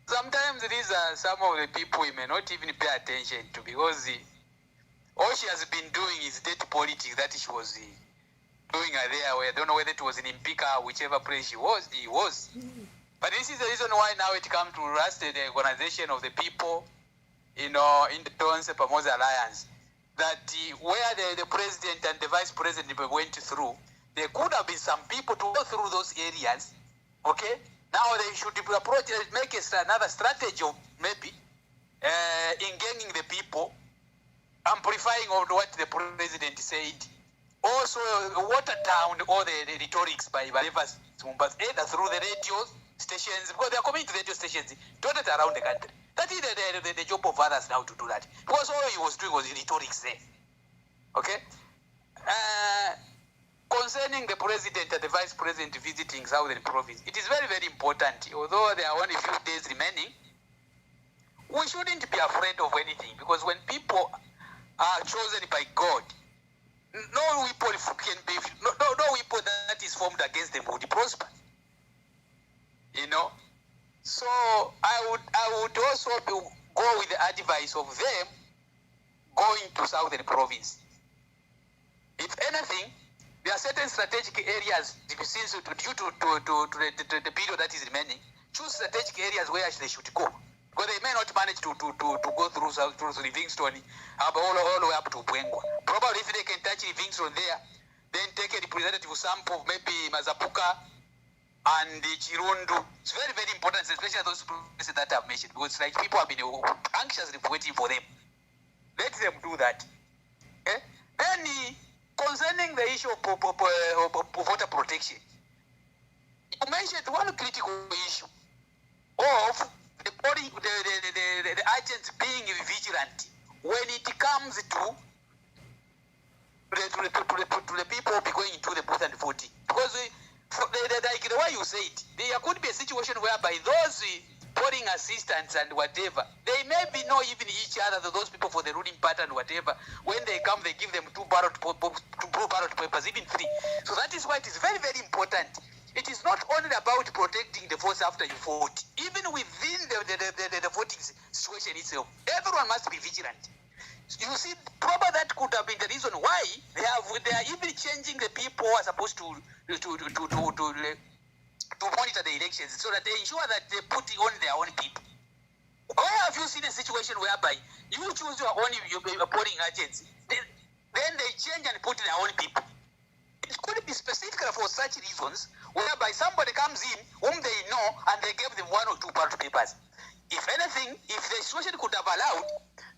sometimes these are some of the people we may not even pay attention to because all she has been doing is dirty politics that she was doing there. I don't know whether it was in Impika or whichever place he was. But this is the reason why now it comes to rust the organization of the people, in the Tonse Pamoza Alliance, that where the president and the vice president went through, there could have been some people to go through those areas, okay? Now they should approach, make another strategy of maybe engaging the people, amplifying what the president said. Also, water down all the rhetorics by Nevers Mumba, either through the radio stations, because they are coming to the radio stations dotted around the country. That is the job of others now to do that. Because all he was doing was rhetorics there. Okay? Concerning the president and the vice president visiting Southern Province, it is very, very important. Although there are only a few days remaining, we shouldn't be afraid of anything, because when people are chosen by God, no weapon can be, no weapon that is formed against them would prosper. You know, so I would also go with the advice of them going to Southern Province. If anything, there are certain strategic areas, since due to the period that is remaining, choose strategic areas where they should go. Because they may not manage to go through Livingstone, all the way up to Bwengwa. Probably if they can touch Livingstone there, then take a representative sample, maybe Mazapuka and Chirundu. It's very, very important, especially those places that I've mentioned, because like people have been anxiously waiting for them. Let them do that. Okay? Then concerning the issue of voter protection, you mentioned one critical issue of the agents being vigilant when it comes to the people going into the booth and voting. Because like the way you said, there could be a situation whereby those polling assistants and whatever, they maybe know even each other, those people for the ruling party and whatever. When they come, they give them two ballot papers, even 3. So that is why it is very, very important. It is not only about protecting the votes after you vote. Even within the voting situation itself, everyone must be vigilant. You see, probably that could have been the reason why they are even changing the people who are supposed to monitor the elections, so that they ensure that they put on their own people. Where have you seen a situation whereby you choose your own polling agents, then they change and put their own people? It could be specifically for such reasons, whereby somebody comes in whom they know and they gave them 1 or 2 ballot papers. If anything, if the situation could have allowed,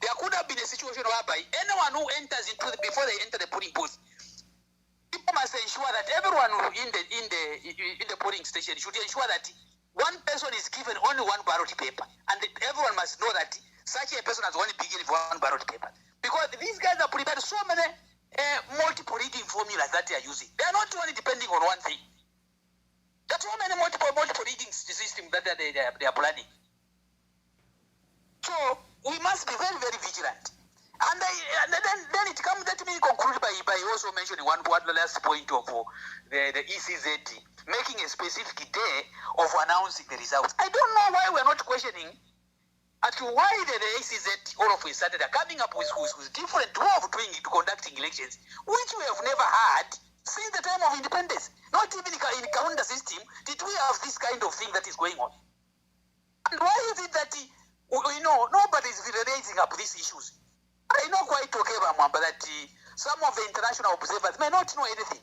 there could have been a situation whereby anyone who enters before they enter the polling booth, people must ensure that everyone in the polling station should ensure that one person is given only 1 ballot paper, and everyone must know that such a person has only been given 1 ballot paper, because these guys are prepared so many multiple reading formulas that they are using. They are not only depending on one thing. There are so many multiple reading systems that they are planning. So we must be very, very vigilant. And then it comes, let me conclude by also mentioning one last point of the ECZ making a specific day of announcing the results. I don't know why we're not questioning as to why the ECZ all of a sudden are coming up with different way of conducting elections, which we have never had since the time of independence. Not even in calendar system did we have this kind of thing that is going on. And why is it that nobody is raising up these issues? I know quite okay, Mwamba, that some of the international observers may not know anything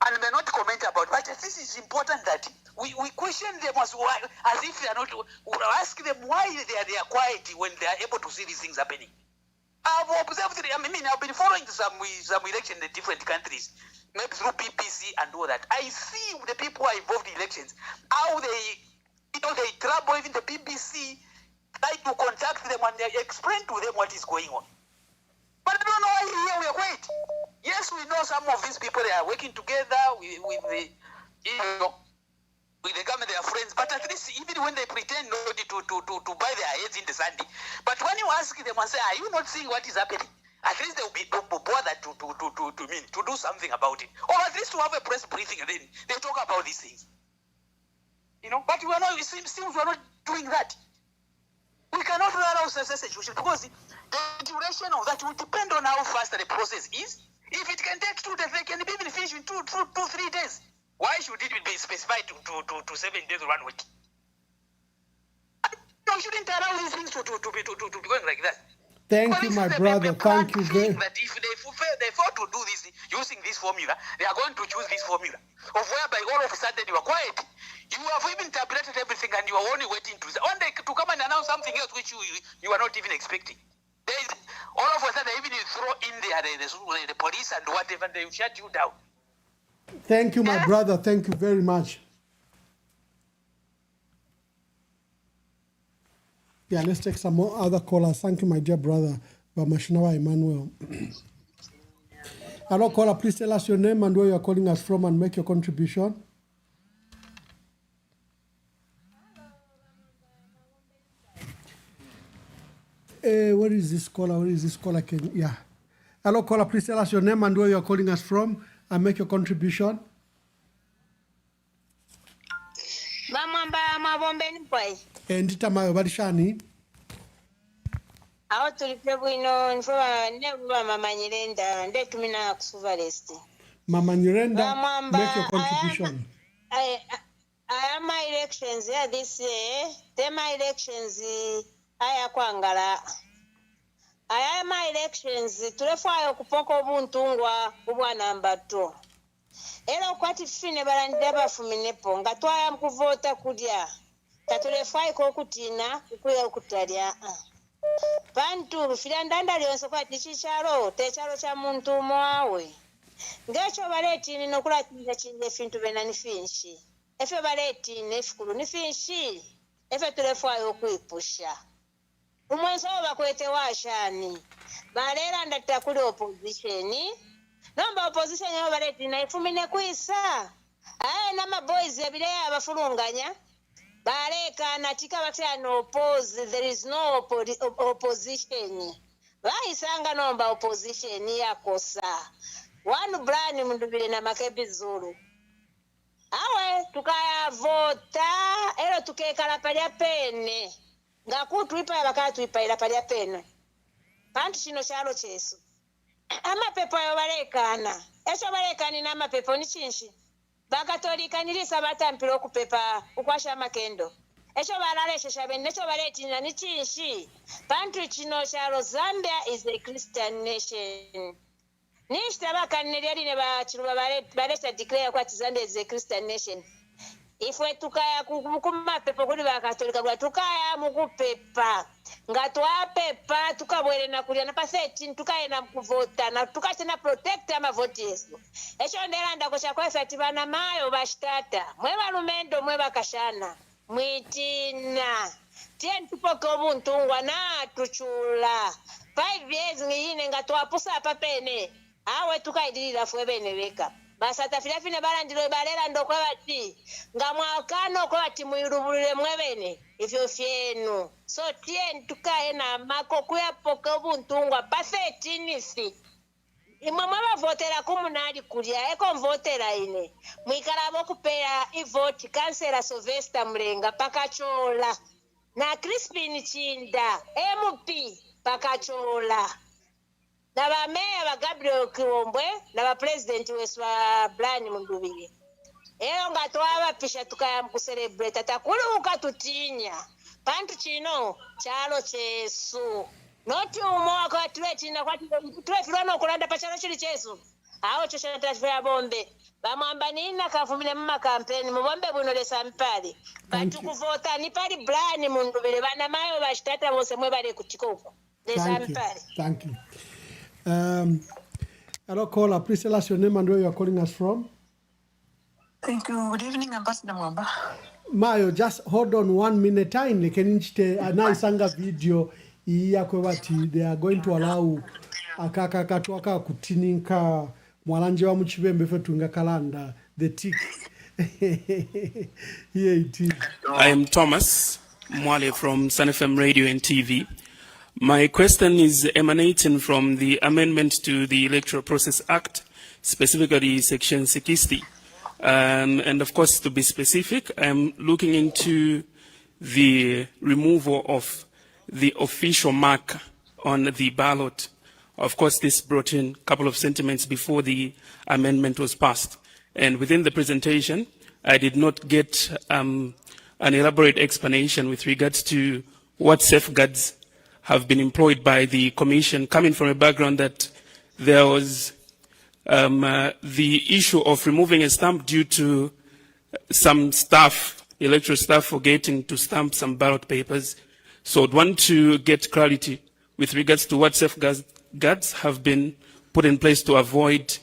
and may not comment about it. But this is important that we question them as if they are not, ask them why they are quiet when they are able to see these things happening. I've observed, I've been following some elections in different countries, maybe through PPC and all that. I see the people who are involved in elections, how they trouble even the BBC, try to contact them and they explain to them what is going on. But I don't know why here we are quiet. Yes, we know some of these people, they are working together with the government, they are friends, but at least even when they pretend not to buy their heads in the sand, but when you ask them and say, are you not seeing what is happening? At least they will be bothered to do something about it. Or at least to have a press briefing and then they talk about these things. But we are not, it seems we are not doing that. We cannot allow such a situation because the duration of that will depend on how fast the process is. If it can take 2 days, they can even finish in 2, 3 days. Why should it be specified to 7 days or 1 week? We shouldn't allow these things to be going like that. Thank you, my brother. Thank you very much. That if they fail to do this using this formula, they are going to choose this formula of whereby all of a sudden you are quiet. You have even tabulated everything and you are only waiting to come and announce something else which you are not even expecting. All of a sudden, even you throw in there the police and whatever, and they will shut you down. Thank you, my brother. Thank you very much. Yeah, let's take some more other callers. Thank you, my dear brother, Bamashinawa Emmanuel. Hello, caller. Please tell us your name and where you are calling us from and make your contribution. Where is this caller? Yeah. Hello, caller. Please tell us your name and where you are calling us from, and make your contribution. Ndita mayo barishani. Aho tulipe bwino nfuba nebuba Mama Nyirenda ndetumina kusuva list. Mama Nyirenda, make your contribution. I am my elections here this year. My elections aya kwangala. I am my elections tulefayo kupoko buntungwa ubwana mbato. Era kwati fine barandira bafuminepo ngatwaya mkuvota kudya. Katulefai ko kutina kuya okutalya. Bantu filandanda lyonse kwati chichalo techalo cha muntu mwawe. Ngacho baleti ninokula chinje fintu benani finshi. Efe baleti nefukulu ni finshi. Efe tulefai okuipusha. Umwenso bakwete washani. Balera ndata kuli opposition. Nomba opposition yo baleti na ifumine kwisa. Na maboys ebile abafulunganya. Bareka natika batano oppose, there is no opposition. Vaisanga nomba opposition yakosa. One brand mundubile na makebi zulu. Awe tukaya vota, ero tukekala palya pene. Ngakutu ipa bakatu ipa ila palya pene. Pantu chino chalo chesu. Ama pepo yo barekana. Esho barekani na mapepo ni chinshi. Bakatolika nilisa batampiro kupepa ukwasha makendo. Esho balaleshe shabene esho baletina ni chinshi. Pantu chino chalo Zambia is a Christian nation. Nishita bakaneli ne bachiruba balesa declare kwati Zambia is a Christian nation. Ifwe tukaya kumapepa kuli bakatolika kwa tukaya mukupepa. Ngatwapepa tukabwele na kulia na paseti tukaye na kuvota na tukache na protect ama vote yesu. Esho ndelanda kwa chakwa fati bana mayo bashitata. Mwe balumendo mwe bakashana. Mwitina. Tien tupoke obuntungwa na tuchula. 5 years ngiyine ngatwapusa papene. Awe tukaidilira fwe bene beka. Basata filafine balandiro balera ndokwe bati ngamwakano kwa bati muyirubulire mwebene ifyo fyenu so tien tukaye na mako kuyapoka obuntungwa paseti nisi imwe mwabavotera kumunali kulya eko mvotera ine mwikarabo kupera ivoti kansela Sylvester Mlenga pakachola na Crispin Chinda MP pakachola na bameya ba Gabriel Kiwombwe na ba president wesu wa Brian Mundubile. Ero ngatwaba pisha tukaya mkucelebrate takuli ukatutinya. Pantu chino chalo chesu. Noti umoa kwa tuwe china kwa tuwe filano kulanda pa chalo chili chesu. Aho chosha tashfea bombe. Bamwamba nina kafumile mama kampeni mubombe bunolesa mpali. Bantu kuvota ni pali Brian Mundubile bana mayo bashitata bose mwe bale kuchikoko. Thank you. Hello, caller. Please tell us your name and where you are calling us from. Thank you. Good evening, Ambassador Mwamba. Mayo, just hold on 1 minute. Time keninte anaisanga video iyakwe bati they are going to allow akakatwaka kutininka mwalanje wa muchibembe fetunga kalanda the tick. Here it is. I am Thomas Mwale from Sun FM Radio and TV. My question is emanating from the amendment to the Electoral Process Act, specifically Section 60. And of course, to be specific, I'm looking into the removal of the official mark on the ballot. Of course, this brought in a couple of sentiments before the amendment was passed. And within the presentation, I did not get an elaborate explanation with regards to what safeguards have been employed by the Commission, coming from a background that there was the issue of removing a stamp due to some staff, electoral staff, forgetting to stamp some ballot papers. So I'd want to get clarity with regards to what safeguards have been put in place to avoid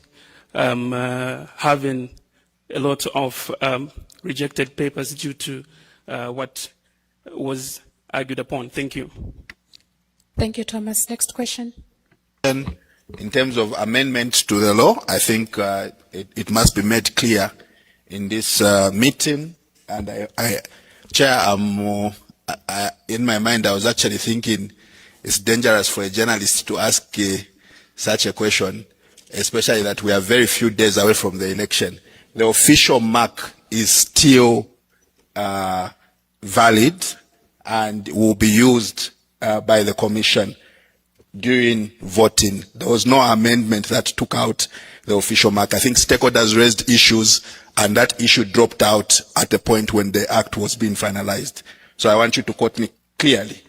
having a lot of rejected papers due to what was argued upon. Thank you. Thank you, Thomas. Next question. In terms of amendments to the law, I think it must be made clear in this meeting. And Chair, in my mind, I was actually thinking it's dangerous for a journalist to ask such a question, especially that we are very few days away from the election. The official mark is still valid and will be used by the Commission during voting. There was no amendment that took out the official mark. I think stakeholders raised issues and that issue dropped out at the point when the act was being finalized. So I want you to quote me clearly.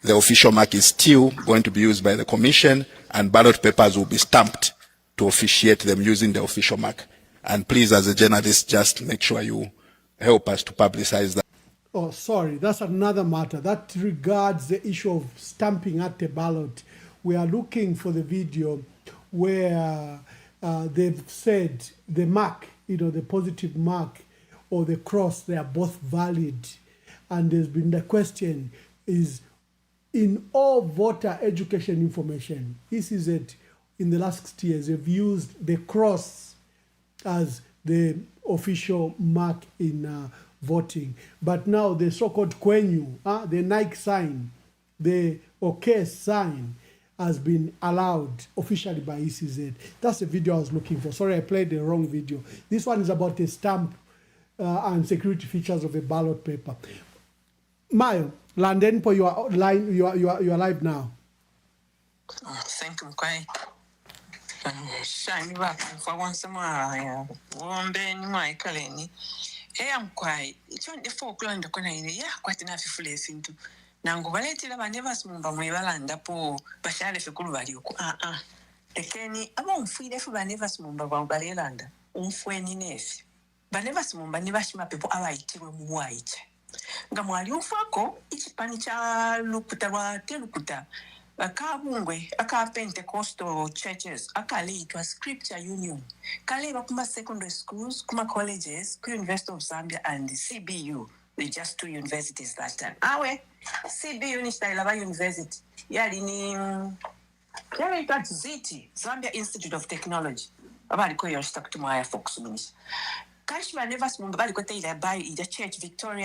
The official mark is still going to be used by the Commission and ballot papers will be stamped to officiate them using the official mark. And please, as a journalist, just make sure you help us to publicize that. Oh, sorry, that's another matter. That regards the issue of stamping at the ballot. We are looking for the video where they've said the mark, the positive mark or the cross, they are both valid. And there's been the question is, in all voter education information, ECZ in the last 60 years, they've used the cross as the official mark in voting. But now the so-called Kwenyu, the Nike sign, the OK sign has been allowed officially by ECZ. That's the video I was looking for. Sorry, I played the wrong video. This one is about a stamp and security features of a ballot paper. Mayo, Landenpo, you are live now. Thank you, Mkwai. Shani for once more, Womben, my Kaleni. I'm quite. It's on the Falkland, quite enough full into. Nango valetila vaneva smumba mwivalanda po bashale fikulu valiuku. Tekeni, aba umfuide fu vaneva smumba vaubalelanda. Umfueni nefi. Vaneva smumba nivashima pepo awa itiwe muwaiche. Nga mwali ufako, ichipani cha lukuta wa telukuta. Akabungwe, aka Pentecostal churches, akaleitwa Scripture Union. Kaleba kuma secondary schools, kuma colleges, ku University of Zambia and CBU. The just two universities that time. Awe, CBU ni Stailaba University. Yali got ZITI, Zambia Institute of Technology. Abali ko yoshita kutumaya Fox Minister. Kashima never smumba bali kote ila by the church Victory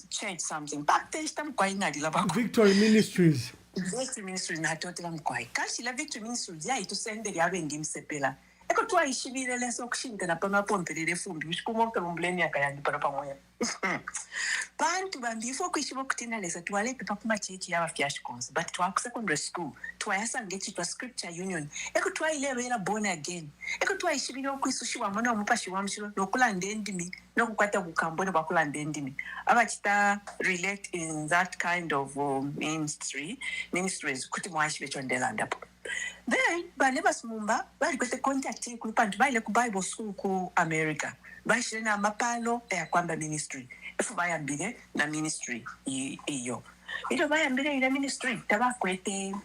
Church something. Back there stam kwa inadila bako. Victory Ministries. Victory Ministries na totela mkwai. Kashila Victory Ministries ya itusende ya wengi msepela. Eko tuwa ishibile leso kushinda na pama pompelele fumbi. Wishikumoka mbleni ya kayandi para pamoja. Bantu bambifo kushibo kutina lesa tuwale pepa kuma chechi ya wafiash cons. But tuwa secondary school. Tuwa yasa ngechi tuwa Scripture Union. Eko tuwa ilewe ila born again. Eko tuwa ishibile okuisushi wa mwana umupashi wa mshiro. Nokula ndendimi. Nokukwata kukambone wakula ndendimi. Aba chita relate in that kind of ministries. Kuti mwashibe chondela ndapo. Then, baneva smumba, bali kwete contact kulupantu, bali ku Bible school ku America. Bali na mapalo ya kwamba ministry. Efu baya mbile na ministry iyo. Ito baya mbile ina ministry, taba kwete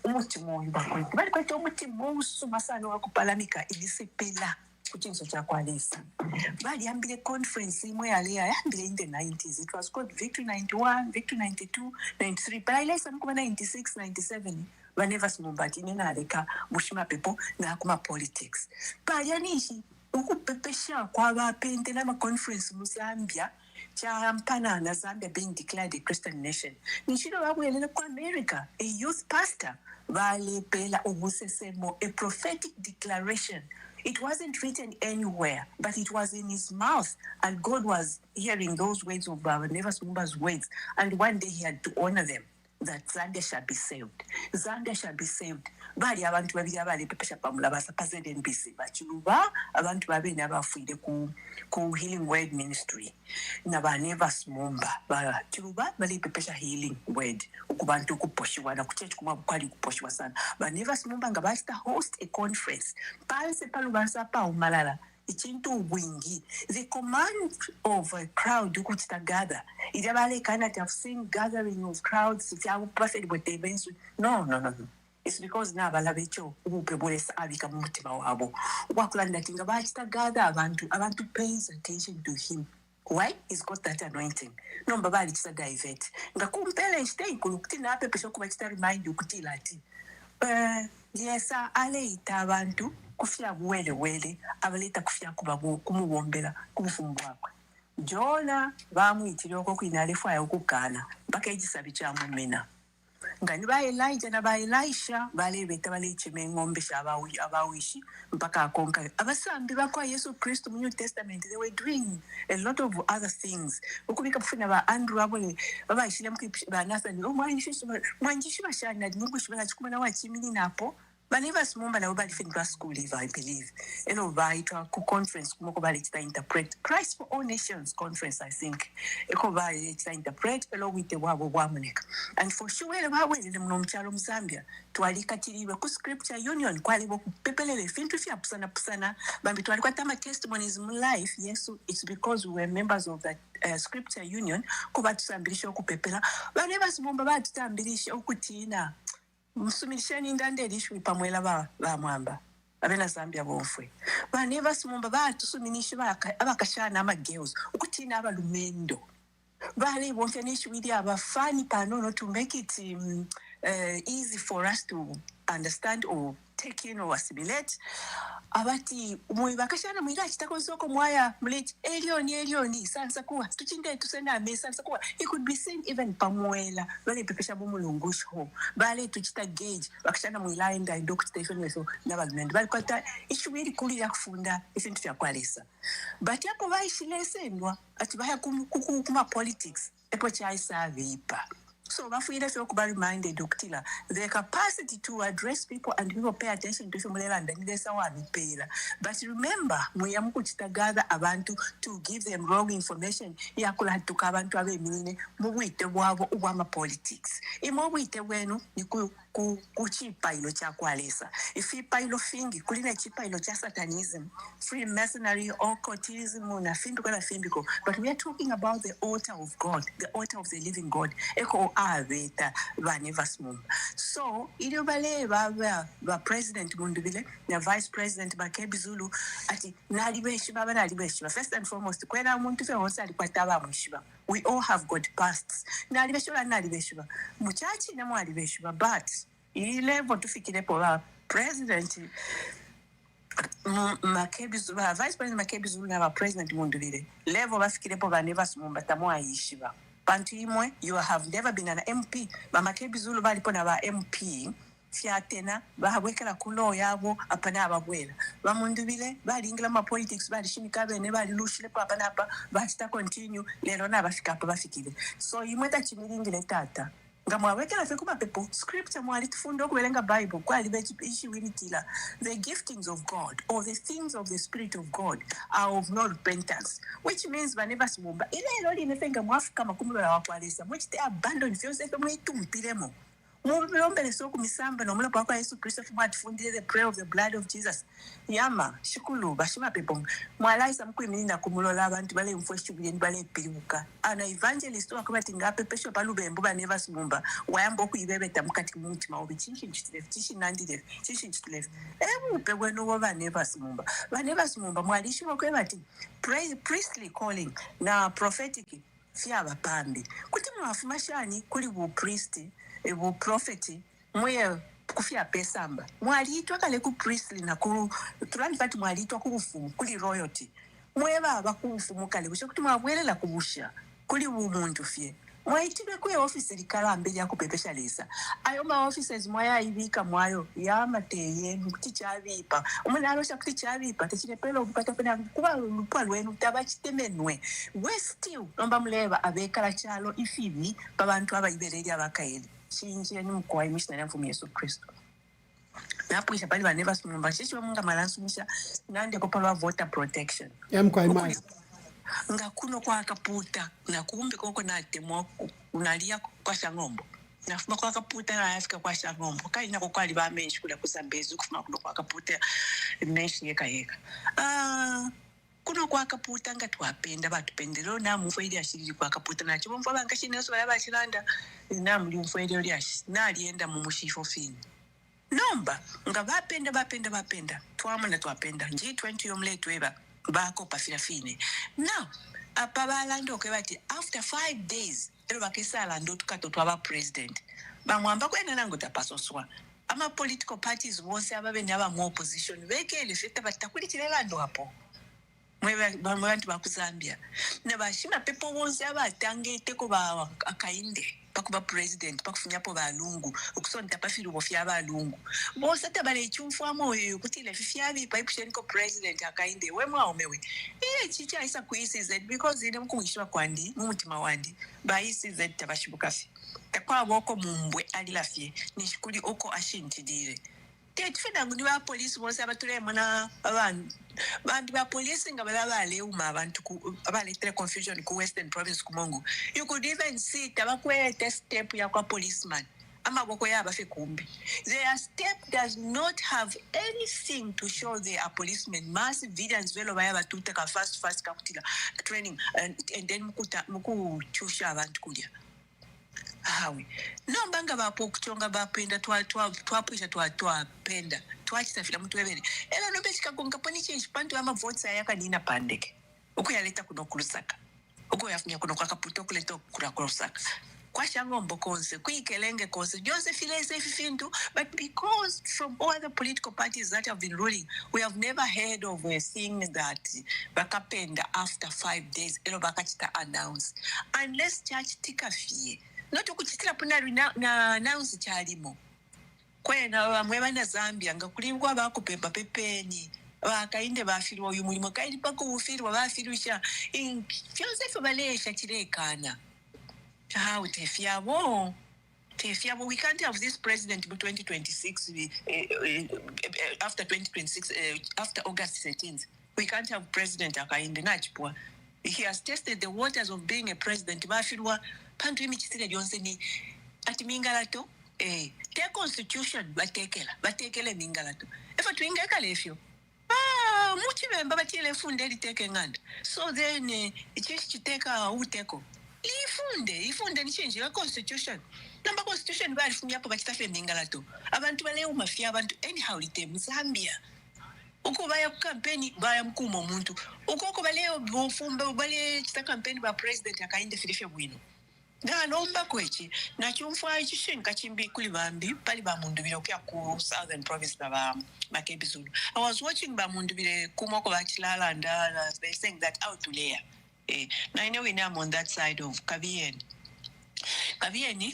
umutimu yubakwete. Bali kwete umutimu usumasano wakupalamika ilisipela. Kuchinso cha kwalisa. Bali ambile conference imwe alea ambile in the 90s. It was called Victory 91, Victory 92, 93. But I like some 96, 97. Whenever smumbati nina aleka mushima pepo na kuma politics. Bali anishi ukupepesha kwa wapende na ma conference Zambia cha mpana na Zambia being declared a Christian nation. Nishiro wabu yelele kwa America, a youth pastor. Vale pela ubusesemo, a prophetic declaration. It wasn't written anywhere, but it was in his mouth. And God was hearing those words of Never Smumba's words. And one day he had to honor them, that Zambia shall be saved. Zambia shall be saved. Bali abantu babiri abali pepesha pamula basa pazede NBC. Bachiluba, abantu babiri nabafuide ku Healing Word Ministry. Naba Never Smumba. Bachiluba, bali pepesha Healing Word. Ukubantu kuposhiwa na kuchechi kumabukali kuposhiwa sana. Ba Never Smumba nga basta host a conference. Palse palubansa pa umalala. Ichintu wingi. The command of a crowd to gather. Idabale cannot have seen gathering of crowds. No. It's because na balabecho ubebulesa abika mutima wabo. Wakulanda tinga bachita gather abantu pays attention to him. Why? He's got that anointing. No mbabali chisa divert. Nga kumpele stay kulukuti na ape pesho kubachita remind ukuti lati. Yesa ale ita abantu kufia wele abaleta kufia kubabu kumubombela kumufumbu wakwe. Jona bamuyitira okukwina alefaayo okukaana mpaka ekisabi kyamumena nga ne ba Elijah na ba Elisha baleebeta baleekima eng'ombe abawishi mpaka akonka abasambi bakwa Yesu Kristo mu New Testament. They were doing a lot of other things okubika kufuna ba Andrew abole babayishile ba Nathan mwanjishi bashana ndikushibala chikumana wa chimini napo Banevas Mumba na ubali fin school leave, I believe. Eno vaitwa ku conference kumoko bali kita interpret Christ for All Nations conference, I think. Eko bali kita interpret elo wite wabo wamuneka. And for sure ele wawe ele mnomchalo Mzambia tualika tiriwe ku scripture union kwali boku pepelele fintu fya pusana bambi tualika tama testimonies in life. Yes, it's because we were members of that scripture union kuba tusambilisha okupepela. Banevas Mumba ba tutambilisha okutina Musumishani ndande lishwi pamwela ba mwamba abena Zambia bonfwe baneva simumba batusuminisha abakashana amagirls ukutina abalumendo bale bonke nishwili abafani pano to make it easy for us to understand or take in or assimilate abati bakashana mwira kitako soko mwaya mlete elioni sansa kuwa tuchinde tusenda mesa sansa kuwa it could be seen even pamwela bale pepesha bomulungusho bale tuchita gauge bakashana mwira enda Dr. Stephen so nabalumendo bale kwata ishubiri kuli ya kufunda ifintu vya kwalesa but yapo baishilesendwa ati baya kuma politics epo chaisa vipa. So, minded, the capacity to address people and people pay attention to them. But remember, we are gather abantu to give them wrong information. Yakula to kabantu ave mine, muwite wabo uwama politics. Imowite wenu kuchipa ilo cha kwalesa. Ifipa ilo fingi, kulina chipa ilo cha satanism, Freemasonry, occultism, na fimbiko. But we are talking about the altar of God, the altar of the living God. Eko aveta Banevas Mumba. So, ilio bale ba President Mundubile, na Vice President Makebi Zulu, ati nalibeshiba. First and foremost, kwena muntu fe onsa alikwataba mwishiba. We all have got pasts. Nalibeshiba. Muchachi na mwalibeshiba. But, level tufikirepo ba President Makebi Zulu, Vice President Makebi Zulu na ba President Mundubile. Level bafikirepo Banevas Mumba tamwa yishiba. Pantuimwe, you have never been an MP. Makebi Zulu balipo na ba MP. Fiatena, bahawekela kulo yabo apana ababwela. Bamundubile, bali ingila ma politics, bali shimikabe ne bali lushile pa apana apa, bachita continue, lero na bafika apa bafikile. So, imweta chimiringile tata. Nga mwawekela fe kuma pepo, scripture mwali tufundo kuwelenga Bible, kwa libechi ishi wiritila. The giftings of God, or the things of the Spirit of God, are of no repentance. Which means, whenever Simumba, ila iloli nefenga mwafika makumbe wa wakwalesa, which they abandon fiyosefe mwetu mpiremo. Mulombele soku misamba no mulopo kwa Yesu Kristo fundile the prayer of the blood of Jesus. Yama shikulu bashima pepo. Mwalaisa mkwimini na kumulola abantu bale mfweshubili bale pilibuka. Ana evangelist wakabati ngape pesho palube mbuba Banevas Mumba. Wayambo kuibebeta mukati mutima obi chishi nchitlefu. Upewe no wa Banevas Mumba. Banevas Mumba mwalishi wakwebati priestly calling na prophetic fiaba pambi. Kuti mwafumashani kuli bu priesti ebu prophet mwe kufia pesamba mwalitwa kale ku priestly na ku tulani fati mwalitwa ku bufumu kuli royalty mweba bakufumu kale busho kuti mwabwelela kubusha kuli umuntu fie mwaitibwe ku office likala mbele ya kupepesha lesa ayo ma offices mwaya ibika mwayo ya mateye kuti chavipa umwana arosha kuti chavipa techile pelo ukata pena kuba lupwa lwenu tabachitemenwe we still nomba muleba abekala chalo ifibi babantu abayibereri abakaeli chinje ni mkwa missionary mfumu Yesu Kristo. Napo isha pali Banevas Mumba chichi munga malansumisha nande kopalwa voter protection. Mkwa imai. Nga kuno kwa akaputa na kumbe koko na temwa unalia kwa shangombo. Na fuma kwa akaputa na afika kwa shangombo. Kai na kwa liba menshi kula kusambezi kufuma kuno kwa akaputa menshi yeka. Kuno kwa akaputa nga twapenda batupendero na mufeili ashiriri kwa akaputa na chibo mfaba nga shine so baba chilanda na muli mufeili oli ashi na alienda mu mushifo fini nomba nga bapenda twamana twapenda G20 yomletu eba bako pafira fine now apa balando ke bati after 5 days ero bakisala ndo tukato twaba president bamwamba kwena nango tapasoswa ama political parties wose ababe naba mu opposition bekele fete batakulikilela ndo hapo bantu bakuzambia na bashima pepo bonse abatangete ba akainde pakuba president pakufunyapo balungu ukusonta pafiru bofya balungu bose tabale chumfamo kuti le fifyabi pipe shenko president akainde wemwa omewe chicha isa kuisize because ine mkungishwa kwandi mumutima wandi ba isize tabashibukafi takwa boko mumbwe alilafye nishikuli oko ashintidire Tefena nguni ba police bose abatule mona bantu ba police ngabala bale uma abantu abaletere confusion ku Western Province kumongo. You could even see tabakwete step ya kwa policeman. Amaboko ya bafe kumbi. Their step does not have anything to show they are policemen. Massive evidence velo baya batute ka fast kakutila training and then muku chusha abantu kulia. Hawi no mbanga bapo kuchonga bapenda twapwisha twapenda twachitafila mtu webere ela no bechika konga pani change pantu ama votes yakanina pandeke ukuyaleta kuno kulusaka ukuyafunya kuno kwakaputo kuleta kura kurusaka kwashango mbokonse kuikelenge konse Joseph Ilese fintu but because from all the political parties that have been ruling we have never heard of a thing that bakapenda after 5 days elo bakachita announce unless church tikafie not ukuchitira punari na announce chalimo kwena bamwe bana Zambia ngakulingwa bakupemba pepeni bakainde bafirwa uyu mulimo kaidi pako ufirwa bafirusha Joseph balesha chirekana how tefiabo we can't have this president in 2026 after 2026 after August 13th we can't have president akainde nachipwa. He has tested the waters of being a president bafirwa pantu imichitire yonse ni ati mingalato the constitution batekele mingalato efa tuingeka lefyo muchi bemba batile funde liteke nganda so then ichiteka uteko ifunde ni change ya constitution namba constitution balifunya hapo bachitafe mingalato abantu bale umafia abantu anyhow lite Zambia uko baya campaign baya mkumo muntu uko baleo bofumba bale chita campaign ba president akainde filifye bwino ngalomba kwechi na chumfa ichishinka chimbi kuli bambi pali ba mundu bile okya ku Southern Province na ba Makebi Zulu. I was watching ba mundu bile kumoko bachilala and they saying that out to layer na I know we am on that side of Kavieni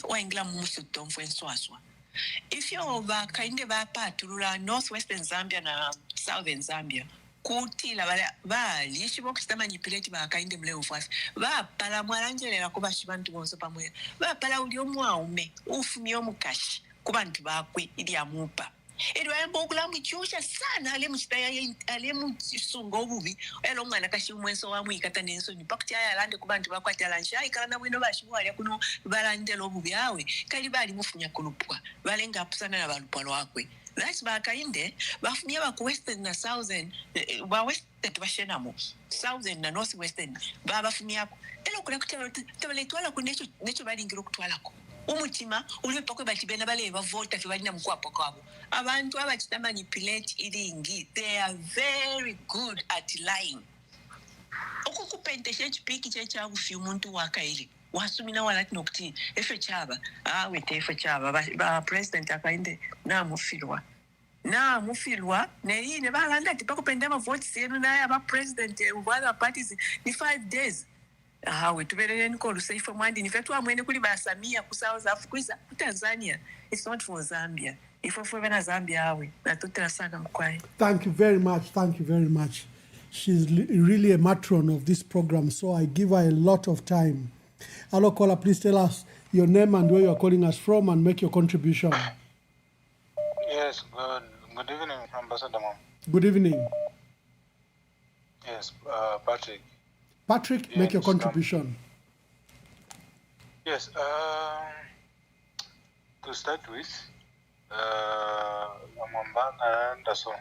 wa ingla musuto mfenswaswa if you over kainde ba patulula northwestern Zambia na southern Zambia kutila bali shibo kusitama nyipileti bakainde mleo fasi pala mwalanjelera kuba shibantu bonso pamwe pala uli omwaume ufumye omukashi kubantu bakwe ili amupa edwa mbokulamu chusha sana ale musungo obubi elo mwana kashi mwenso wa mwikata nenso ni pakti aya lande kubantu bakwatala nsha ikala na bwino bashibo ali kuno balandelo obubi awe kali bali mufunya kulupwa balenga apusana na balupalo akwe. That's bakainde bafumia ba western na southern ba western bashenamo southern na northwestern bafumia elo kula kutala twala kunecho necho balingiro kutwalako umutima uli pakwe batibena bale bavota fibalina mkwapa kwabo abantu abachita manipulate ilingi they are very good at lying okukupentesha chipiki checha ufi umuntu wakaili wasumina walati nokuti efe chaba wete efe chaba ba president akainde na mufilwa ne balanda tipakupenda ma votes yenu na ba president of other parties ni 5 days we tuberere nko lusaifa mwandi ni fetu amwene kuli ba Samia ku South Africa ku Tanzania it's not for Zambia ifo for na Zambia awe na tutela sana mkwai. Thank you very much. She's really a matron of this program, so I give her a lot of time. Hello caller, please tell us your name and where you are calling us from and make your contribution. Yes, good evening, Ambassador Mom. Good evening. Yes, Patrick. Patrick, yes, make your contribution. Yes, to start with, Mwamba Anderson.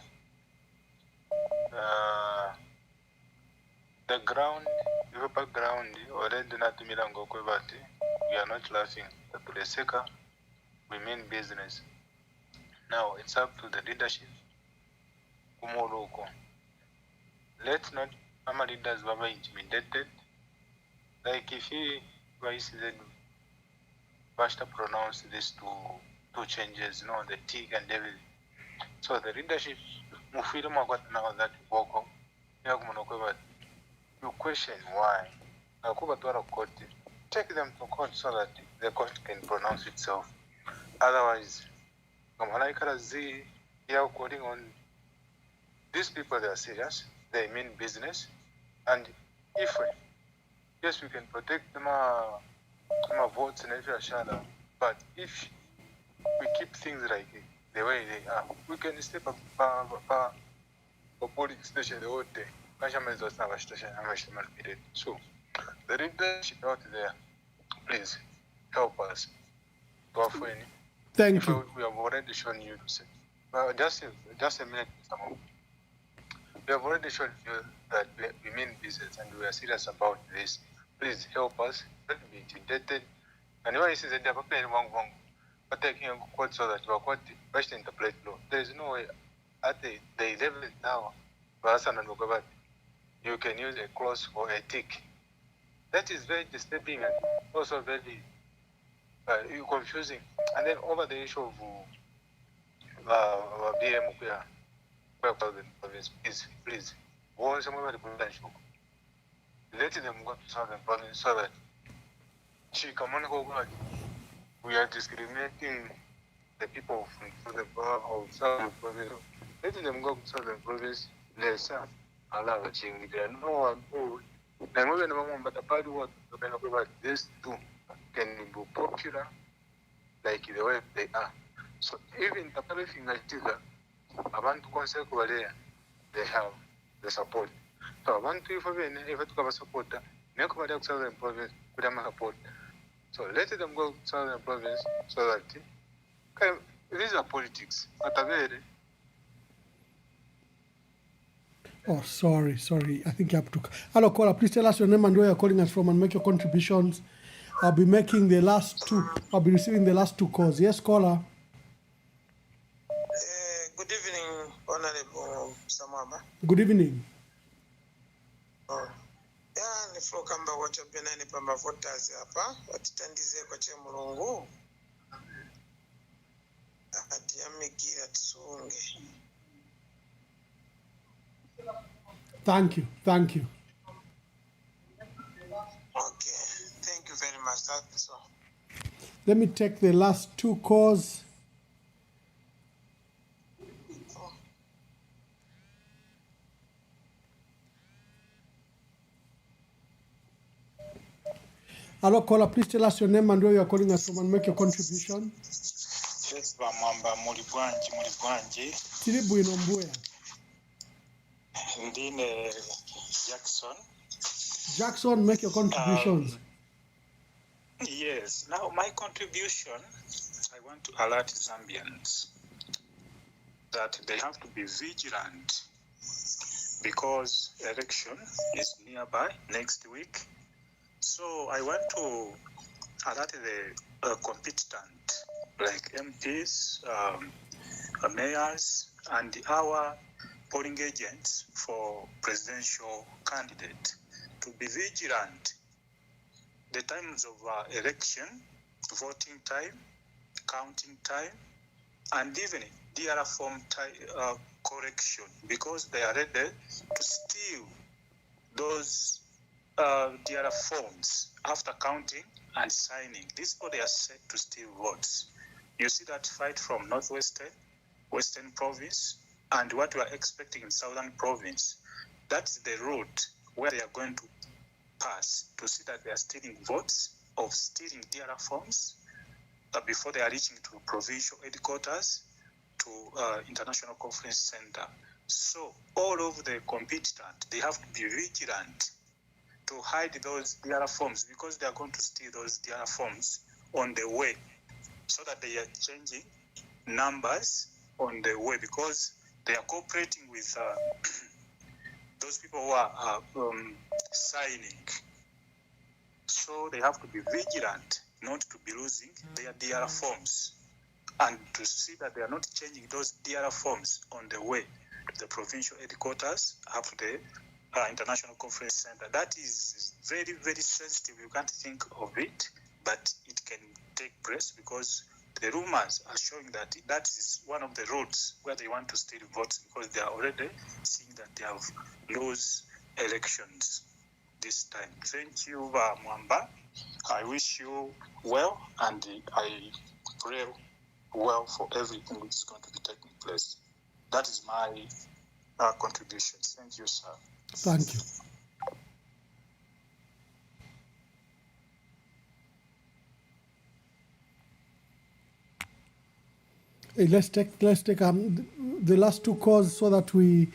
The ground, Europa ground, already not Milango Kwebati. We are not laughing. The Puleseka, we mean business. Now it's up to the leadership. Kumoroko. Let's not our leaders were intimidated. Like if he vice then Bashta pronounced these two changes, the TIG and everything. So the leadership Mufilo Magat now that Boko, Yagumonoko, you question why. Take them to court so that the court can pronounce itself. Otherwise, they are calling on these people. They are serious. They mean business. And if yes, we can protect them votes and everything, but if we keep things like the way they are, we can step up for polling station the whole day. So the leadership out there, please help us to offering. Thank you. We have already shown you. Just a minute, someone. We have already shown you that we mean business and we are serious about this. Please help us. Don't be intimidated. And when you see that they are playing wrong, but taking a court so that you are quite best interpret law. There is no way at the 11th now, you can use a clause or a tick. That is very disturbing and also very confusing. And then over the issue of BM, please, let them go to Southern Province so that we are discriminating the people of Southern Province. Let them go to Southern Province, lesser, allow a change. No one who, and we know but the party what this too can be popular like the way they are. So even the everything like this, I want to consider they have the support. So I want to if it comes support, nobody of Southern Province with them support. So let them go to Southern Province so that these are politics. Oh, sorry. I think you have to. Hello, caller. Please tell us your name and where you're calling us from and make your contributions. I'll be making the last two. I'll be receiving the last two calls. Yes, caller. Good evening, Honorable Samamba. Good evening. Niflo kamba wachapena ni pamba voters hapa watitandize kwa chemulungu ati amikira tsunge. Thank you. Okay, thank you very much. That's all. Let me take the last two calls. Hello, caller. Please tell us your name and where you are calling us from and make your contribution. Yes, Bamwamba, Mulibwanji. Tilibu inombuya. Ndine Jackson. Jackson, make your contributions. Yes. Now, my contribution, I want to alert Zambians that they have to be vigilant because election is nearby next week. So I want to alert the competent, like MPs, mayors, and our polling agents for presidential candidate to be vigilant. The times of election, voting time, counting time, and even DR form correction, because they are ready to steal those DR forms after counting and signing. These people, they are set to steal votes. You see that fight from Western Province, and what we are expecting in Southern Province. That's the route where they are going to pass to see that they are stealing votes, of stealing DR forms before they are reaching to provincial headquarters, to International Conference Center. So all of the competent, they have to be vigilant to hide those DR forms because they are going to steal those DR forms on the way, so that they are changing numbers on the way because they are cooperating with those people who are signing. So they have to be vigilant not to be losing their DR forms and to see that they are not changing those DR forms on the way to the provincial headquarters up to the International Conference Center. That is very, very sensitive. You can't think of it, but it can take place because the rumors are showing that that is one of the roads where they want to steal votes because they are already seeing that they have lost elections. this time. Thank you, Mwamba. I wish you well, and I pray well for everything which is going to be taking place. That is my contribution. Thank you, sir. Thank you. Hey, let's take the last two calls so that we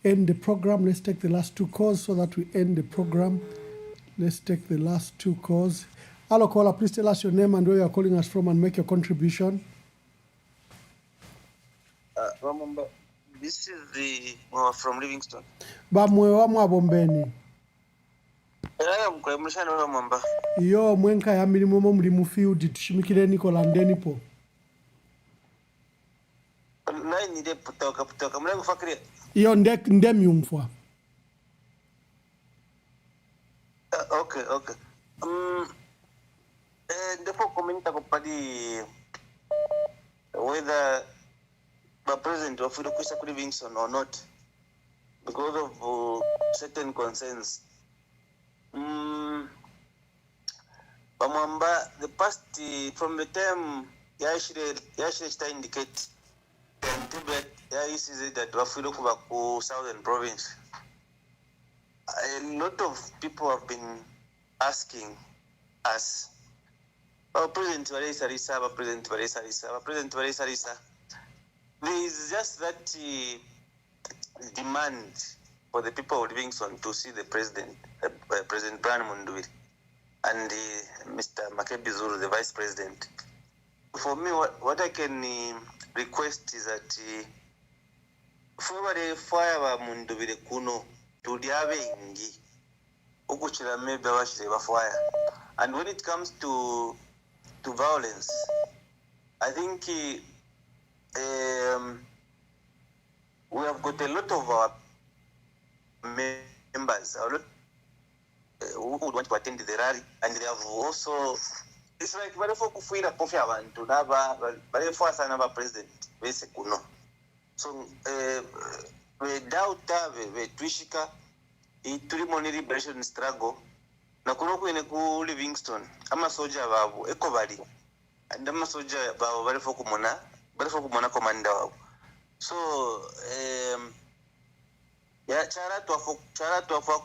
end the program. Let's take the last two calls so that we end the program. Let's take the last two calls. Hello, caller. Please tell us your name and where you are calling us from and make your contribution. This is the from Livingston. Bamwe wa Mwabombeni. Iyo mwenka ya milimo muri mu field tushimikire Nicola Ndenipo. Iyo ndemyumfwa. Okay. Therefore, commenta kopadi whether the president of Kwisa Livingston or not, because of certain concerns. Bamwamba, the past from the time Yashre indicate and Tibet is that Wafido Kubaku Southern Province. A lot of people have been asking us, President Varesa, President Varesa. There is just that demand for the people of Livingston to see the president, President Brian Mundubiri, and Mr. Makebi Zulu, the vice president. For me, what I can request is that for the fire Mundubiri kuno to the Avengi, Ukuchila maybe fire. And when it comes to violence, I think we have got a lot of our members who would want to attend the rally, and they have also, it's like very focused on coffee to very fast another president basically no. So we doubt we twishika tulimoni liberation struggle na kuno kwene ku Livingston ama soja babu ekobali and ama soja babu very focused mona commander wabo. So ya chara tuafu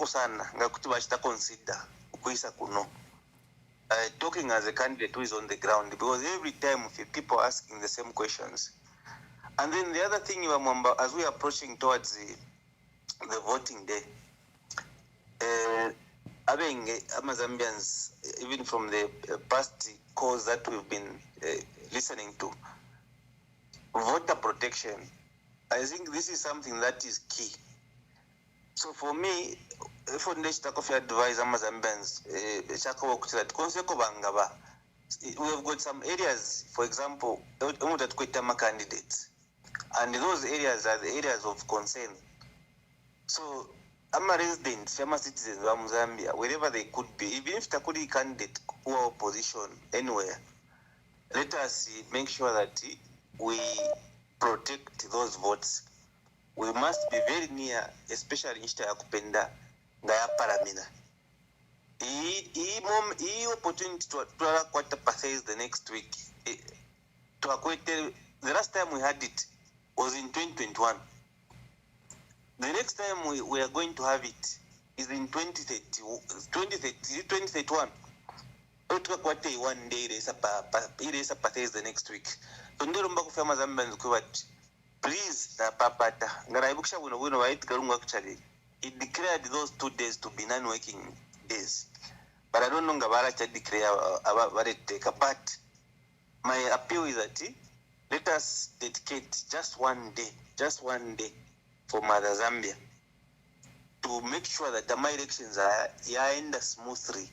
sana ngakuti bachita consider ukuisa kuno. Talking as a candidate who is on the ground, because every time people are asking the same questions. And then the other thing, as we are approaching towards the voting day, Zambians, even from the past calls that we've been listening to, voter protection, I think this is something that is key. So for me, if I advise Zambians, we have got some areas, for example, candidates, and those areas are the areas of concern. So I'm a resident, I'm a citizen of Zambia, wherever they could be, even if they could be candidate or opposition anywhere, let us make sure that we protect those votes. We must be very near, especially in Kupenda, Gaya Paramina. He opportunity to quarter passes the next week. The last time we had it was in 2021. The next time we are going to have it is in 2031. One day it passes the next week. So please, Papata, it declared those 2 days to be non-working days. But I don't know Ngabara to declare about it. But my appeal is that let us dedicate just one day for Mother Zambia to make sure that the elections are end smoothly,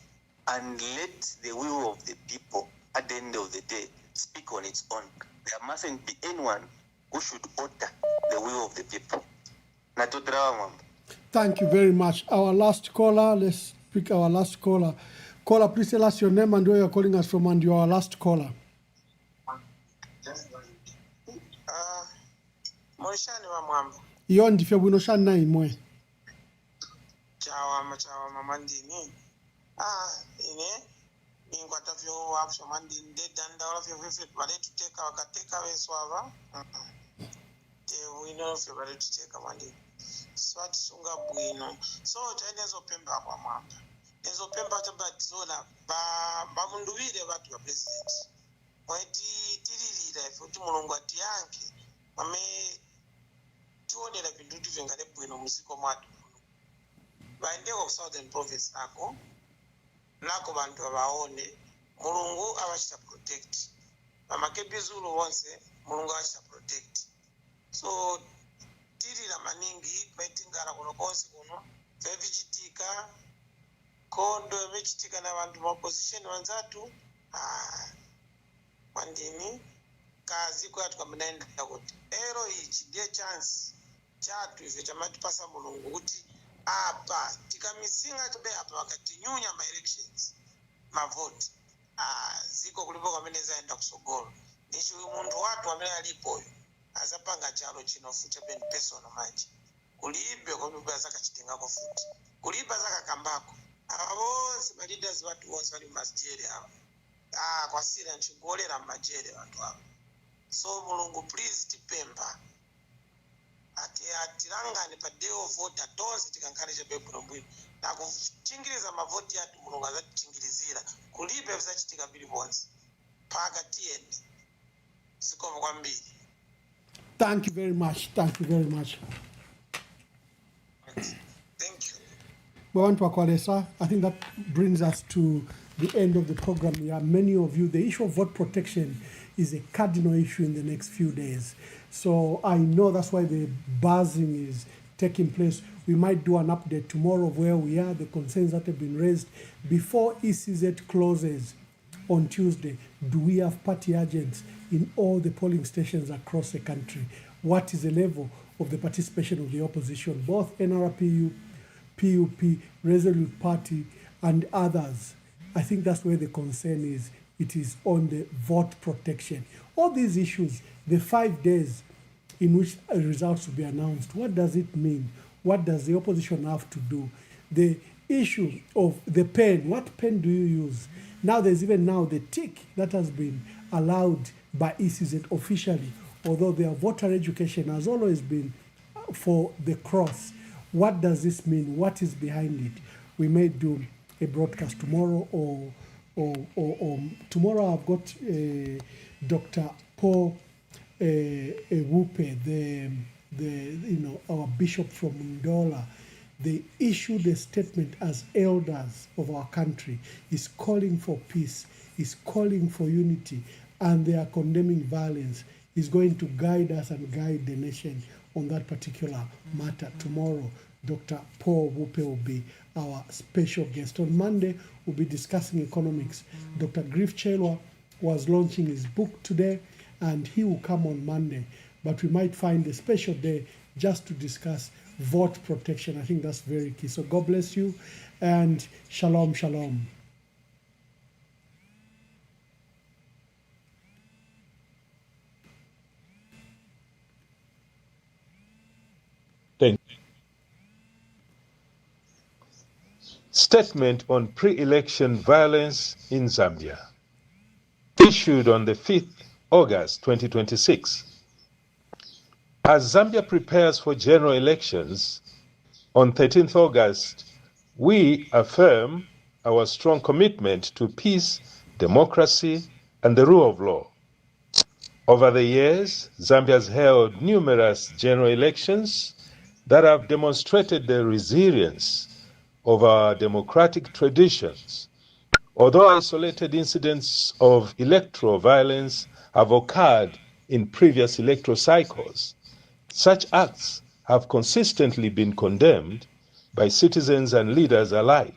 and let the will of the people at the end of the day speak on its own. There mustn't be anyone who should alter the will of the people. Thank you very much. Our last caller, let's pick our last caller. Caller, please tell us your name and where you're calling us from, and you are our last caller. Iyo ndifya bwino shana imwe. chawa mamandini ine ingwata vyo wapsha mandini de danda wala vyo vyo vale tuteka wakateka veswava te wino vyo vale tuteka mandini swati sunga bwino so chanezo pemba kwa mwamba nezo pemba tabati zola ba munduwire watu wa president waiti tiririra ifuti mulungu ati yanke mame tionera vinduti vingale bwino musiko mwatu vaendeko ku southern province nako vantu vaone mulungu avachita protect vamakebizulu vonse mulungu avachita protect so tirira maningi kwaitingara kuno konse kuno vevichitika kondo vechitika na vantu maopposition vanzatu mandini kazi kwatu kamunaenda kuti ero ichi ndiye chance chatu ife chamatipasa mulungu kuti apa tikamisinga tobe apa wakatinyunya ma-elections mavoti ziko kulipo kwamene zaenda kusogolo nichi uyu muntu watu amene alipoyo azapanga chalo chino fucha ben personal manje kulibe kwamipa zakachitengako futi kulipa zakakambako ava vonse ma-leaders vatu vonse vali mumajere ava kwasira nchigolera mumajere vantu ava so mulungu please tipemba atirangane pa day of vote tonse tikankhale chapebwino bwino nakuchingiriza mavoti atu mulungu azatichingilizira kulibe visachitika pili ponse phaka tiyende zikomo kwambiri. Thank you very much. Thank you very much. Thank you. Bwantu Akwalesa, I think that brings us to the end of the program. There are many of you. The issue of vote protection is a cardinal issue in the next few days. So I know that's why the buzzing is taking place. We might do an update tomorrow of where we are, the concerns that have been raised before ECZ closes on Tuesday. Do we have party agents in all the polling stations across the country? What is the level of the participation of the opposition, both NRPU, PUP, Resolute Party, and others? I think that's where the concern is. It is on the vote protection. All these issues, the 5 days in which results will be announced, what does it mean? What does the opposition have to do? The issue of the pen, what pen do you use? Now there's even now the tick that has been allowed by ECZ officially, although their voter education has always been for the cross. What does this mean? What is behind it? We may do a broadcast tomorrow or tomorrow I've got Dr. Paul Wupe, our bishop from Ndola. They issued a statement as elders of our country. He's calling for peace. He's calling for unity, and they are condemning violence. He's going to guide us and guide the nation on that particular matter. Tomorrow, Dr. Paul Wupe will be our special guest. On Monday, we'll be discussing economics. Dr. Griff Chelwa was launching his book today, and he will come on Monday. But we might find a special day just to discuss vote protection. I think that's very key. So God bless you, and shalom, shalom. Thank you. Statement on pre-election violence in Zambia, issued on the 5th August 2026. As Zambia prepares for general elections on 13th August, we affirm our strong commitment to peace, democracy, and the rule of law. Over the years, Zambia has held numerous general elections that have demonstrated the resilience of our democratic traditions. Although isolated incidents of electoral violence have occurred in previous electoral cycles, such acts have consistently been condemned by citizens and leaders alike.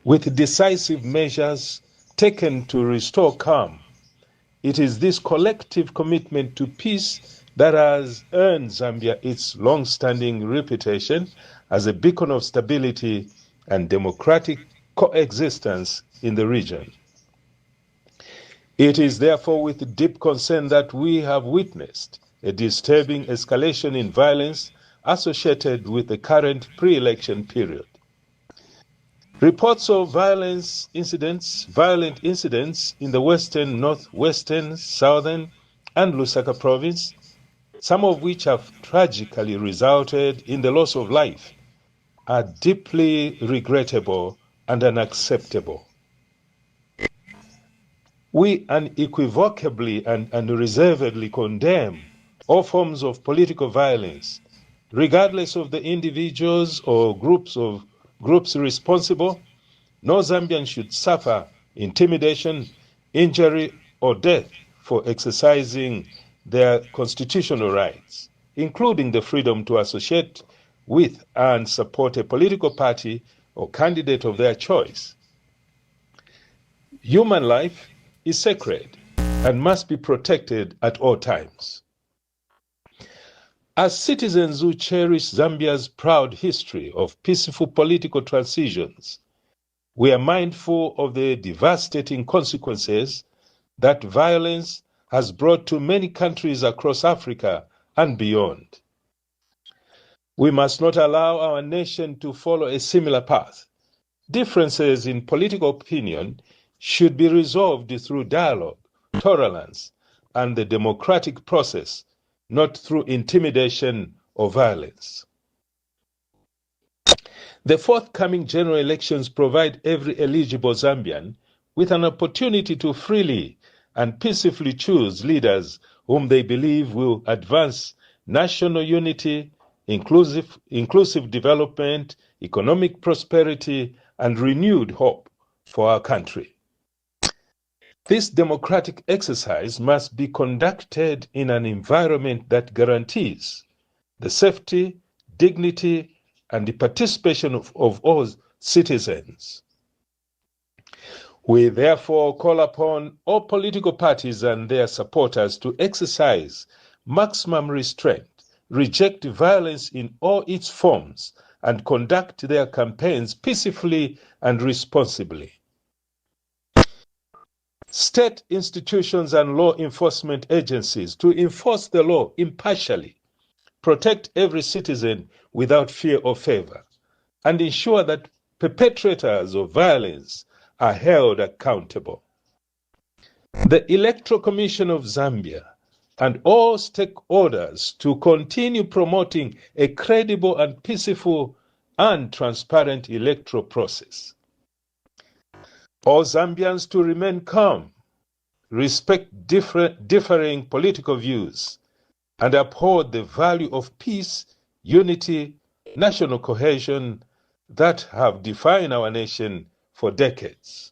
With decisive measures taken to restore calm, it is this collective commitment to peace that has earned Zambia its long-standing reputation as a beacon of stability and democratic coexistence in the region. It is therefore with deep concern that we have witnessed a disturbing escalation in violence associated with the current pre-election period. Reports of violent incidents in the western, northwestern, southern, and Lusaka province, some of which have tragically resulted in the loss of life, are deeply regrettable and unacceptable. We unequivocally and unreservedly condemn all forms of political violence, regardless of the individuals or groups responsible. No Zambian should suffer intimidation, injury, or death for exercising their constitutional rights, including the freedom to associate with and support a political party or candidate of their choice. Human life is sacred and must be protected at all times. As citizens who cherish Zambia's proud history of peaceful political transitions, we are mindful of the devastating consequences that violence has brought to many countries across Africa and beyond. We must not allow our nation to follow a similar path. Differences in political opinion should be resolved through dialogue, tolerance, and the democratic process, not through intimidation or violence. The forthcoming general elections provide every eligible Zambian with an opportunity to freely and peacefully choose leaders whom they believe will advance national unity, inclusive development, economic prosperity, and renewed hope for our country. This democratic exercise must be conducted in an environment that guarantees the safety, dignity, and the participation of all citizens. We therefore call upon all political parties and their supporters to exercise maximum restraint, reject violence in all its forms, and conduct their campaigns peacefully and responsibly. State institutions and law enforcement agencies to enforce the law impartially, protect every citizen without fear or favor, and ensure that perpetrators of violence are held accountable. The Electoral Commission of Zambia and all stakeholders to continue promoting a credible and peaceful and transparent electoral process. All Zambians to remain calm, respect differing political views, and uphold the value of peace, unity, national cohesion that have defined our nation for decades.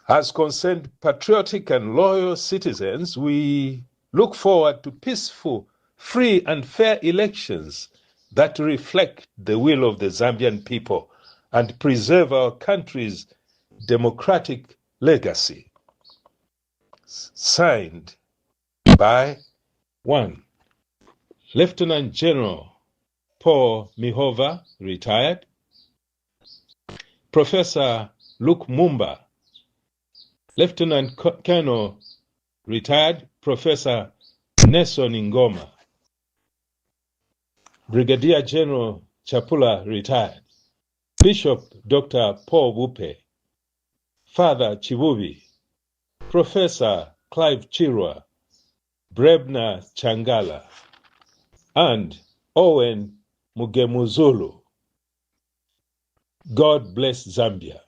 As concerned patriotic and loyal citizens, we look forward to peaceful, free, and fair elections that reflect the will of the Zambian people and preserve our country's democratic legacy. Signed by 1. Lieutenant General Paul Mihova, retired. Professor Luke Mumba. Lieutenant Colonel, retired. Professor Nelson Ngoma. Brigadier General Chapula, retired. Bishop Dr. Paul Bupe, Father Chibubi, Professor Clive Chirwa, Brebna Changala, and Owen Mugemuzulu. God bless Zambia.